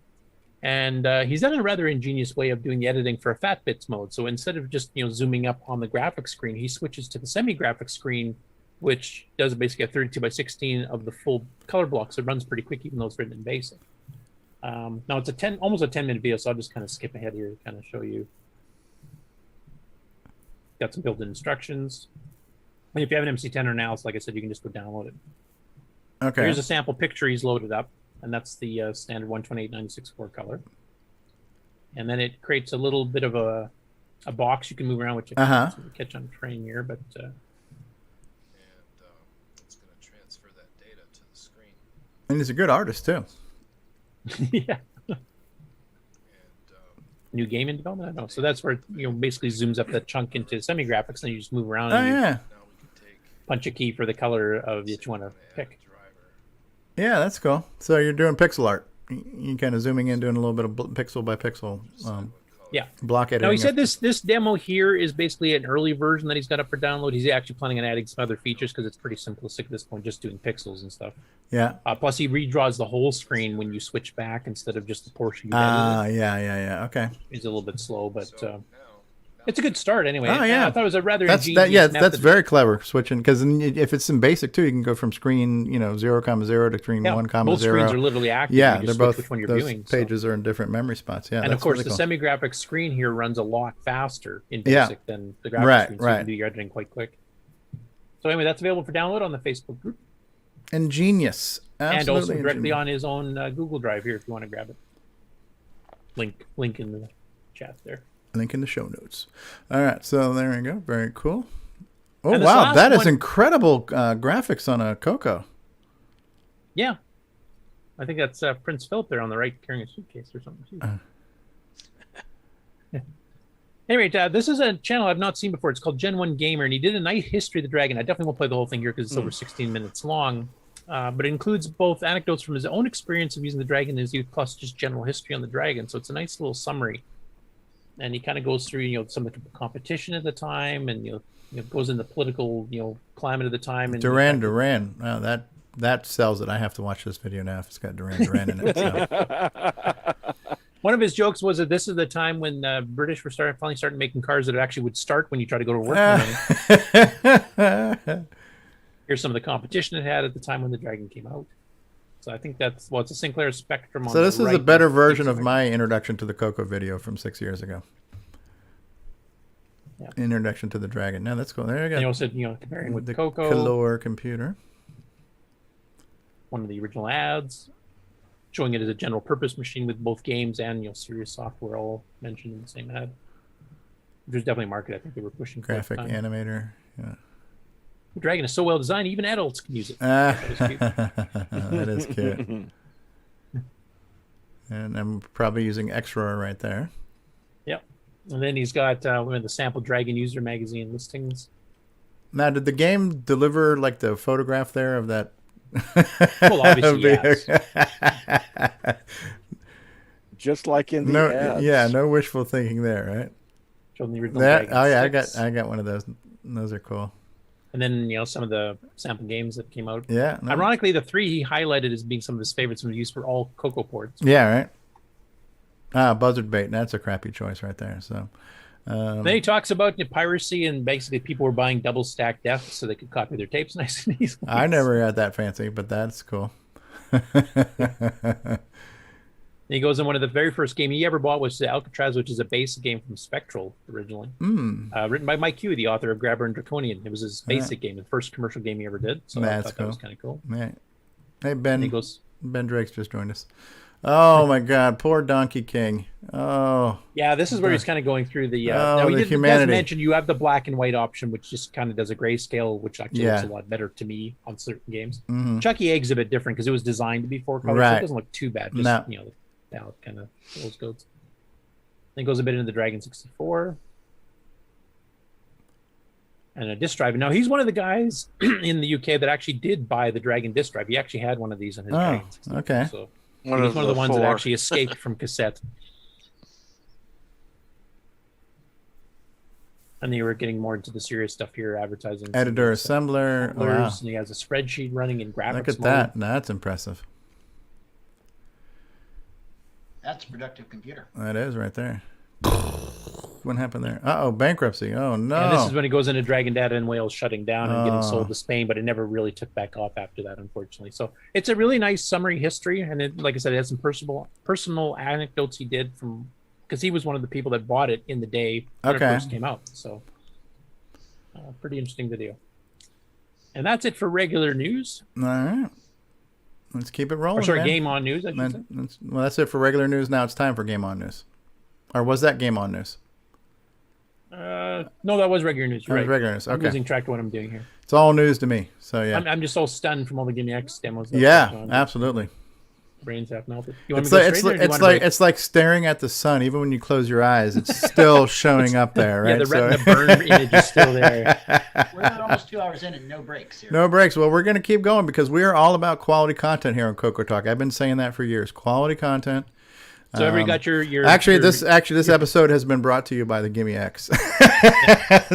And he's done a rather ingenious way of doing the editing for a fat bits mode. So instead of just zooming up on the graphics screen, he switches to the semi-graphic screen, which does basically a 32x16 of the full color block. So it runs pretty quick, even though it's written in BASIC. Now it's almost a 10-minute video, so I'll just kind of skip ahead here to kind of show you. Got some built-in instructions. And if you have an MC-10 or an ALS, like I said, you can just go download it. Okay. Here's a sample picture he's loaded up. And that's the standard 128/96 color. And then it creates a little bit of a box you can move around, which I can't catch on train here, but it's going to transfer that data to the screen. And he's a good artist too. Yeah. New game in development? I don't know. So that's where it basically zooms up that chunk into semi-graphics, and you just move around and punch a key for the color of that you want to pick. Yeah, that's cool. So you're doing pixel art. You kind of zooming in, doing a little bit of pixel by pixel block editing. Now, he said this demo here is basically an early version that he's got up for download. He's actually planning on adding some other features because it's pretty simplistic at this point, just doing pixels and stuff. Yeah. Plus, he redraws the whole screen when you switch back instead of just the portion you edited. Yeah. Okay. He's a little bit slow, but it's a good start anyway. Oh, yeah. I thought it was a rather ingenious that's very clever switching, because if it's in BASIC too, you can go from screen 0,0 to screen 1,0. Both screens are literally active. Yeah, you they're just both. which one you're those viewing, pages are in different memory spots. Yeah, and of course, the semi-graphic screen here runs a lot faster in BASIC than the graphic screen, so you can do your editing quite quick. So anyway, that's available for download on the Facebook group. Ingenious. Absolutely and also directly ingenious. on his own Google Drive here if you want to grab it. Link in the chat there. Link in the show notes. All right, so there we go. Very cool. Oh, And wow, that is incredible graphics on a CoCo. Yeah. I think that's Prince Philip there on the right carrying a suitcase or something too. Anyway, this is a channel I've not seen before. It's called Gen 1 Gamer, and he did a nice history of the dragon. I definitely won't play the whole thing here because it's over 16 minutes long. But it includes both anecdotes from his own experience of using the dragon in his youth, plus just general history on the dragon. So it's a nice little summary. And he kind of goes through, some of the competition at the time, and goes into political, climate of the time. And Duran. Wow, that sells it. I have to watch this video now if it's got Duran in it. So. One of his jokes was that this is the time when British were finally starting making cars that actually would start when you try to go to work. Here's some of the competition it had at the time when the Dragon came out. So I think it's a Sinclair Spectrum. So this is a better version of my introduction to the CoCo video from 6 years ago. Yeah. Introduction to the Dragon. Now that's cool. There you go. And he also comparing with the CoCo. Color computer. One of the original ads, showing it as a general purpose machine with both games and serious software all mentioned in the same ad. There's definitely a market I think they were pushing. Graphic animator. Yeah. The Dragon is so well designed, even adults can use it. That is cute. And I'm probably using Extra right there. Yep. And then he's got one of the sample Dragon user magazine listings. Now, did the game deliver like the photograph there of that? Well, obviously, yes. Just like in the ads. Yeah, no wishful thinking there, right? Showing the original Dragon I got one of those. Those are cool. And then, some of the sample games that came out. Yeah. No. Ironically, the three he highlighted as being some of his favorites and used for all CoCo ports. Yeah, right. Buzzard Bait. That's a crappy choice right there. So. Then he talks about piracy, and basically people were buying double stacked deaths so they could copy their tapes nice and easily. I never got that fancy, but that's cool. And he goes in one of the very first game he ever bought was Alcatraz, which is a basic game from Spectral originally. Written by Mike Hugh, the author of Grabber and Draconian. It was his basic game, the first commercial game he ever did. So I thought that was kind of cool. Yeah. Hey, Ben Drake's just joined us. Oh my God, poor Donkey King. Oh. Yeah, this is where he's kind of going through the. now he the does humanity. mention you have the black and white option, which just kind of does a grayscale, which actually looks a lot better to me on certain games. Chucky Egg's a bit different because it was designed to be 4 colors, so it doesn't look too bad. Just now it kind of those goats. Then goes a bit into the Dragon 64. And a disk drive. Now he's one of the guys in the UK that actually did buy the Dragon disk drive. He actually had one of these on his Dragon 64. Okay. So he's one of the ones that actually escaped from cassette. And they were getting more into the serious stuff here, advertising. Editor, assembler. Wow. And he has a spreadsheet running in graphics Look at mode. that. That's impressive. That's productive computer. That is right there. What happened there? Uh-oh, bankruptcy. Oh, no. And this is when he goes into Dragon Data and Wales shutting down and getting sold to Spain, but it never really took back off after that, unfortunately. So it's a really nice summary history. And it, like I said, it has some personal anecdotes he did from, because he was one of the people that bought it in the day when it first came out. So pretty interesting video. And that's it for regular news. All right. Let's keep it rolling. Or sorry, man. Game On News, I should say. Well, that's it for regular news. Now it's time for Game On News. Or was that Game On News? No, that was regular news. You're That right. was regular news. I'm Okay. losing track of what I'm doing here. It's all news to me. So, yeah. I'm just so stunned from all the GIME-X demos. Yeah, absolutely. Brains half melted. You want It's me to like, go it's, straight, or like, do you it's, want a like, break? it's like staring at the sun. Even when you close your eyes, it's still showing up there, right? Yeah, the retina burn image is still there. We're almost 2 hours in and no breaks here. No breaks. Well, we're going to keep going because we are all about quality content here on CoCoTALK. I've been saying that for years. Quality content. So everybody got your actually this episode has been brought to you by the GIME-X.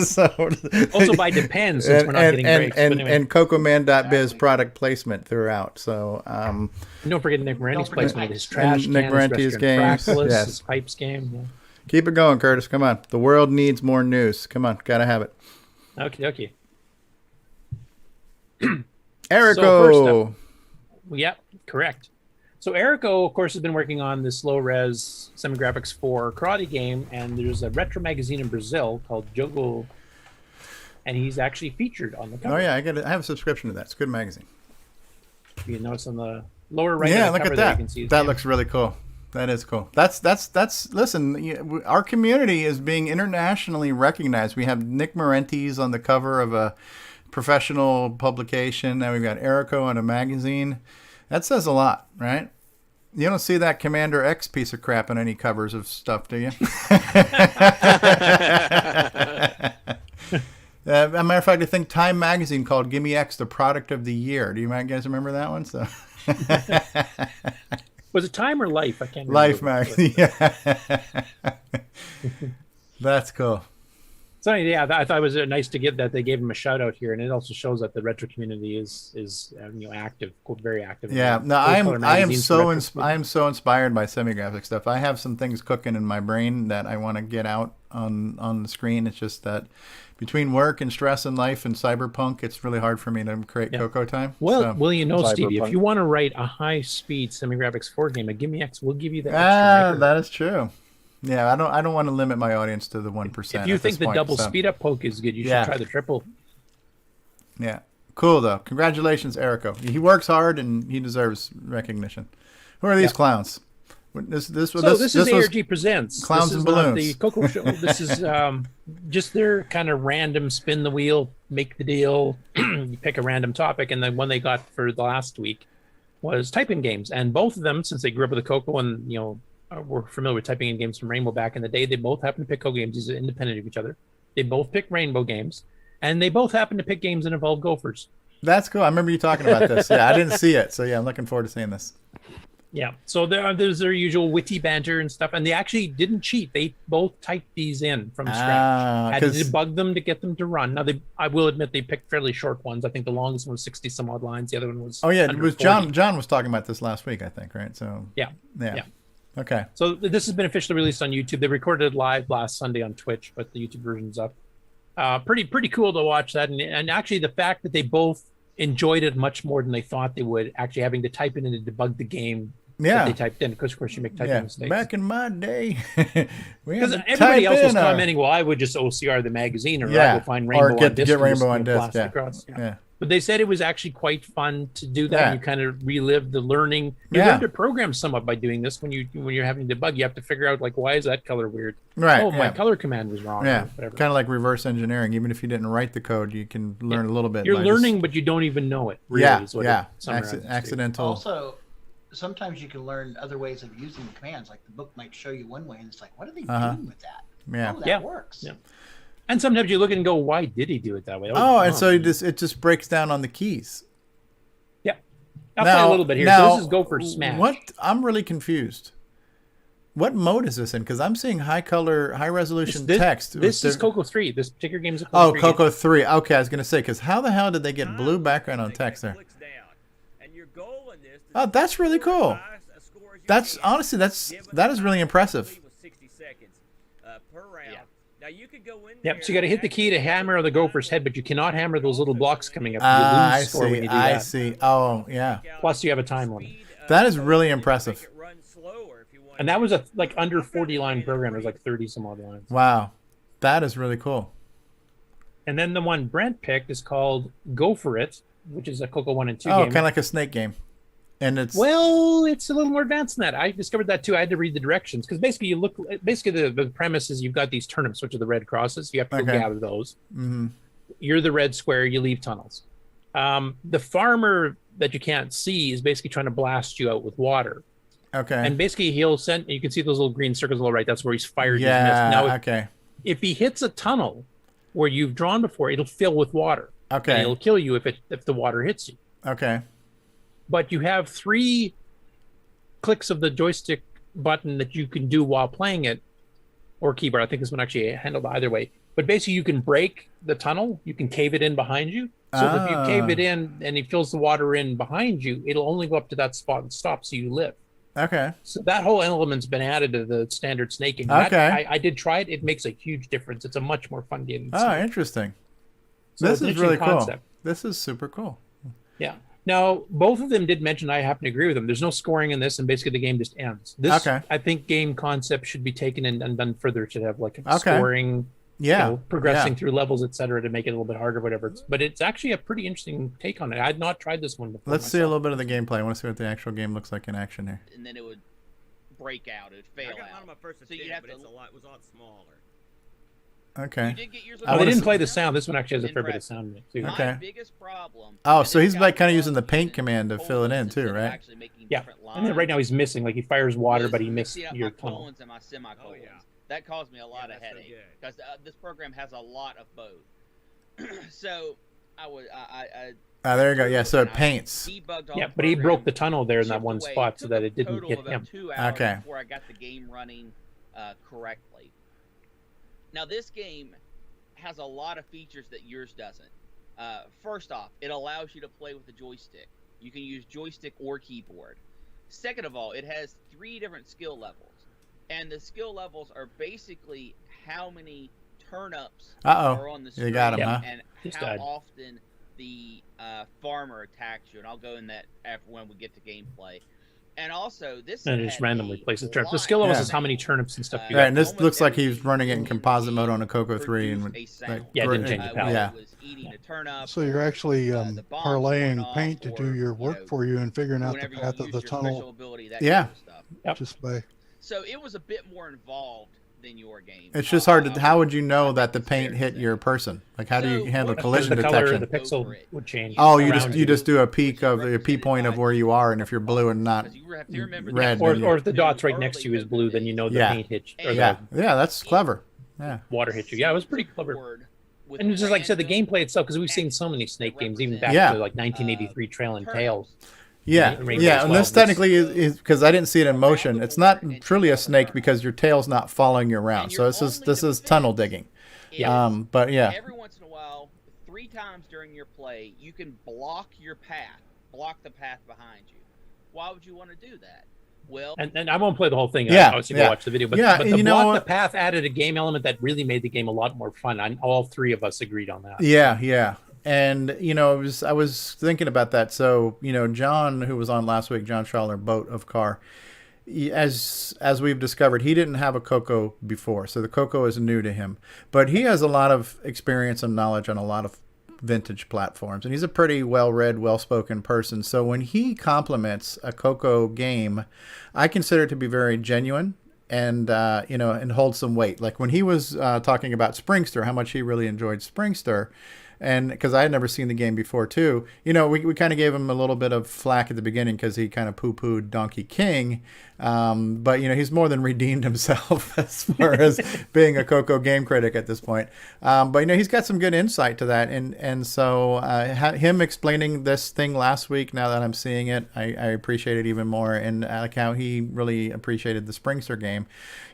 So, also by Depends, since we're not getting breaks. And CoComan.biz product placement throughout. So don't forget Nick Marentes' placement of his trash Nick Marentes' games. Yes. His pipes game. Yeah. Keep it going, Curtis. Come on. The world needs more news. Come on. Gotta have it. Okay. Erico. So first up, yeah, correct. So Erico, of course, has been working on this low-res semi-graphics 4 karate game, and there's a retro magazine in Brazil called Jogo, and he's actually featured on the cover. Oh yeah, I have a subscription to that. It's a good magazine. You notice on the lower right Yeah, of the look cover at there that. you can see That looks really cool. That is cool. That's listen, our community is being internationally recognized. We have Nick Marentes on the cover of a professional publication. Now we've got Erico on a magazine. That says a lot, right? You don't see that Commander X piece of crap on any covers of stuff, do you? As a matter of fact, I think Time Magazine called GIME-X the product of the year. Do you guys remember that one? So, was it Time or Life? I can't remember. Life Magazine. Yeah. That's cool. So yeah, I thought it was nice to get that they gave him a shout out here, and it also shows that the retro community is active, very active. Yeah, no, I am so inspired by semi-graphic stuff. I have some things cooking in my brain that I want to get out on the screen. It's just that between work and stress and life and cyberpunk, it's really hard for me to create CoCo time. Well, you know, Stevie, if you want to write a high-speed semi-graphics 4 game, a GIME-X will give you that. That is true. Yeah, I don't want to limit my audience to the 1%. If you think the double speed up poke is good, you should try the triple. Yeah, cool though. Congratulations, Erico. He works hard and he deserves recognition. Who are these clowns? This is ARG Presents. Clowns this and is balloons. Not the CoCo show. This is just their kind of random spin the wheel, make the deal. You pick a random topic, and the one they got for the last week was type-in games, and both of them, since they grew up with the CoCo and were familiar with typing in games from Rainbow back in the day, they both happen to pick CoCo games. These are independent of each other. They both pick Rainbow games, and they both happen to pick games that involve gophers. That's cool. I remember you talking about this. Yeah, I didn't see it, so yeah, I'm looking forward to seeing this. Yeah, so there's their usual witty banter and stuff, and they actually didn't cheat. They both typed these in from scratch. Had to debug them to get them to run. Now, I will admit they picked fairly short ones. I think the longest one was 60 some odd lines. The other one was it was 40. John was talking about this last week, I think, right? So yeah. Okay. So this has been officially released on YouTube. They recorded it live last Sunday on Twitch, but the YouTube version's up. Pretty cool to watch that, and actually the fact that they both enjoyed it much more than they thought they would, actually having to type in and debug the game. That they typed in, because of course you make typing mistakes. Back in my day, because everybody else was commenting, well, I would just OCR the magazine, or I would find Rainbow on disc. Get Rainbow on disc. Yeah. But they said it was actually quite fun to do that. And you kind of relive the learning. You learn to program somewhat by doing this. When you're having to debug, you have to figure out, like, why is that color weird? Right. Oh, my color command was wrong. Yeah. Kind of like reverse engineering. Even if you didn't write the code, you can learn a little bit. You're learning, but you don't even know it. Really, Accidental. Also, sometimes you can learn other ways of using the commands. Like the book might show you one way, and it's like, what are they doing with that? Yeah. Oh, that works. Yeah. And sometimes you look and go, why did he do it that way? So it just breaks down on the keys. Yeah. I'll play a little bit here. So this is Gopher Smash. I'm really confused. What mode is this in? Because I'm seeing high resolution text. This is CoCo 3. This particular game is a CoCo 3. CoCo 3. Okay, I was going to say, because how the hell did they get blue background on text there? Oh, that's really cool. That's honestly, that is really impressive. Now you could go in. Yep. So you got to hit the key to hammer the gopher's head, but you cannot hammer those little blocks coming up. You I lose score when you see. do that. I see. Oh, yeah. Plus, you have a time limit. That is really impressive. And that was a like under 40 line program. It was like 30 some odd lines. Wow, that is really cool. And then the one Brent picked is called Go For It, which is a CoCo 1 and 2 Oh, game. kind of like a snake game. And it's Well, it's a little more advanced than that. I discovered that too. I had to read the directions because basically the premise is you've got these turnips, which are the red crosses. You have to go gather those. Mm-hmm. You're the red square. You leave tunnels. The farmer that you can't see is basically trying to blast you out with water. Okay. And basically he'll send. You can see those little green circles on the right. That's where he's fired. His missile. Yeah. Now, if he hits a tunnel where you've drawn before, it'll fill with water. Okay. And it'll kill you if the water hits you. Okay. But you have 3 clicks of the joystick button that you can do while playing it, or keyboard. I think this one actually handled either way. But basically, you can break the tunnel. You can cave it in behind you. So if you cave it in and he fills the water in behind you, it'll only go up to that spot and stop, so you live. Okay. So that whole element's been added to the standard snaking. Okay. I did try it. It makes a huge difference. It's a much more fun game. Oh, interesting. So This it's an is really interesting cool. concept. This is super cool. Yeah. Now, both of them did mention, I happen to agree with them, there's no scoring in this, and basically the game just ends. This, I think, game concept should be taken and done further. It should have like scoring, progressing through levels, etc., to make it a little bit harder, whatever. But it's actually a pretty interesting take on it. I had not tried this one before. Let's see a little bit of the gameplay. I want to see what the actual game looks like in action here. And then it would break out. It would fail I got out. mine on my first attempt, but it was a lot smaller. Okay. They didn't play the sound. This one actually has a fair bit of sound in it, too. Okay. Oh, so he's like kind of using the paint command to fill it in too, right? Yeah. And then right now he's missing. Like he fires water, but he missed your tunnel. And my semicolons. That caused me a lot of headache because this program has a lot of both. So there you go. Yeah, so it paints. Yeah, but he broke the tunnel there in that one spot so that it didn't hit him. Okay. Before I got the game running correctly. Now this game has a lot of features that yours doesn't. First off, it allows you to play with the joystick. You can use joystick or keyboard. Second of all, it has 3 different skill levels. And the skill levels are basically how many turn-ups are on the screen you got him, huh? and how often the farmer attacks you. And I'll go in that after when we get to gameplay. And also, this and just randomly places turnips. The skill levels is how many turnips and stuff you Right, and this looks like he's running it in composite mode on a CoCo 3. And like, it didn't change the palette. So you're actually parlaying paint to do your work for you and figuring out the path of the tunnel. Yeah. Just by. So it was a bit more involved than your game. It's just hard to. How would you know that the paint hit your person? Like, how do you handle collision detection? The pixel would change. Oh, you just do a peek of the P point of where you are, and if you're blue and not red, or if the dots right next to you is blue, then you know the paint hit you. Yeah, that's clever. Yeah, water hit you. Yeah, it was pretty clever. And it's just like I said, the gameplay itself, because we've seen so many Snake games, even back to like 1983 Trail and Tails. Yeah, and this technically is because I didn't see it in motion. It's not truly a snake because your tail's not following you around. So this is tunnel digging. Yeah. But yeah. Every once in a while, 3 times during your play, you can block your path, block the path behind you. Why would you want to do that? Well, and I won't play the whole thing. Yeah, obviously go watch the video. But the block the path added a game element that really made the game a lot more fun. All 3 of us agreed on that. Yeah. And, I was thinking about that. So, John, who was on last week, John Schaller, Boat of Car, as we've discovered, he didn't have a CoCo before. So the CoCo is new to him. But he has a lot of experience and knowledge on a lot of vintage platforms. And he's a pretty well-read, well-spoken person. So when he compliments a CoCo game, I consider it to be very genuine and, and hold some weight. Like when he was talking about Springster, how much he really enjoyed Springster, and because I had never seen the game before too, we kind of gave him a little bit of flack at the beginning because he kind of poo-pooed Donkey King, but he's more than redeemed himself as far as being a CoCo game critic at this point. But he's got some good insight to that, and so him explaining this thing last week, now that I'm seeing it, I appreciate it even more, and like how he really appreciated the Springster game.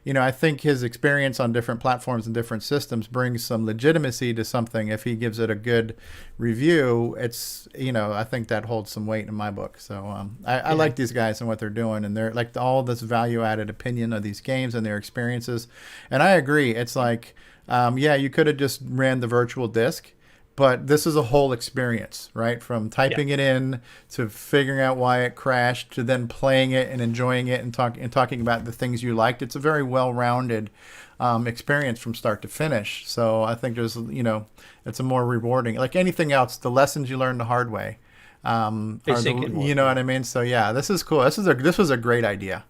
I think his experience on different platforms and different systems brings some legitimacy to something. If he gives it a good review, it's, I think that holds some weight in my book. So I like these guys and what they're doing, and they're like all this value added opinion of these games and their experiences. And I agree. It's like, you could have just ran the virtual disc, but this is a whole experience, right? From typing it in to figuring out why it crashed to then playing it and enjoying it and talking about the things you liked. It's a very well-rounded experience from start to finish. So I think there's, it's a more rewarding, like anything else, the lessons you learn the hard way. You know what I mean? So yeah, this is cool. This was a great idea.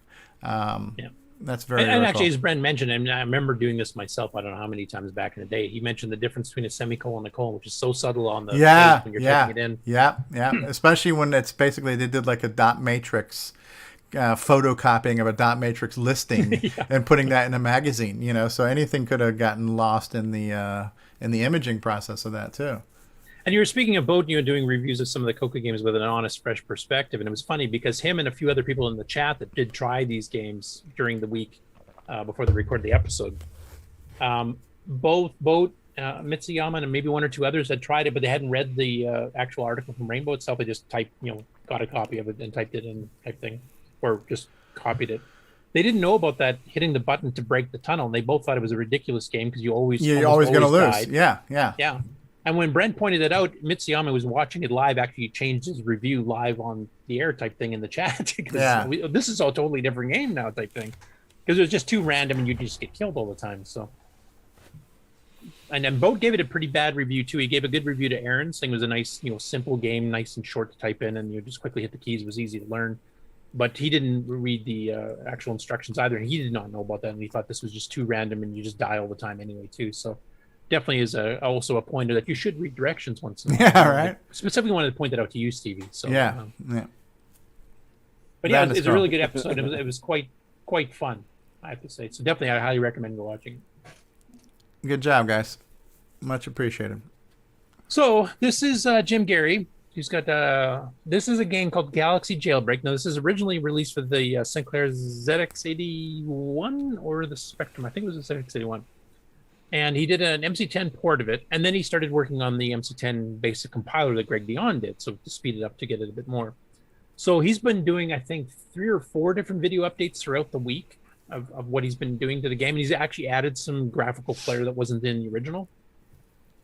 That's very and actually, as Brent mentioned, and I remember doing this myself, I don't know how many times back in the day, he mentioned the difference between a semicolon and a colon, which is so subtle on the page when you're typing it in. Yeah. Especially when it's basically, they did like a dot matrix photocopying of a dot matrix listing and putting that in a magazine, so anything could have gotten lost in the imaging process of that too. And you were speaking about doing reviews of some of the CoCo games with an honest, fresh perspective, and it was funny because him and a few other people in the chat that did try these games during the week before they recorded the episode, both Mitsuyama and maybe one or two others had tried it, but they hadn't read the actual article from Rainbow itself. They just typed, got a copy of it and typed it in type thing, or just copied it. They didn't know about that hitting the button to break the tunnel, and they both thought it was a ridiculous game because you're always going to lose. Died. Yeah. And when Brent pointed it out, Mitsuyama was watching it live. Actually, changed his review live on the air type thing in the chat. This is a totally different game now type thing. Because it was just too random and you just get killed all the time. So, and then Boat gave it a pretty bad review too. He gave a good review to Aaron, saying it was a nice, simple game, nice and short to type in, and you just quickly hit the keys. It was easy to learn. But he didn't read the actual instructions either, and he did not know about that. And he thought this was just too random, and you just die all the time anyway too. So. Definitely is also a pointer that you should read directions once in a while. Yeah, right. I specifically wanted to point that out to you, Stevie. So yeah. But it's a really good episode. It was quite fun, I have to say. So definitely, I highly recommend watching. Good job, guys. Much appreciated. So this is Jim Gary. He's got this is a game called Galaxy Jailbreak. Now this is originally released for the Sinclair ZX81 or the Spectrum. I think it was the ZX81. And he did an MC-10 port of it, and then he started working on the MC-10 basic compiler that Greg Dion did, so to speed it up to get it a bit more. So he's been doing, I think, 3 or 4 different video updates throughout the week of what he's been doing to the game, and he's actually added some graphical flair that wasn't in the original.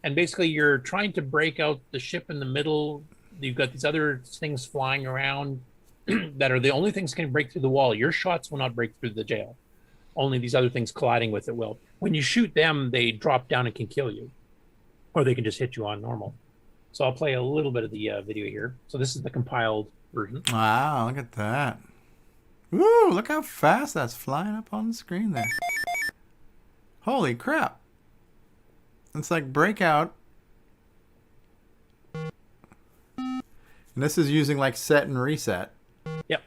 And basically, you're trying to break out the ship in the middle. You've got these other things flying around that are the only things that can break through the wall. Your shots will not break through the jail. Only these other things colliding with it will. When you shoot them, they drop down and can kill you. Or they can just hit you on normal. So I'll play a little bit of the video here. So this is the compiled version. Wow, look at that. Woo, look how fast that's flying up on the screen there. Holy crap. It's like Breakout. And this is using like set and reset. Yep.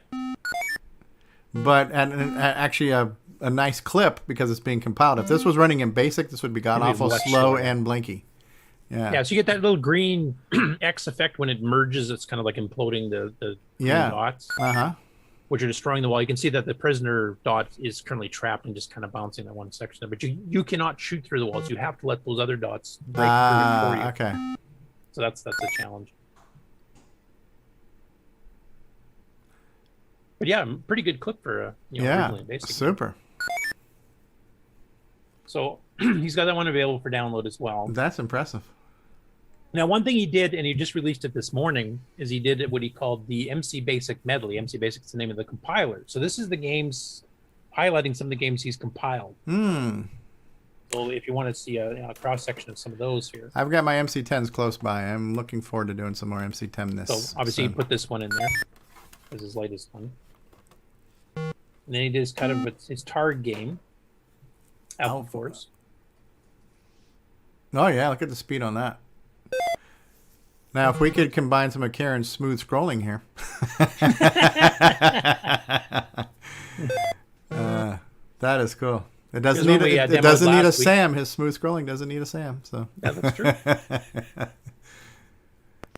But actually a nice clip because it's being compiled. If this was running in basic, this would be god-awful slow and blinky. Yeah, so you get that little green X effect when it merges. It's kind of like imploding the green dots, which are destroying the wall. You can see that the prisoner dot is currently trapped and just kind of bouncing that one section. But you cannot shoot through the walls. You have to let those other dots break through for you. Okay. So that's a challenge. But yeah, pretty good clip for originally basic. Super. So he's got that one available for download as well. That's impressive. Now, one thing he did, and he just released it this morning, is he did what he called the MC Basic Medley. MC Basic is the name of the compiler. So this is the games, highlighting some of the games he's compiled. So if you want to see a cross-section of some of those here. I've got my MC-10s close by. I'm looking forward to doing some more MC-10 So obviously he put this one in there as his latest one. And then he did his kind of his Targ game. Alpha Force. Oh yeah, look at the speed on that. Now, if we could combine some of Karen's smooth scrolling here. That is cool. It doesn't need it doesn't need a SAM. His smooth scrolling doesn't need a SAM. So yeah, that's true.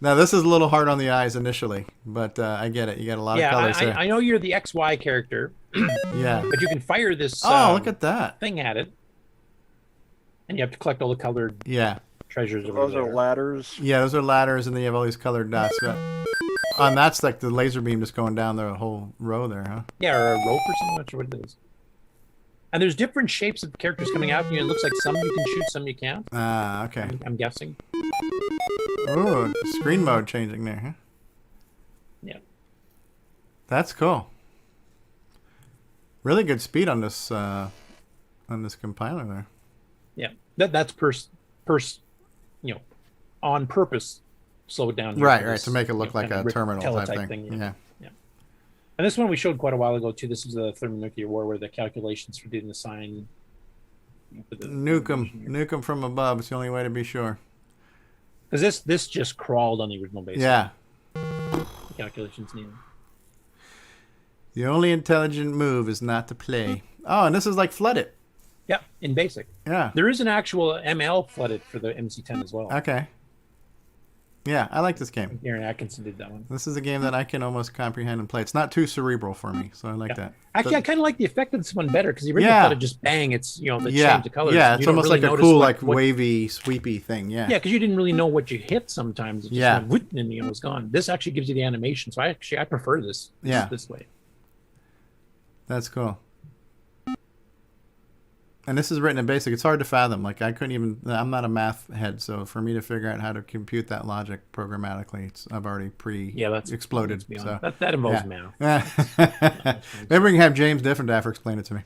Now this is a little hard on the eyes initially, but I get it. You got a lot of colors there. I know you're the XY character, Yeah. But you can fire this. Look at that thing at it, and you have to collect all the colored treasures. Those are ladders. Yeah, those are ladders, and then you have all these colored dots. And that's like the laser beam just going down the whole row there, huh? Yeah, or a rope or something. I'm not sure what it is. And there's different shapes of characters coming out. It looks like some you can shoot, some you can't. Ah, okay. I'm guessing. Oh, screen mode changing there, huh? Yeah. That's cool. Really good speed on this compiler there. Yeah, that's on purpose slowed down. Right, to make it look like a terminal type thing. Yeah. And this one we showed quite a while ago too. This is the thermonuclear war, where the calculations for doing the sign. Nuke them from above. It's the only way to be sure. Because this just crawled on the original basis. Yeah. The calculations needed. The only intelligent move is not to play. Oh, and this is like flooded. Yeah, in basic. Yeah. There is an actual ML flooded for the MC-10 as well. Okay. Yeah, I like this game. Aaron Atkinson did that one. This is a game that I can almost comprehend and play. It's not too cerebral for me, so I like that. Actually, I kind of like the effect of this one better, because the original flooded just bang. It's the change of colors. Yeah, it's almost really like a cool, wavy, sweepy thing. Yeah. Yeah, because you didn't really know what you hit sometimes. It just went, and it was gone. This actually gives you the animation, so I prefer this. This way. That's cool. And this is written in BASIC. It's hard to fathom. Like, I couldn't even... I'm not a math head, so for me to figure out how to compute that logic programmatically, I've already exploded. So that involves math. Maybe we can have James Differendaffer explain it to me.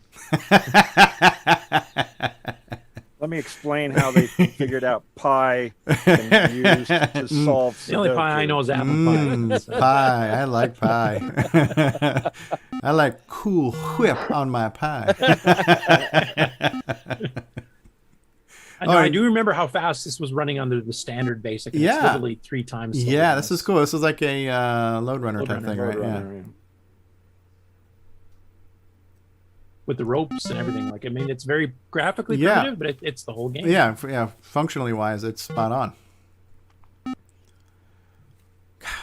Let me explain how they figured out pi and used to solve the only pie I know is apple pie. Pie. I like pie. I like Cool Whip on my pie. I do remember how fast this was running under the standard basic. And it's literally 3 times. Yeah, this is cool. This is like a load runner type thing, right? Yeah. With the ropes and everything. Like, I mean, it's very graphically primitive, but it's the whole game. Yeah, functionally wise, it's spot on.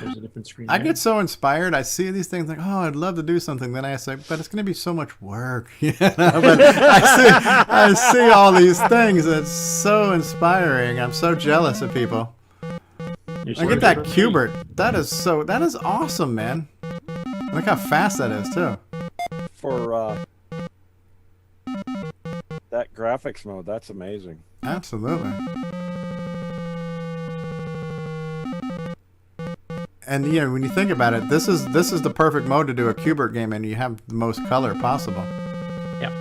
There's a different screen. I get so inspired. I see these things like, oh, I'd love to do something. Then I say, but it's going to be so much work. But I see all these things. It's so inspiring. I'm so jealous of people. I get that Cubert. That is awesome, man. Look how fast that is too. For that graphics mode, that's amazing. Absolutely. And when you think about it, this is the perfect mode to do a Cubert game, and you have the most color possible. Yeah.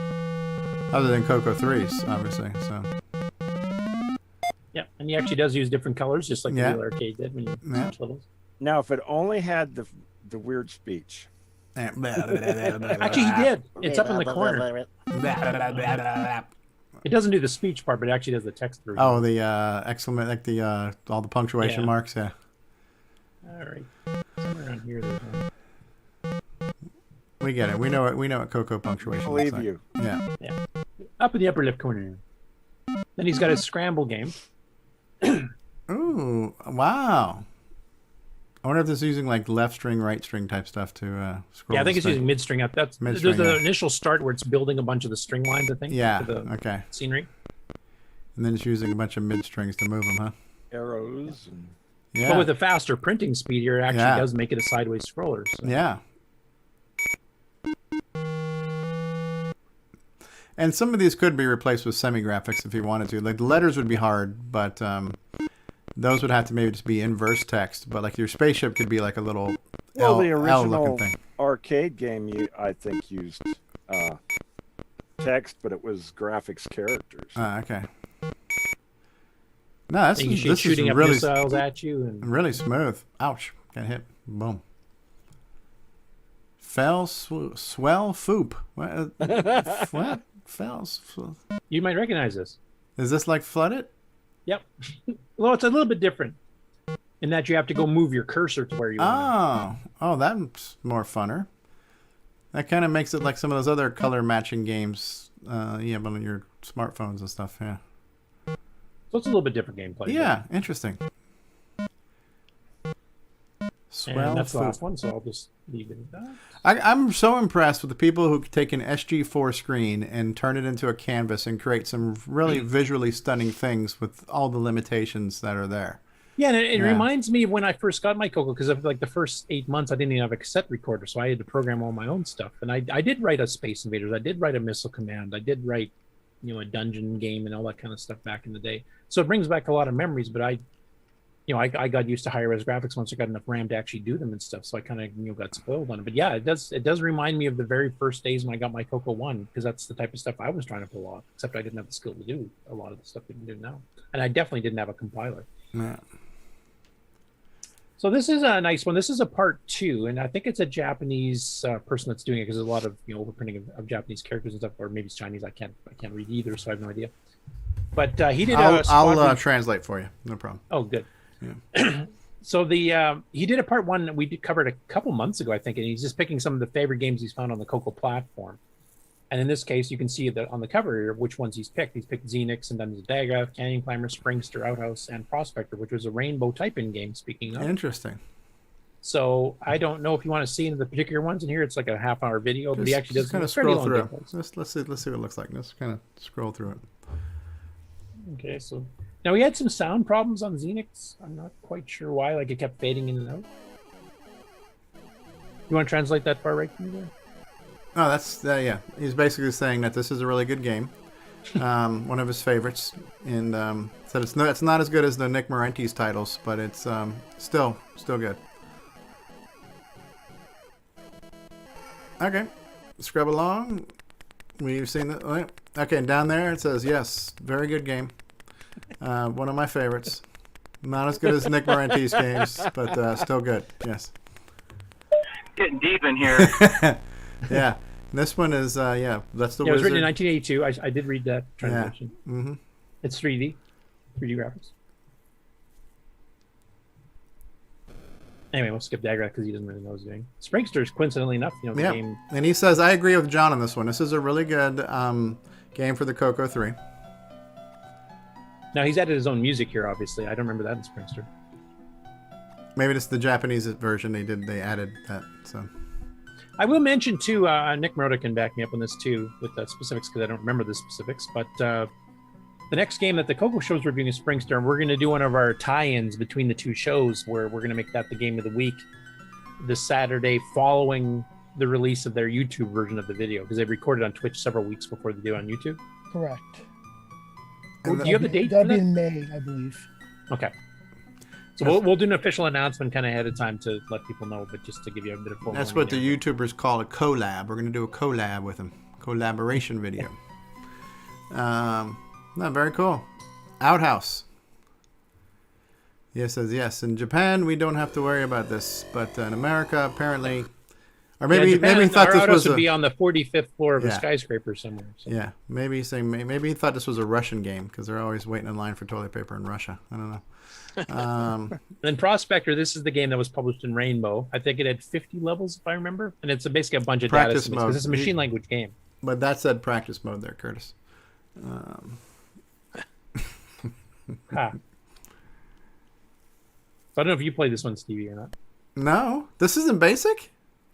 Other than CoCo 3s, obviously. So. Yeah, and he actually does use different colors, just like the real arcade did when you switch levels. Now, if it only had the weird speech. Actually, he did. It's up in the corner. It doesn't do the speech part, but it actually does the text version. Oh, the exclamation, like the all the punctuation marks. Yeah. All right. Somewhere around here, there's one. We get it. We know what CoCo punctuation looks like. You. Yeah. Yeah. Up in the upper left corner. Then he's got his scramble game. Ooh! Wow. I wonder if this is using like left string, right string type stuff to scroll. Yeah, I think it's using mid string up. There's the initial start where it's building a bunch of the string lines, I think. Yeah. For the scenery. And then it's using a bunch of mid strings to move them, huh? Arrows. And... Yeah. But with a faster printing speed here, it actually does make it a sideways scroller. So. Yeah. And some of these could be replaced with semi-graphics if you wanted to. Like the letters would be hard, but those would have to maybe just be inverse text. But like your spaceship could be like a little the original looking thing. Arcade game, I think, used text, but it was graphics characters. Okay. No, this is shooting up really missiles at you and really smooth. Ouch! Got hit. Boom. Swell foop. What? What? You might recognize this. Is this like flooded? Yep. Well, it's a little bit different in that you have to go move your cursor to where you want. Oh, that's more funner. That kind of makes it like some of those other color matching games. But on your smartphones and stuff. Yeah. So it's a little bit different gameplay. Yeah, interesting. Swell that's the food. last one, so I'll just leave it at that. I'm so impressed with the people who take an SG4 screen and turn it into a canvas and create some really visually stunning things with all the limitations that are there. Yeah, and it reminds me of when I first got my CoCo, because of like the first 8 months, I didn't even have a cassette recorder, so I had to program all my own stuff. And I did write a Space Invaders, I did write a Missile Command, I did write, a dungeon game and all that kind of stuff back in the day. So it brings back a lot of memories, but I got used to higher res graphics once I got enough RAM to actually do them and stuff. So I kind of got spoiled on it. But yeah, it does remind me of the very first days when I got my CoCo 1, because that's the type of stuff I was trying to pull off, except I didn't have the skill to do a lot of the stuff we can do now. And I definitely didn't have a compiler. Yeah. So this is a nice one. This is a part 2, and I think it's a Japanese person that's doing it, because there's a lot of overprinting of Japanese characters and stuff, or maybe it's Chinese. I can't read either, so I have no idea. But he did. I'll translate for you. No problem. Oh, good. Yeah. So he did a part 1 that we covered a couple months ago, I think, and he's just picking some of the favorite games he's found on the CoCo platform. And in this case, you can see that on the cover here which ones he's picked. He's picked Xenix and Dungeons & Daga, Canyon Climber, Springster, Outhouse, and Prospector, which was a rainbow type-in game, speaking of. Interesting. So I don't know if you want to see into the particular ones in here. It's like a half-hour video, but he actually does kind of scroll through it. Let's see what it looks like. Let's kind of scroll through it. Okay, so now we had some sound problems on Xenix. I'm not quite sure why. Like it kept fading in and out. You want to translate that far right for me there? Oh, that's yeah. He's basically saying that this is a really good game, one of his favorites, and said it's not as good as the Nick Marentes titles, but it's still good. Okay, scrub along. We've seen that. Okay, and down there it says yes, very good game. One of my favorites. Not as good as Nick Marentes games, but still good. Yes. Getting deep in here. Yeah, this one is that's the. Yeah, it was written in 1982. I did read that translation. Yeah. Mm-hmm. It's 3D graphics. Anyway, we'll skip that because he doesn't really know what he's doing. Springster's, coincidentally enough, the game. And he says, I agree with John on this one. This is a really good game for the CoCo 3. Now he's added his own music here. Obviously, I don't remember that in Springster. Maybe it's the Japanese version. They added that. So. I will mention too, Nick Marotta can back me up on this too with the specifics because I don't remember the specifics. But the next game that the CoCo show is reviewing is Springster, and we're going to do one of our tie-ins between the two shows where we're going to make that the game of the week this Saturday following the release of their YouTube version of the video, because they recorded on Twitch several weeks before they do on YouTube. Correct. Do you have the date? That'd be in May, I believe. Okay. So we'll do an official announcement kind of ahead of time to let people know, but just to give you a bit of forewarning. That's what the YouTubers call a collab. We're going to do a collab with them. Collaboration video. No, very cool. Outhouse. Yes, says yes. In Japan, we don't have to worry about this, but in America, apparently, or maybe Japan, maybe he thought this was would be on the 45th floor of a skyscraper somewhere. So. Yeah, maybe he thought this was a Russian game because they're always waiting in line for toilet paper in Russia. I don't know. Then Prospector, this is the game that was published in Rainbow. I think it had 50 levels, if I remember, and it's basically a bunch of practice data mode because it's a machine language game. But that said practice mode there, Curtis. So I don't know if you played this one, Stevie, or not. No, this isn't basic.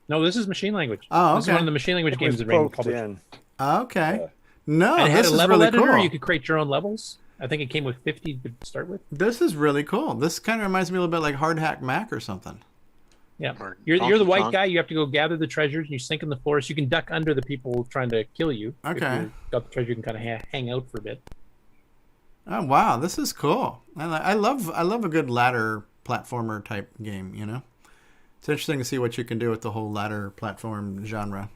No, this is machine language. Oh, okay. This is one of the machine language games that Rainbow published. Okay. No, and it had this a is level really editor. cool. You could create your own levels. I think it came with 50 to start with. This is really cool. This kind of reminds me a little bit like Hard Hack Mac or something. Yeah, you're the white guy. You have to go gather the treasures, and you sink in the forest. You can duck under the people trying to kill you. Okay. If you got the treasure, you can kind of hang out for a bit. Oh wow, this is cool. I love a good ladder platformer type game. You know, it's interesting to see what you can do with the whole ladder platform genre.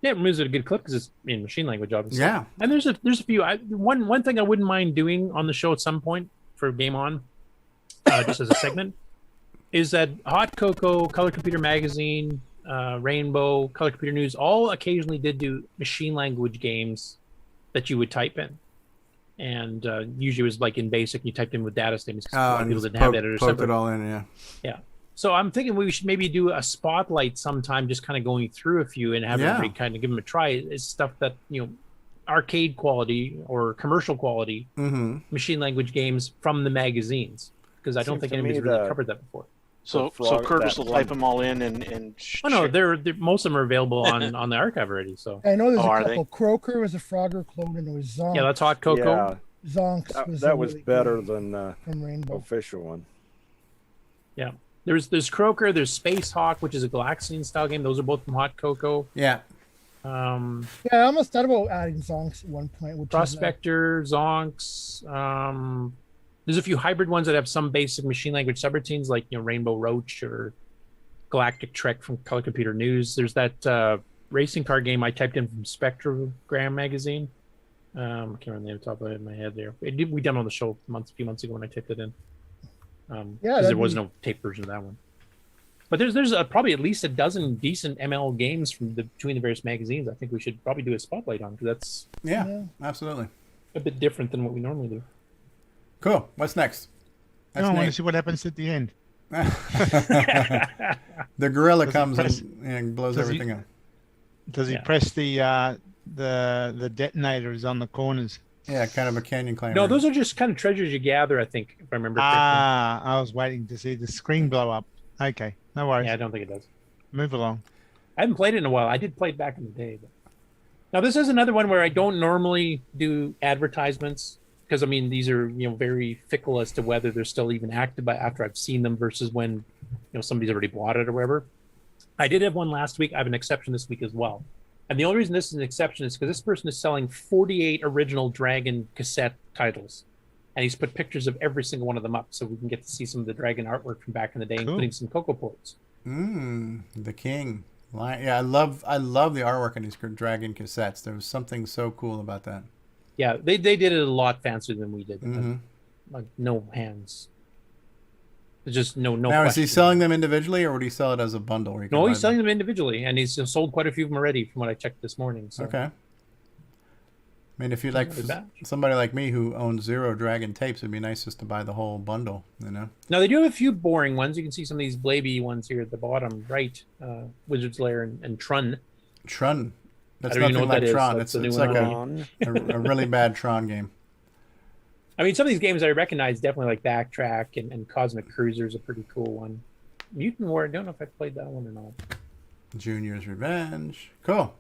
Yeah, it moves at a good clip because it's in machine language, obviously. Yeah. And there's a few. One thing I wouldn't mind doing on the show at some point for Game On, just as a segment, is that Hot CoCo, Color Computer Magazine, Rainbow, Color Computer News, all occasionally did do machine language games that you would type in. And usually it was like in BASIC, you typed in with data statements because a lot of people didn't have editors. Poked it all in, yeah. Yeah. So I'm thinking we should maybe do a spotlight sometime, just kind of going through a few and have everybody kind of give them a try. It's stuff that, arcade quality or commercial quality machine language games from the magazines. because I don't Seems think to me anybody's really the- covered that before. So frog- Curtis that will type them all in and Oh no, they're most of them are available on the archive already. So I know there's Oh, a are couple. Kroeker was a Frogger clone, and there was Zonk. yeah, that's Hot Cocoa. Yeah, Zonks was that a was really better good than the from Rainbow. official one. Yeah, there's Kroeker, there's Space Hawk, which is a Galaxian style game. Those are both from Hot Cocoa. Yeah. Um, Yeah, I almost thought about adding Zonks at one point. Which Prospector, Zonks. There's a few hybrid ones that have some basic machine language subroutines, like Rainbow Roach or Galactic Trek from Color Computer News. There's that racing car game I typed in from Spectrogram magazine. I can't remember the name off the top of my head there. We done on the show a few months ago when I typed it in. Because there was no tape version of that one. But there's probably at least a dozen decent ML games from between the various magazines. I think we should probably do a spotlight on, because that's absolutely a bit different than what we normally do. Cool. What's next? I want to see what happens at the end. The gorilla Does he comes press- and blows does he- everything up. Does he press the detonators on the corners? Yeah, kind of a canyon climber. No, those are just kind of treasures you gather, I think, if I remember correctly. I was waiting to see the screen blow up. Okay, no worries. Yeah, I don't think it does. Move along. I haven't played it in a while. I did play it back in the day. But... Now, this is another one where I don't normally do advertisements, because, I mean, these are, very fickle as to whether they're still even active after I've seen them versus when, somebody's already bought it or whatever. I did have one last week. I have an exception this week as well. And the only reason this is an exception is because this person is selling 48 original Dragon cassette titles. And he's put pictures of every single one of them up so we can get to see some of the Dragon artwork from back in the day, including some CoCo ports. The king. Yeah, I love the artwork on these Dragon cassettes. There was something so cool about that. Yeah, they did it a lot fancier than we did. Mm-hmm. Like no hands. There's just no Now, question. is he selling them individually, or would he sell it as a bundle? Where you can No, buy he's selling them individually, and he's sold quite a few of them already from what I checked this morning. So. Okay. I mean, if you like somebody like me who owns 0 Dragon tapes, it'd be nice just to buy the whole bundle, Now, they do have a few boring ones. You can see some of these Blaby ones here at the bottom right. Wizard's Lair and Trun. Trun. That's I don't even nothing know what like that Tron. is. It's like a really bad Tron game. I mean, some of these games I recognize definitely, like Backtrack and Cosmic Cruiser is a pretty cool one. Mutant War, I don't know if I played that one or not. Junior's Revenge. Cool.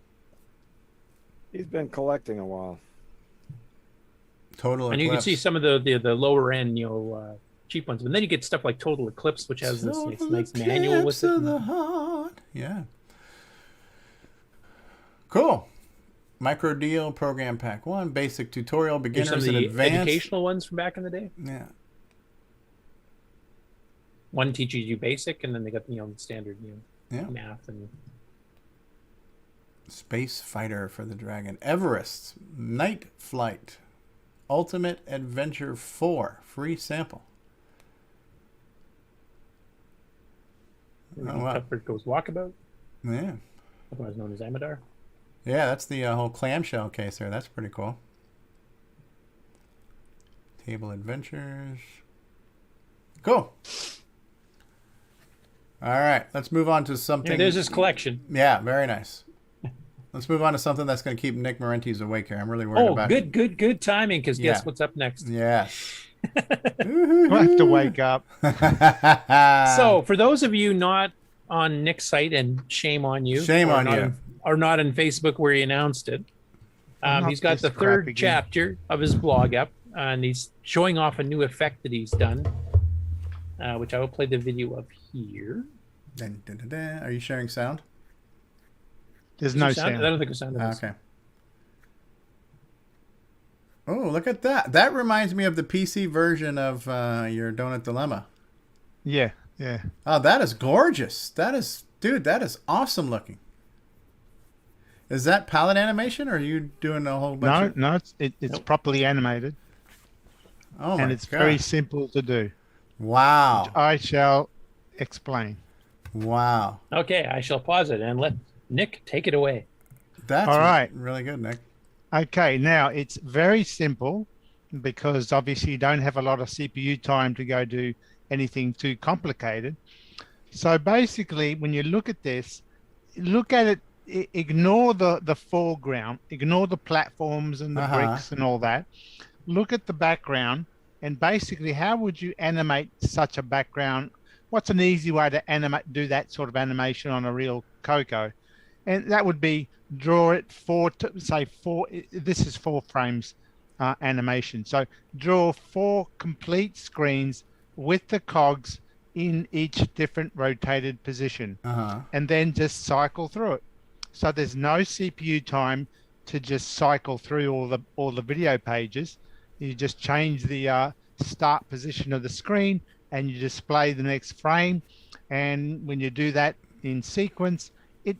He's been collecting a while. Total And Eclipse. you can see some of the lower end, cheap ones. But then you get stuff like Total Eclipse, which has this nice manual with it. Of the heart. Yeah. Cool. Micro Deal Program Pack 1, Basic Tutorial, Here's Beginners some and of the Advanced. educational ones from back in the day. Yeah. One teaches you basic, and then they got the standard math and Space Fighter for the Dragon. Everest, Night Flight, Ultimate Adventure 4, free sample. Oh, wow. Cuthbert Goes Walkabout. Yeah. Otherwise known as Amadar. Yeah, that's the whole clamshell case there. That's pretty cool. Table Adventures. Cool. All right, let's move on to something. Yeah, there's his collection. Yeah, very nice. Let's move on to something that's going to keep Nick Marentes awake here. I'm really worried about it. Good timing, because guess what's up next? Yes. We'll have to wake up. So, for those of you not on Nick's site, and shame on you. Shame on you. Or not on Facebook where he announced it. He's got the third chapter of his blog up, and he's showing off a new effect that he's done, which I will play the video of here. Dun, dun, dun, dun. Are you sharing sound? There's no sound. sound. I don't think there's sound. Okay. Oh, look at that. That reminds me of the PC version of your Donut Dilemma. Yeah, yeah. Oh, that is gorgeous. That is awesome looking. Is that palette animation, or are you doing a whole bunch No, it's properly animated. Oh my and it's God. very simple to do. Wow. Which I shall explain. Wow. Okay, I shall pause it and let Nick take it away. That's all right. Really good, Nick. Okay, now it's very simple because obviously you don't have a lot of CPU time to go do anything too complicated. So basically, when you look at this, look at it, ignore the foreground, ignore the platforms and the bricks and all that. Look at the background And basically, how would you animate such a background? What's an easy way to do that sort of animation on a real CoCo? And that would be draw it this is 4 frames animation. So draw 4 complete screens with the cogs in each different rotated position, and then just cycle through it. So there's no CPU time to just cycle through all the video pages. You just change the start position of the screen and you display the next frame. And when you do that in sequence, it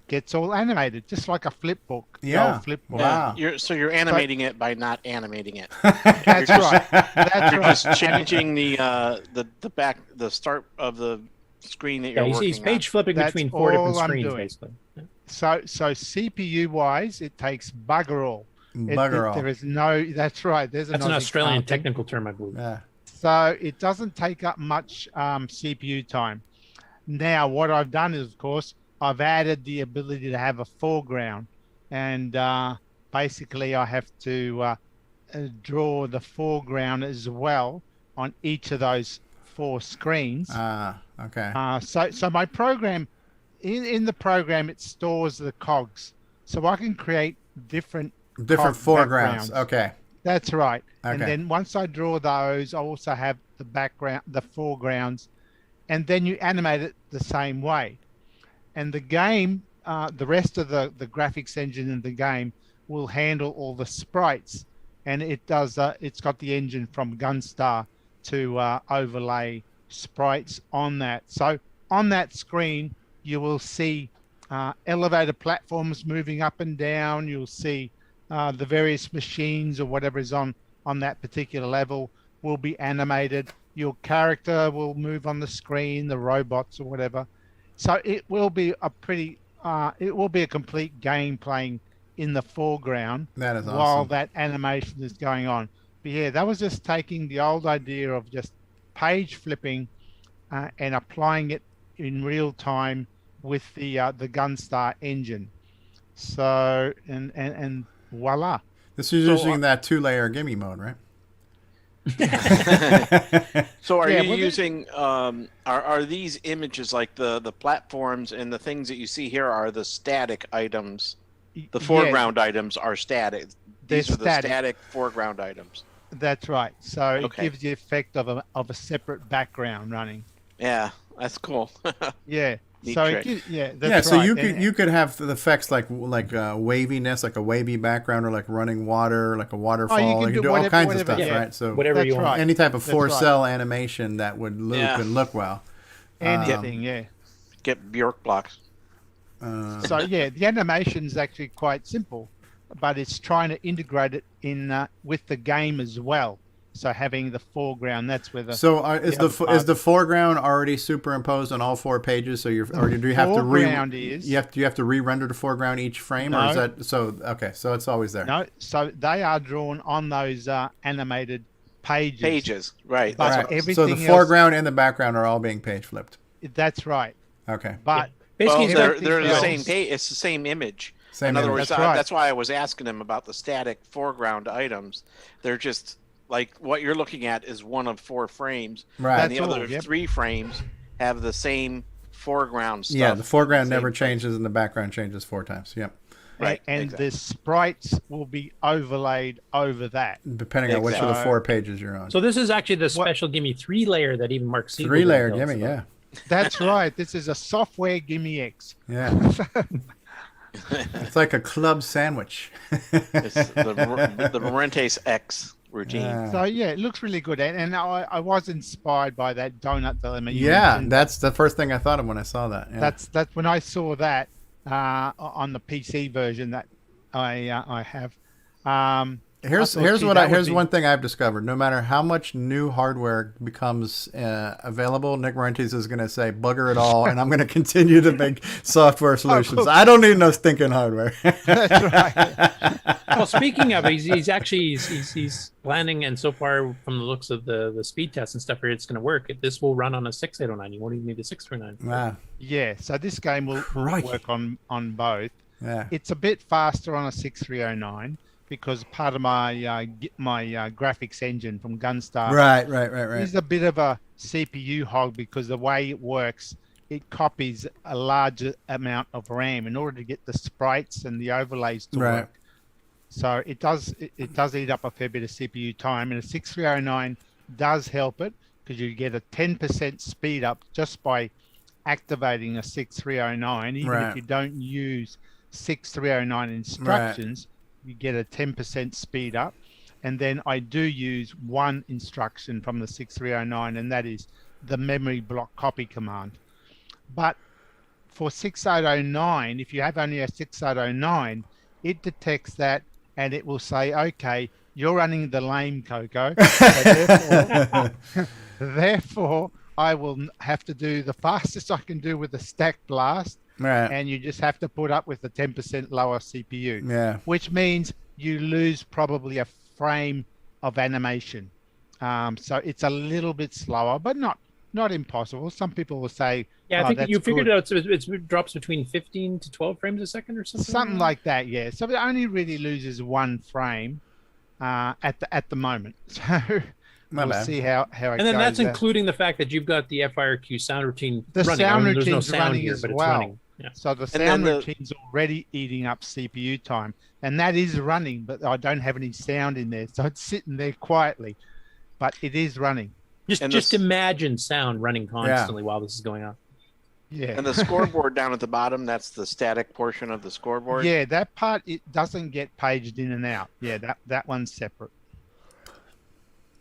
gets all animated, just like a flip book. Flip book. Wow. You're animating it by not animating it. That's right. That's You're right. just changing the start of the screen that you're working he's page flipping That's between 4 different all I'm screens, doing. basically. So CPU wise, it takes bugger all. Bugger all. There is no. That's right. That's an Australian technical term, I believe. Yeah. So it doesn't take up much CPU time. Now, what I've done is, of course, I've added the ability to have a foreground, and basically I have to draw the foreground as well on each of those 4 screens. Okay. So my program, in the program, it stores the cogs, so I can create different cog foregrounds. backgrounds. Okay. That's right. Okay. And then once I draw those, I also have the foregrounds, and then you animate it the same way. And the game, the rest of the graphics engine in the game will handle all the sprites, and it does. It's got the engine from Gunstar to overlay sprites on that. So on that screen, you will see elevator platforms moving up and down. You'll see the various machines or whatever is on that particular level will be animated. Your character will move on the screen, the robots or whatever. So it will be a complete game playing in the foreground. That is awesome. While that animation is going on. But yeah, that was just taking the old idea of just page flipping and applying it in real time with the Gunstar engine. So and voila. This is using that 2-layer gimme mode, right? So are you using are these images, like the platforms and the things that you see here, are the static items? The foreground items are static. These are the static foreground items. That's right. So it gives the effect of a separate background running. Yeah, that's cool. Yeah. Neat So trick. that's so right. you could have the effects like waviness, like a wavy background, or like running water, like a waterfall. You can do all kinds of stuff, right? So whatever you want. Any type of 4-cell animation that would loop and look well. Anything, Get Bjork blocks. So yeah, the animation is actually quite simple, but it's trying to integrate it in with the game as well. So having the foreground, that's where the is the foreground already superimposed on all 4 pages? So do you have to you have to re-render the foreground each frame, or is that so? Okay, so it's always there. No, so they are drawn on those animated pages. Pages, right? But Right. So the foreground and the background are all being page flipped. That's right. Okay. But basically, they're the same page. It's the same image. Same in other image. words, that's why I was asking him about the static foreground items. They're just like what you're looking at is one of 4 frames, right? And the other 3 frames have the same foreground stuff. Yeah, the foreground never changes, and the background changes 4 times. Yep. Right. And the sprites will be overlaid over that, depending on which of the 4 pages you're on. So this is actually the special gimme 3-layer that even Mark Sieg 3-layer gimme, yeah. That's right. This is a software GIME-X. Yeah. It's like a club sandwich. It's the Merentes X routine. So yeah, it looks really good, and I was inspired by that donut dilemma. That's the first thing I thought of when I saw that. Yeah. That's when I saw that on the PC version that I have. Here's one thing I've discovered. No matter how much new hardware becomes available, Nick Marentes is going to say bugger it all, and I'm going to continue to make software solutions. I don't need no stinking hardware. That's right. Well, speaking of, he's planning, and so far from the looks of the speed tests and stuff here, it's going to work. This will run on a 6809. You won't even need a 639. Wow. Yeah. So this game will work on both. Yeah. It's a bit faster on a 6309. because part of my graphics engine from Gunstar Right. is a bit of a CPU hog, because the way it works, it copies a large amount of RAM in order to get the sprites and the overlays to work. So it does eat up a fair bit of CPU time, and a 6309 does help it, because you get a 10% speed up just by activating a 6309. Even if you don't use 6309 instructions, you get a 10% speed up. And then I do use one instruction from the 6309, and that is the memory block copy command. But for 6809, if you have only a 6809, it detects that, and it will say, okay, you're running the lame CoCo. So therefore, I will have to do the fastest I can do with the stack blast. And you just have to put up with the 10% lower CPU. Which means you lose probably a frame of animation. So it's a little bit slower, but not impossible. Some people will say, I think you figured it out. So it drops between 15 to 12 frames a second or something. Something like that, yeah. So it only really loses one frame at the moment. So we'll see how it goes. And then that's including the fact that you've got the FIRQ sound routine the running. Sound there's no routine's sound running here, as but well. it's running. Yeah. So the sound routine's already eating up CPU time, and that is running, but I don't have any sound in there, so it's sitting there quietly, but it is running. Just imagine sound running constantly while this is going on. Yeah. And the scoreboard down at the bottom, that's the static portion of the scoreboard. Yeah, that part, it doesn't get paged in and out. Yeah, that one's separate.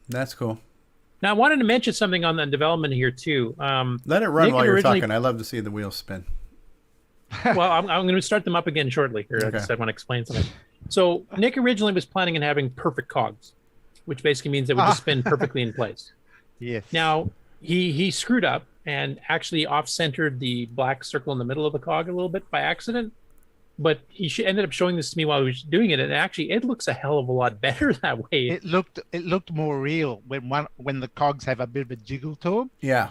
That's cool. Now I wanted to mention something on the development here too. Let it run Nick while you're talking. I love to see the wheels spin. Well, I'm going to start them up again shortly here. I just want to explain something. So Nick originally was planning on having perfect cogs, which basically means they would just spin perfectly in place. Yes. Now he screwed up and actually off-centered the black circle in the middle of the cog a little bit by accident. But he ended up showing this to me while he was doing it, and actually it looks a hell of a lot better that way. It looked more real when the cogs have a bit of a jiggle to them. Yeah.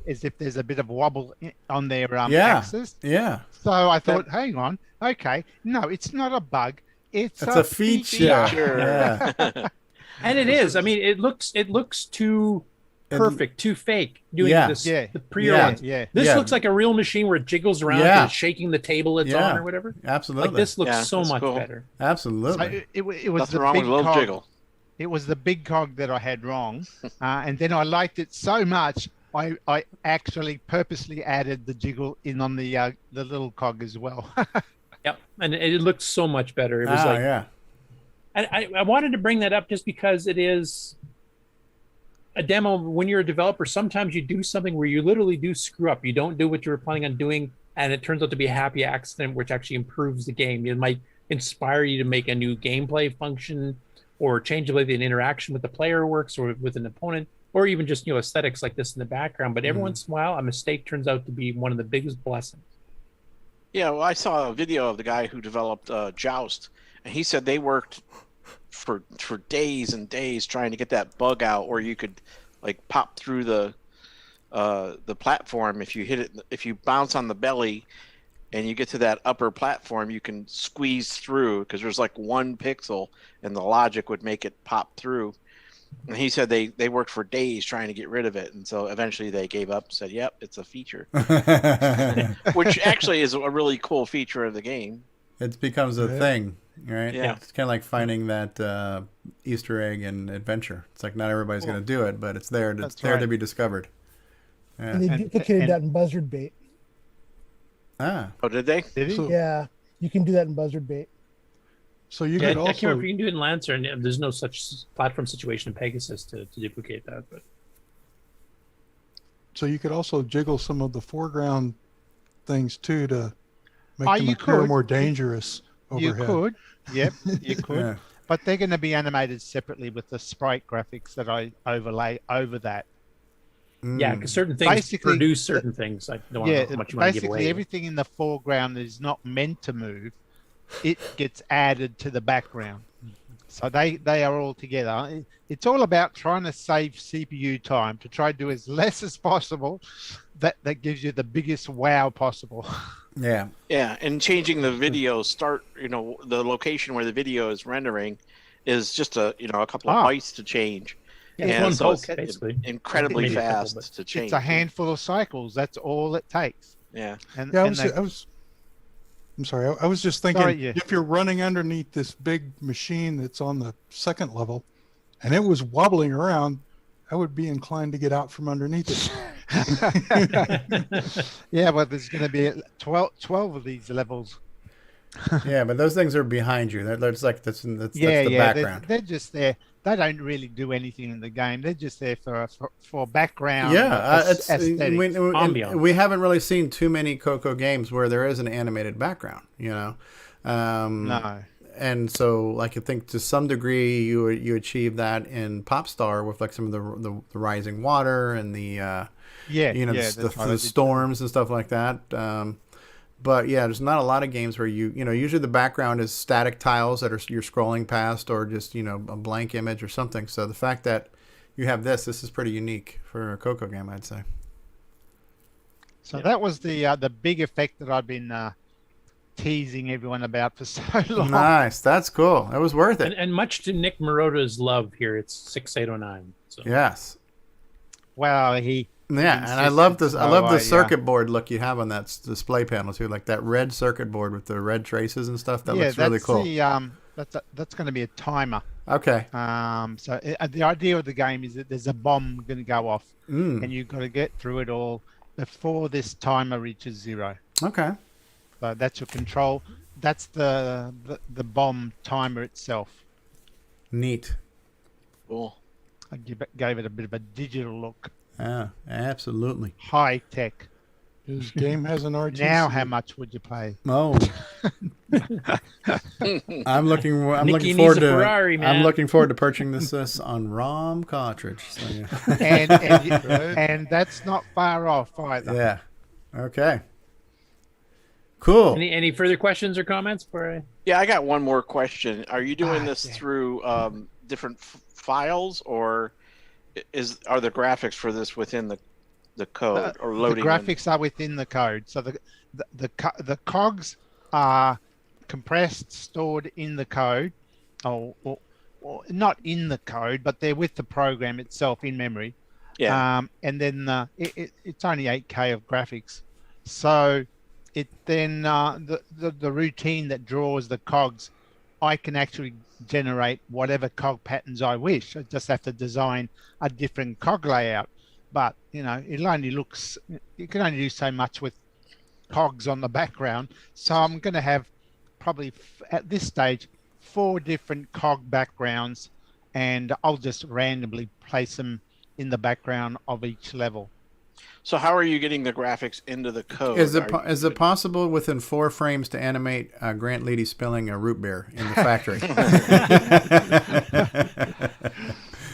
As if there's a bit of wobble on their axis. Yeah. So I thought, hang on, okay, no, it's not a bug. It's a feature. Yeah. And it is. I mean, it looks too perfect, too fake doing this. Yeah. The pre-order. Yeah. This looks like a real machine where it jiggles around and shaking the table it's on or whatever. Absolutely. Like this looks so much better. Absolutely. So it was Nothing the wrong big with a little cog. jiggle. It was the big cog that I had wrong, and then I liked it so much. I actually purposely added the jiggle in on the little cog as well. Yep, and it looked so much better. It was and I wanted to bring that up just because it is a demo. When you're a developer, sometimes you do something where you literally do screw up. You don't do what you were planning on doing, and it turns out to be a happy accident, which actually improves the game. It might inspire you to make a new gameplay function, or change the way the interaction with the player works, or with an opponent, or even just aesthetics like this in the background. But every once in a while, a mistake turns out to be one of the biggest blessings. Yeah, well, I saw a video of the guy who developed Joust, and he said they worked for days and days trying to get that bug out where you could like pop through the platform if you hit it. If you bounce on the belly and you get to that upper platform, you can squeeze through because there's like 1 pixel, and the logic would make it pop through. And he said they worked for days trying to get rid of it, and so eventually they gave up and said, "Yep, it's a feature," which actually is a really cool feature of the game. It becomes a thing, right? Yeah. It's kind of like finding that Easter egg in Adventure. It's like not everybody's going to do it, but it's there. It's there to be discovered. Yeah. And they duplicated that in Buzzard Bait. Ah. Oh, did they? Did he? Yeah, you can do that in Buzzard Bait. So you I could can't also remember if you can do it in Lancer, and there's no such platform situation in Pegasus to duplicate that. But so you could also jiggle some of the foreground things too to make them you appear could. more dangerous overhead. You could, yep, you could. But they're going to be animated separately with the sprite graphics that I overlay over that. yeah, because certain things Basically, produce certain things. I don't know how much you want to give basically away. everything in the foreground that is not meant to move, it gets added to the background. So they are all together. It's all about trying to save CPU time to try to do as less as possible. That gives you the biggest wow possible. Yeah. Yeah, and changing the video the location where the video is rendering is just a couple of bytes to change. Yeah, and so bulk, it's basically. incredibly Maybe a couple, fast but to change. It's a handful of cycles. That's all it takes. Yeah. And, Yeah, and I'm sorry. I was just thinking, Sorry, yeah. if you're running underneath this big machine that's on the second level, and it was wobbling around, I would be inclined to get out from underneath it. Yeah, well, there's going to be 12 of these levels. Yeah, but those things are behind you. That's that's the background. They're just there. They don't really do anything in the game. They're just there for background. Yeah, aesthetics. we haven't really seen too many CoCo games where there is an animated background. No. And so, like, I think to some degree you achieve that in Popstar with like some of the rising water and the the storms and stuff like that. But yeah, there's not a lot of games where usually the background is static tiles that you're scrolling past, or just a blank image or something. So the fact that you have this is pretty unique for a CoCo game, I'd say. So that was the big effect that I've been teasing everyone about for so long. Nice, that's cool. It was worth it. And much to Nick Marotta's love here, it's 6809. So. Yes. Well, and I love this. I love the circuit board look you have on that display panel too, like that red circuit board with the red traces and stuff. That looks really cool. That's going to be a timer. Okay. So the idea of the game is that there's a bomb going to go off, and you've got to get through it all before this timer reaches 0. Okay. So that's your control. That's the bomb timer itself. Neat. Cool. I gave it a bit of a digital look. Yeah, absolutely. High tech. This game has an RGC. Now, how much would you pay? Oh, I'm looking Nicky forward needs a Ferrari, man. I'm looking forward to purchasing this on ROM cartridge. So, yeah. and that's not far off either. Yeah. Okay. Cool. Any further questions or comments? Yeah, I got one more question. Are you doing this through different files, or are the graphics for this within the code, or loading? The graphics are within the code. So the cogs are compressed, stored in the code, or not in the code, but they're with the program itself in memory. Yeah. And then it's only 8K of graphics. So it then the routine that draws the cogs, I can actually generate whatever cog patterns I wish. I just have to design a different cog layout. But you can only do so much with cogs on the background. So I'm going to have probably at this stage 4 different cog backgrounds, and I'll just randomly place them in the background of each level. So how are you getting the graphics into the code? Is it possible within 4 frames to animate Grant Leedy spilling a root beer in the factory?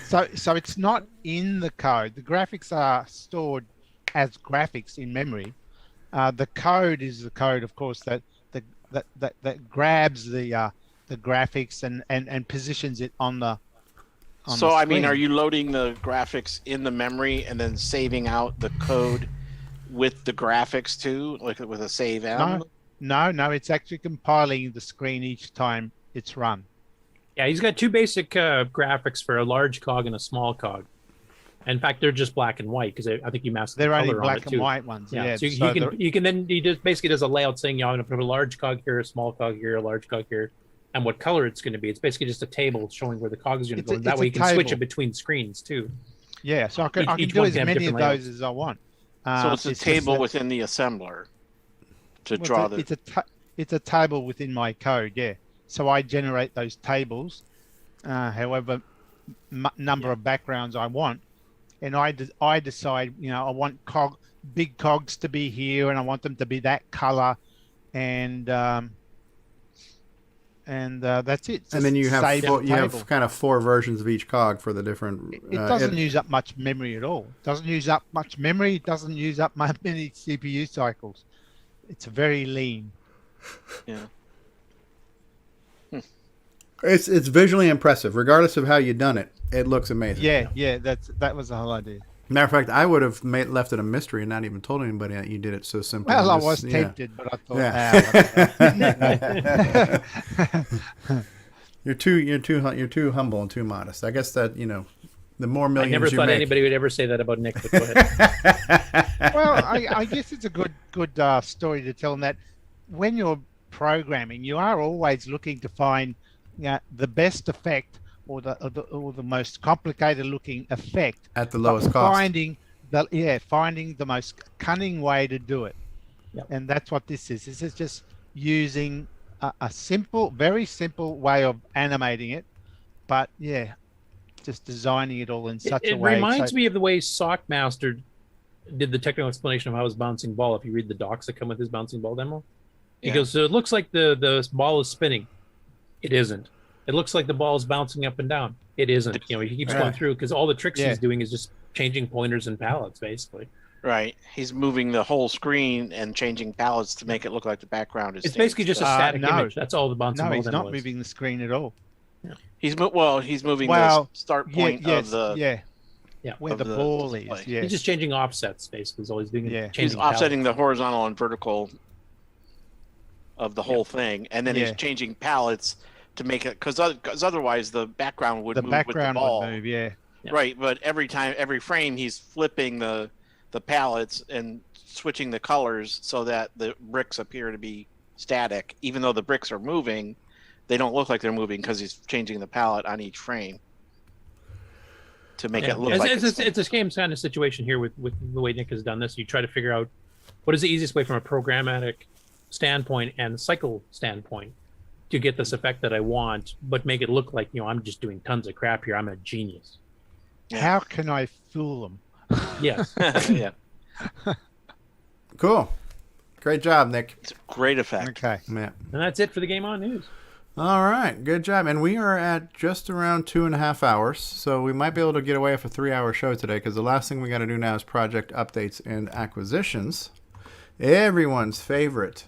So it's not in the code. The graphics are stored as graphics in memory. The code is the code, of course, that grabs the graphics and positions it on the. So I mean, are you loading the graphics in the memory and then saving out the code with the graphics too, like with a save M? No, it's actually compiling the screen each time it's run. Yeah, he's got 2 basic graphics for a large cog and a small cog. In fact, they're just black and white because I think you masked the color on it too. They're only black and white ones. Yeah. So he just basically does a layout saying, I'm going to put a large cog here, a small cog here, a large cog here, and what color it's going to be. It's basically just a table showing where the cog is going to go. That way you can switch it between screens too. Yeah, so I can do as many of those as I want. So it's a table within the assembler to draw the. It's a table within my code. Yeah. So I generate those tables, however number of backgrounds I want, and I decide, I want big cogs to be here, and I want them to be that color, and that's it. And then you have kind of 4 versions of each cog for the different. It doesn't use up much memory at all. It doesn't use up much memory. It doesn't use up many CPU cycles. It's very lean. Yeah. It's visually impressive, regardless of how you done it. It looks amazing. Yeah, that was the whole idea. Matter of fact, I would have left it a mystery and not even told anybody that you did it so simply. Well, I was tempted, but I thought, you're too humble and too modest. I guess that the more millions I never thought anybody would ever say that about Nick. But go ahead. Well, I guess it's a good story to tell them that when you're programming, you are always looking to find the best effect or the most complicated looking effect at the lowest cost. Finding the most cunning way to do it. Yep. And that's what this is. This is just using a simple, very simple way of animating it, but just designing it all in such a way. It reminds me of the way Sockmaster did the technical explanation of how his bouncing ball. If you read the docs that come with his bouncing ball demo, he goes, so it looks like the ball is spinning. It isn't. It looks like the ball is bouncing up and down. It isn't. He keeps going through because all the tricks he's doing is just changing pointers and palettes, basically. Right. He's moving the whole screen and changing palettes to make it look like the background is. It's basically just a static image. That's all the bouncing ball demo is. No, he's not moving the screen at all. Yeah. He's moving the start point of the where the ball is. Yeah. He's just changing offsets, basically. Is all he's doing. Yeah. He's offsetting the horizontal and vertical of the whole thing, and then he's changing palettes to make it because otherwise the background would move with the ball. Would move, Right, but every frame he's flipping the palettes and switching the colors so that the bricks appear to be static, even though the bricks are moving. They don't look like they're moving because he's changing the palette on each frame to make it look like it's the same kind of situation here with the way Nick has done this. You try to figure out what is the easiest way from a programmatic standpoint and cycle standpoint to get this effect that I want, but make it look like, I'm just doing tons of crap here. I'm a genius. How can I fool them? Yes. Yeah. Cool. Great job, Nick. It's a great effect. Okay. Yeah. And that's it for the Game On News. All right. Good job. And we are at just around 2.5 hours. So we might be able to get away with a 3-hour show today because the last thing we got to do now is project updates and acquisitions. Everyone's favorite.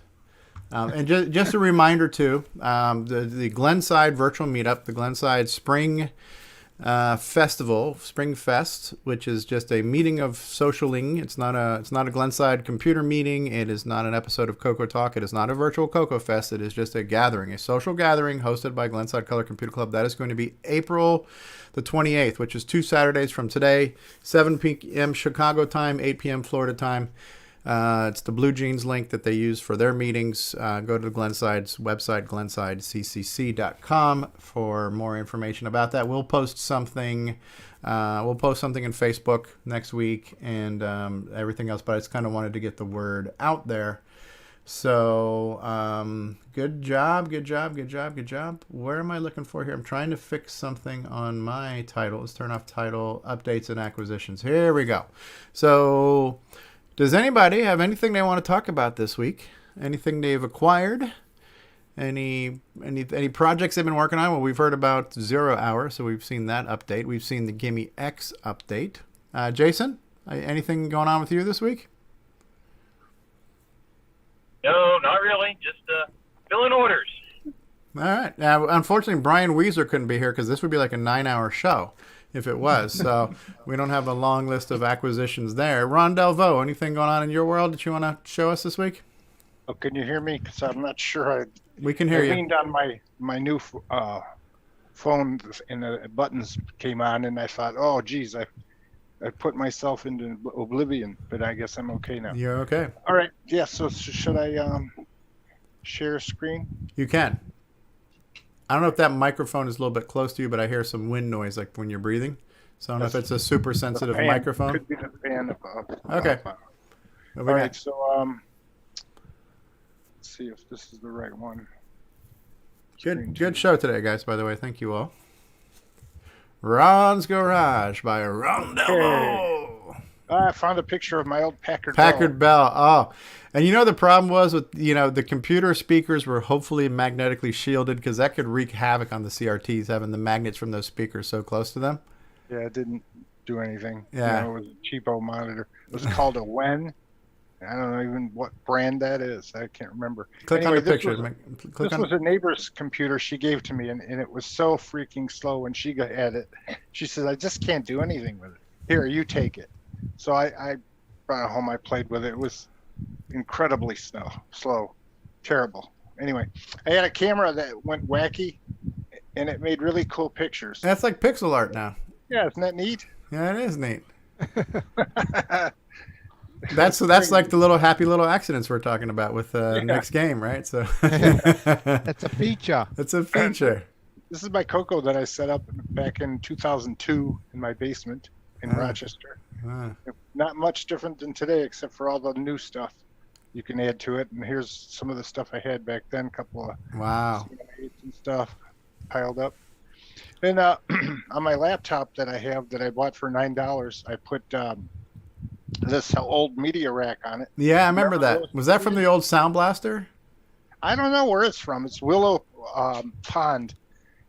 And just a reminder, too, the Glenside Virtual Meet Up, the Glenside Spring Festival, Spring Fest, which is just a meeting of socialing. It's not a Glenside computer meeting. It is not an episode of CoCoTALK. It is not a virtual CoCo Fest. It is just a gathering, a social gathering hosted by Glenside Color Computer Club. That is going to be April the 28th, which is 2 Saturdays from today, 7 p.m. Chicago time, 8 p.m. Florida time. It's the Blue Jeans link that they use for their meetings. Go to the Glenside's website, glensidecc.com, for more information about that. We'll post something. We'll post something in Facebook next week and everything else. But I just kind of wanted to get the word out there. So good job. Where am I looking for here? I'm trying to fix something on my title. Let's turn off title, updates and acquisitions. Here we go. So does anybody have anything they want to talk about this week? Anything they've acquired? Any projects they've been working on? Well, we've heard about 0 Hour, so we've seen that update. We've seen the GIME-X update. Jason, anything going on with you this week? No, not really. Just filling orders. All right. Now, unfortunately, Brian Weezer couldn't be here because this would be like a 9-hour show if it was. So we don't have a long list of acquisitions there. Ron Delvaux, anything going on in your world that you want to show us this week? Oh, can you hear me? Because I'm not sure. We can hear you. I leaned on my new phone and the buttons came on, and I thought, oh, geez, I put myself into oblivion, but I guess I'm okay now. You're okay. All right. Yeah, so should I share screen? You can. I don't know if that microphone is a little bit close to you, but I hear some wind noise like when you're breathing. So I don't know if it's a super sensitive microphone. Could be the fan. Okay. All right, so let's see if this is the right one. Good show today, guys, by the way. Thank you all. Ron's Garage by Ron Delvaux. I found a picture of my old Packard Bell. Oh, and the problem was with, the computer speakers were hopefully magnetically shielded because that could wreak havoc on the CRTs, having the magnets from those speakers so close to them. Yeah, it didn't do anything. Yeah. It was a cheapo monitor. It was called a WEN. I don't know even what brand that is. I can't remember. Click on the picture. This was a neighbor's computer she gave to me, and it was so freaking slow when she had it. She says, I just can't do anything with it. Here, you take it. So I brought it home. I played with it. It was incredibly slow, terrible. Anyway, I had a camera that went wacky, and it made really cool pictures. That's like pixel art now. Yeah, isn't that neat? Yeah, it is neat. That's like the little happy little accidents we're talking about with Nick's game, right? So that's a feature. It's a feature. This is my CoCo that I set up back in 2002 in my basement in Rochester. Not much different than today, except for all the new stuff you can add to it. And here's some of the stuff I had back then. A couple of CMAs and stuff piled up. And on my laptop that I have that I bought for $9, I put this old media rack on it. Yeah, I remember that. Was that from the old Sound Blaster? I don't know where it's from. It's Willow Pond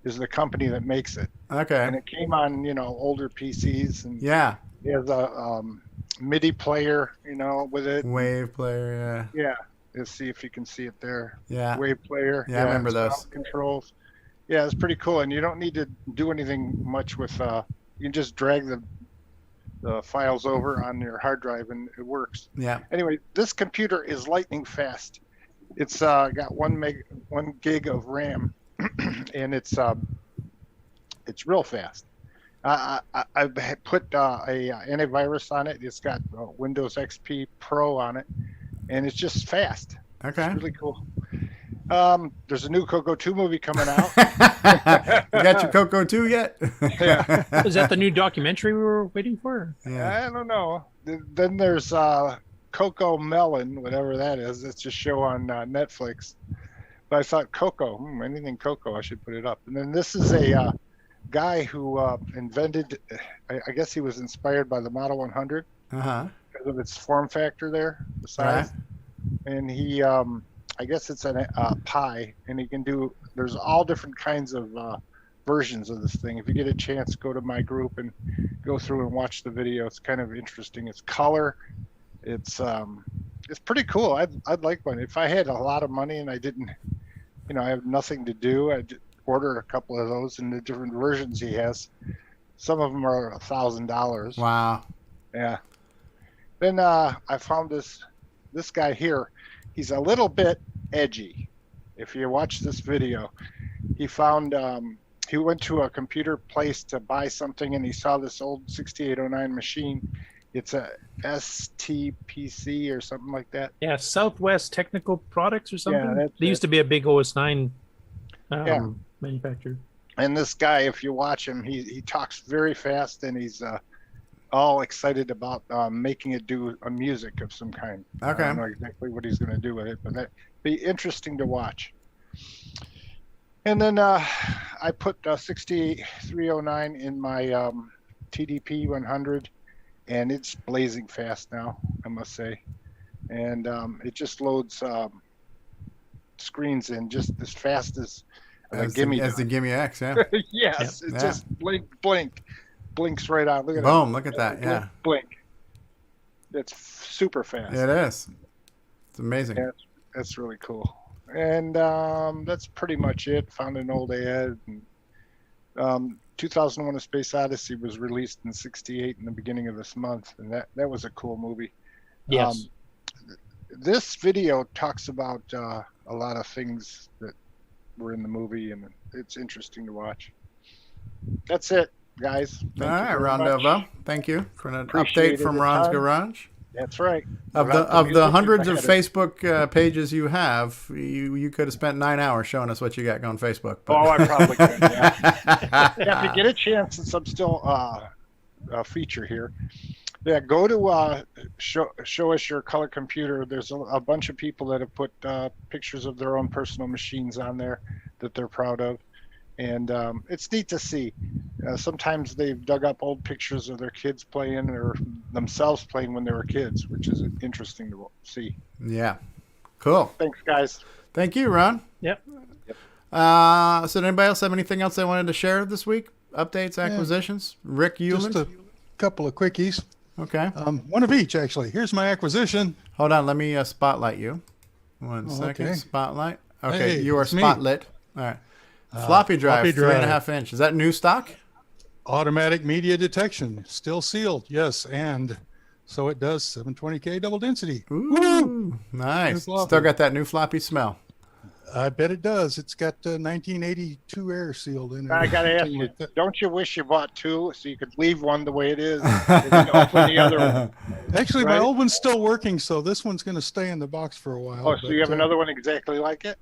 is the company that makes it. Okay. And it came on, older PCs. And yeah. It has a MIDI player, with it. Wave player, yeah. Yeah. Let's see if you can see it there. Yeah. Wave player. Yeah, I remember those. Controls. Yeah, it's pretty cool. And you don't need to do anything much with, you can just drag the files over on your hard drive and it works. Yeah. Anyway, this computer is lightning fast. It's got 1 gig of RAM, and it's real fast. I put a antivirus on it. It's got Windows XP Pro on it, and it's just fast. Okay. It's really cool. There's a new CoCo 2 movie coming out. You got your CoCo 2 yet? Yeah. Is that the new documentary we were waiting for? Yeah. I don't know. Then there's CoCoMelon, whatever that is. It's a show on Netflix. But I thought CoCo, anything CoCo, I should put it up. And then this is a guy who invented, I guess he was inspired by the Model 100 because of its form factor there, the size. Right. And he, I guess it's a Pi, and he can do, there's all different kinds of versions of this thing. If you get a chance, go to my group and go through and watch the video. It's kind of interesting. It's color. It's pretty cool. I'd like one. If I had a lot of money and I didn't, I have nothing to do, I'd order a couple of those in the different versions he has. Some of them are $1,000. Wow. Yeah. Then I found this guy here. He's a little bit edgy. If you watch this video, he found he went to a computer place to buy something, and he saw this old 6809 machine. It's a STPC or something like that. Yeah, Southwest Technical Products or something. Yeah, they used to be a big OS9 manufacturer. And this guy, if you watch him, he talks very fast, and he's all excited about making it do a music of some kind. Okay. I don't know exactly what he's going to do with it, but that'd be interesting to watch. And then I put 6309 in my TDP 100, and it's blazing fast now, I must say. And it just loads screens in just as fast as the GIME-X, yeah. Yes, it's just blinks right out. Look at Boom, look at that, yeah. Blink. It's super fast. It is. It's amazing. Yeah, that's really cool. And that's pretty much it. Found an old ad. And, 2001: A Space Odyssey was released in '68 in the beginning of this month, and that was a cool movie. Yes. This video talks about a lot of things that were in the movie, and it's interesting to watch. That's it, guys. All right, Ron Delvaux. Thank you for an update from Ron's Garage. That's right. Of the hundreds of Facebook pages you have, you could have spent 9 hours showing us what you got on Facebook. But. Oh, I probably could. Yeah. If you get a chance, since I'm still a feature here, yeah, go to show us your color computer. There's a bunch of people that have put pictures of their own personal machines on there that they're proud of. And it's neat to see. Sometimes they've dug up old pictures of their kids playing or themselves playing when they were kids, which is interesting to see. Yeah. Cool. Thanks, guys. Thank you, Ron. Yep. So did anybody else have anything else they wanted to share this week? Updates, acquisitions? Rick Ulland? Just a couple of quickies. Okay. One of each, actually. Here's my acquisition. Hold on, let me spotlight you. One second. Okay. Spotlight. Okay, Hey, you are it's me. spotlit. All right. Floppy drive, floppy drive. 3.5 inch. Is that new stock? Automatic media detection, still sealed. Yes, and so it does 720K double density. Ooh, nice. Still got that new floppy smell. I bet it does. It's got 1982 air sealed in it. I gotta ask you, don't you wish you bought two so you could leave one the way it is and then open the other one? Actually, Right? my old one's still working, so this one's going to stay in the box for a while. Oh, so you have another one exactly like it?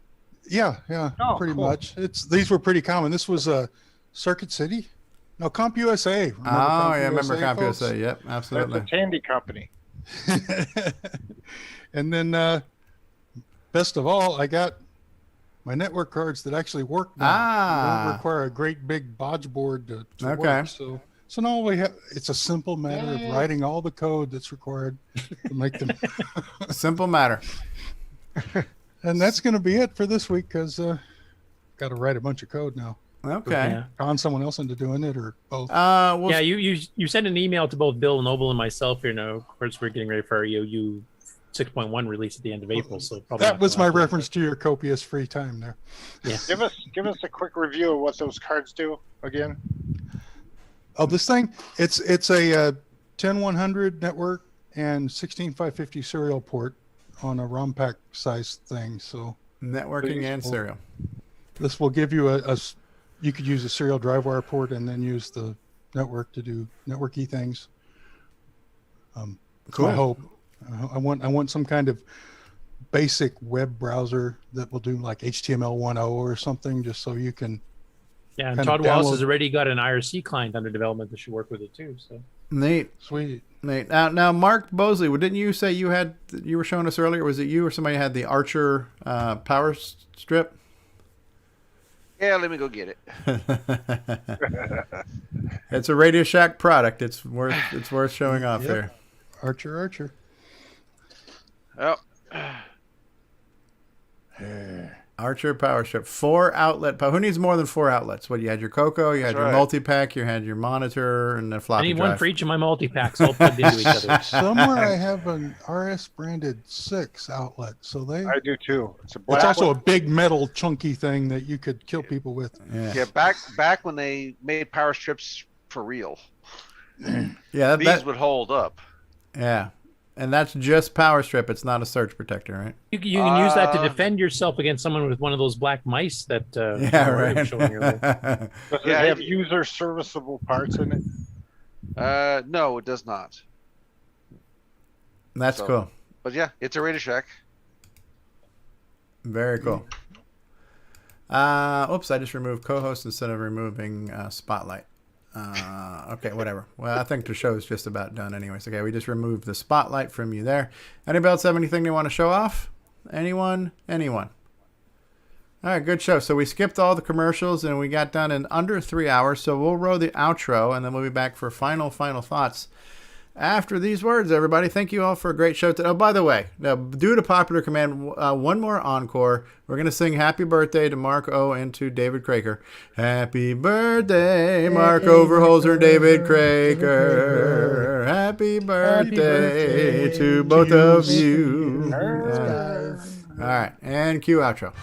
Yeah, Oh, pretty cool. much. These were pretty common. This was Circuit City. No, Oh, CompUSA. yeah, I remember CompUSA. Yep, absolutely. That's a Tandy company. And then, best of all, I got my network cards that actually work now. They don't require a great big bodge board to Okay. work. So now it's a simple matter of writing all the code that's required to make them. Simple matter. And that's going to be it for this week because got to write a bunch of code now. Okay. On someone else into doing it or both. Yeah, you sent an email to both Bill Noble and myself here. Now, of course, we're getting ready for our EU 6.1 release at the end of April. So probably That not was gonna my happen. reference to your copious free time there. Yeah. Give us a quick review of what those cards do again. Oh, this thing, it's a 10100 network and 16550 serial port on a ROM pack size thing. So Networking and serial. This will give you you could use a serial drive wire port and then use the network to do networky things. Cool. I hope. I want some kind of basic web browser that will do like HTML 1.0 or something, just so you can. Yeah, and kind Todd of Wallace download- has already got an IRC client under development that should work with it too. So Neat. Sweet. Neat. Now, Mark Bosley, didn't you say you were showing us earlier? Was it you or somebody had the Archer power strip? Yeah, let me go get it. It's a Radio Shack product. It's worth showing off Yep. there. Archer. Oh. Archer power strip, 4 outlet. Who needs more than 4 outlets? What, you had your CoCo, you had That's your right. multi-pack, you had your monitor, and the I floppy need drive. one for each of my multi-packs all plugged into each other. Somewhere I have an RS branded 6 outlet, so I do too. It's also a big metal chunky thing that you could kill people with. Yeah, back when they made power strips for real. Yeah, These would hold up. Yeah, and that's just power strip. It's not a surge protector, right? You can use that to defend yourself against someone with one of those black mice that. Yeah, Rory was right. showing earlier. Does it have user serviceable parts in it? No, it does not. That's cool. But yeah, it's a Radio Shack. Very cool. Oops, I just removed co-host instead of removing Spotlight. Okay, whatever. Well, I think the show is just about done anyways. Okay, we just removed the Spotlight from you there. Anybody else have anything they want to show off? Anyone? All right, good show. So we skipped all the commercials and we got done in under 3 hours. So we'll roll the outro and then we'll be back for final thoughts after these words, everybody. Thank you all for a great show today. Oh, by the way, now, due to popular command, one more encore. We're going to sing Happy Birthday to Mark O and to David Kroeker. Happy birthday, Mark Overholser and David Kroeker. Happy birthday to both of you. All right, and cue outro.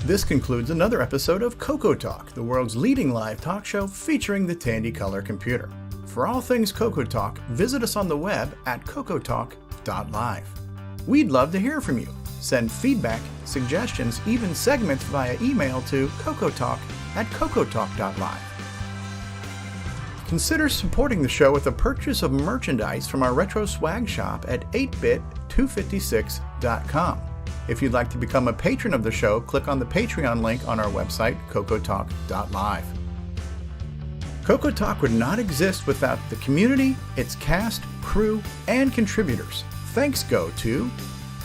This concludes another episode of CoCoTALK, the world's leading live talk show featuring the Tandy Color computer. For all things CoCoTALK, visit us on the web at CoCoTalk.live. We'd love to hear from you. Send feedback, suggestions, even segments via email to CoCoTalk@CoCoTalk.live. Consider supporting the show with a purchase of merchandise from our retro swag shop at 8bit256.com. If you'd like to become a patron of the show, click on the Patreon link on our website, CoCoTalk.live. CoCoTalk would not exist without the community, its cast, crew, and contributors. Thanks go to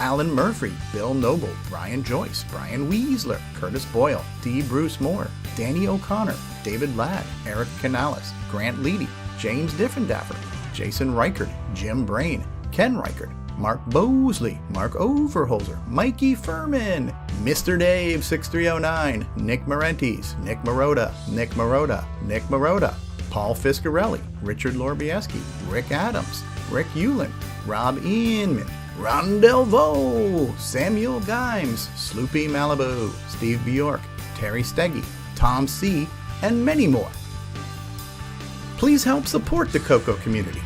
Alan Murphy, Bill Noble, Brian Joyce, Brian Weasler, Curtis Boyle, D. Bruce Moore, Danny O'Connor, David Ladd, Eric Canales, Grant Leedy, James Diffendaffer, Jason Reichert, Jim Brain, Ken Reichert, Mark Bosley, Mark Overholser, Mikey Furman, MrDave6309, Nick Marentes, Nick Marotta, Nick Marotta, Nick Marotta, Paul Fiscarelli, Richard Lorbieski, Rick Adams, Rick Ulland, Rob Inman, Ron Delvaux, Samuel Gimes, Sloopy Malibu, Steve Bjork, Terry Steggy, Tom C., and many more. Please help support the CoCo community.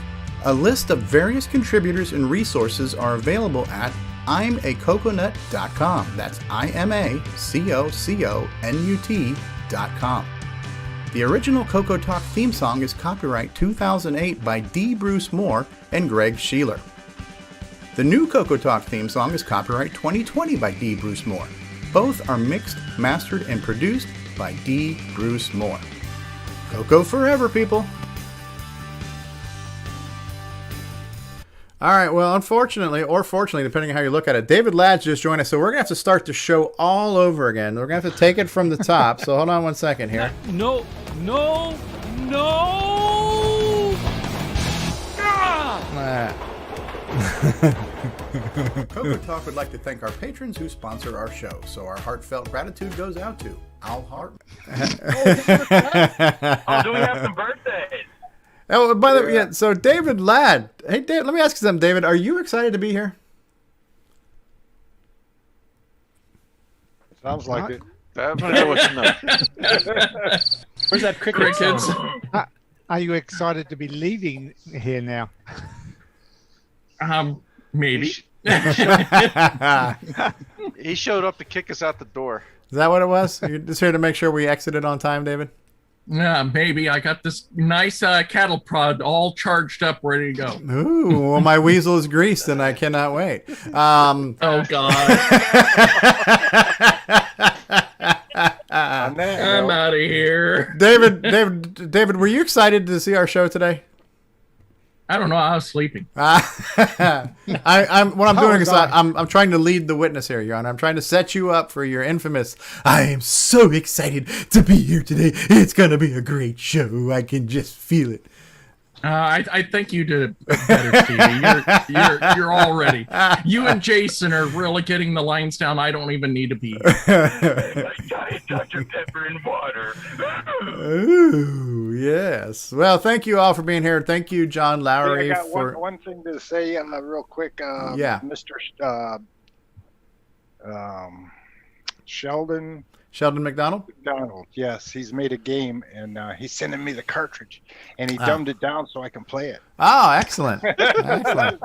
A list of various contributors and resources are available at imacoconut.com. That's imacoconut.com. The original CoCoTALK theme song is copyright 2008 by D. Bruce Moore and Greg Sheeler. The new CoCoTALK theme song is copyright 2020 by D. Bruce Moore. Both are mixed, mastered, and produced by D. Bruce Moore. CoCo forever, people! All right, well, unfortunately, or fortunately, depending on how you look at it, David Ladd's just joined us, so we're going to have to start the show all over again. We're going to have to take it from the top, so hold on one second here. No! CoCoTALK would like to thank our patrons who sponsor our show, so our heartfelt gratitude goes out to Al Hart. Do we have some birthdays? Oh, by the way, yeah, so David Ladd. Hey, Dave, let me ask you something, David. Are you excited to be here? Sounds like it. That's what I want to know. Where's that cricket Crickets. song? Are you excited to be leaving here now? Maybe. He showed up to kick us out the door. Is that what it was? You're just here to make sure we exited on time, David? Yeah, maybe. I got this nice cattle prod all charged up, ready to go. Ooh, well, my weasel is greased, and I cannot wait. Oh, God. I'm out of here. David, were you excited to see our show today? I don't know. I was sleeping. I'm trying to lead the witness here, Your Honor. I'm trying to set you up for your infamous. I am so excited to be here today. It's gonna be a great show. I can just feel it. I think you did it better, Stevie. You're all ready. You and Jason are really getting the lines down. I don't even need to be. Diet Dr. Pepper and water. Ooh, yes. Well, thank you all for being here. Thank you, John Laury. Hey, I got one thing to say real quick. Yeah. Mr. Sheldon McDonald? McDonald, yes. He's made a game, and he's sending me the cartridge, and he dumbed it down so I can play it. Oh, excellent. Excellent.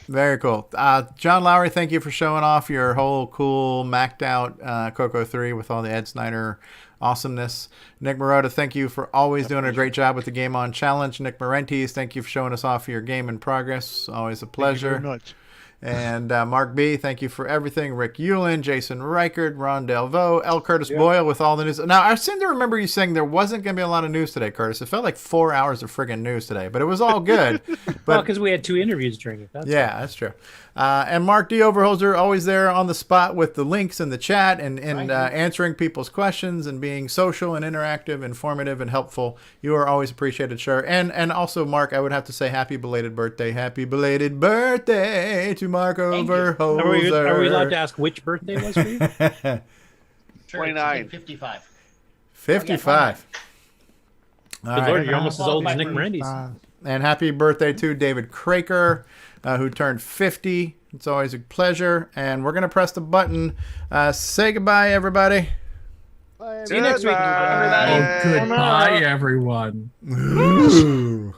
Very cool. John Laury, thank you for showing off your whole cool, macked out CoCo 3 with all the Ed Snyder awesomeness. Nick Marotta, thank you for always doing a great job with the Game On Challenge. Nick Marentes, thank you for showing us off your game in progress. Always a pleasure. Thank you very much. And Mark B, thank you for everything. Rick Ulland, Jason Reichert, Ron Delvaux, L. Curtis Boyle with all the news. Now, I seem to remember you saying there wasn't going to be a lot of news today, Curtis. It felt like 4 hours of friggin' news today, but it was all good. Well, because we had 2 interviews during it. That's true. And Mark D. Overholser, always there on the spot with the links in the chat and answering people's questions and being social and interactive, informative, and helpful. You are always appreciated, sure. And also, Mark, I would have to say happy belated birthday to Mark Overholser. Are we allowed to ask which birthday was for you? 29. 55. 55. Good Lord, you're almost as old as Nick Marentes. And happy birthday to David Kroeker, who turned 50. It's always a pleasure. And we're going to press the button. Say goodbye, everybody. See you next week, everybody. Oh, goodbye, everyone. Ooh.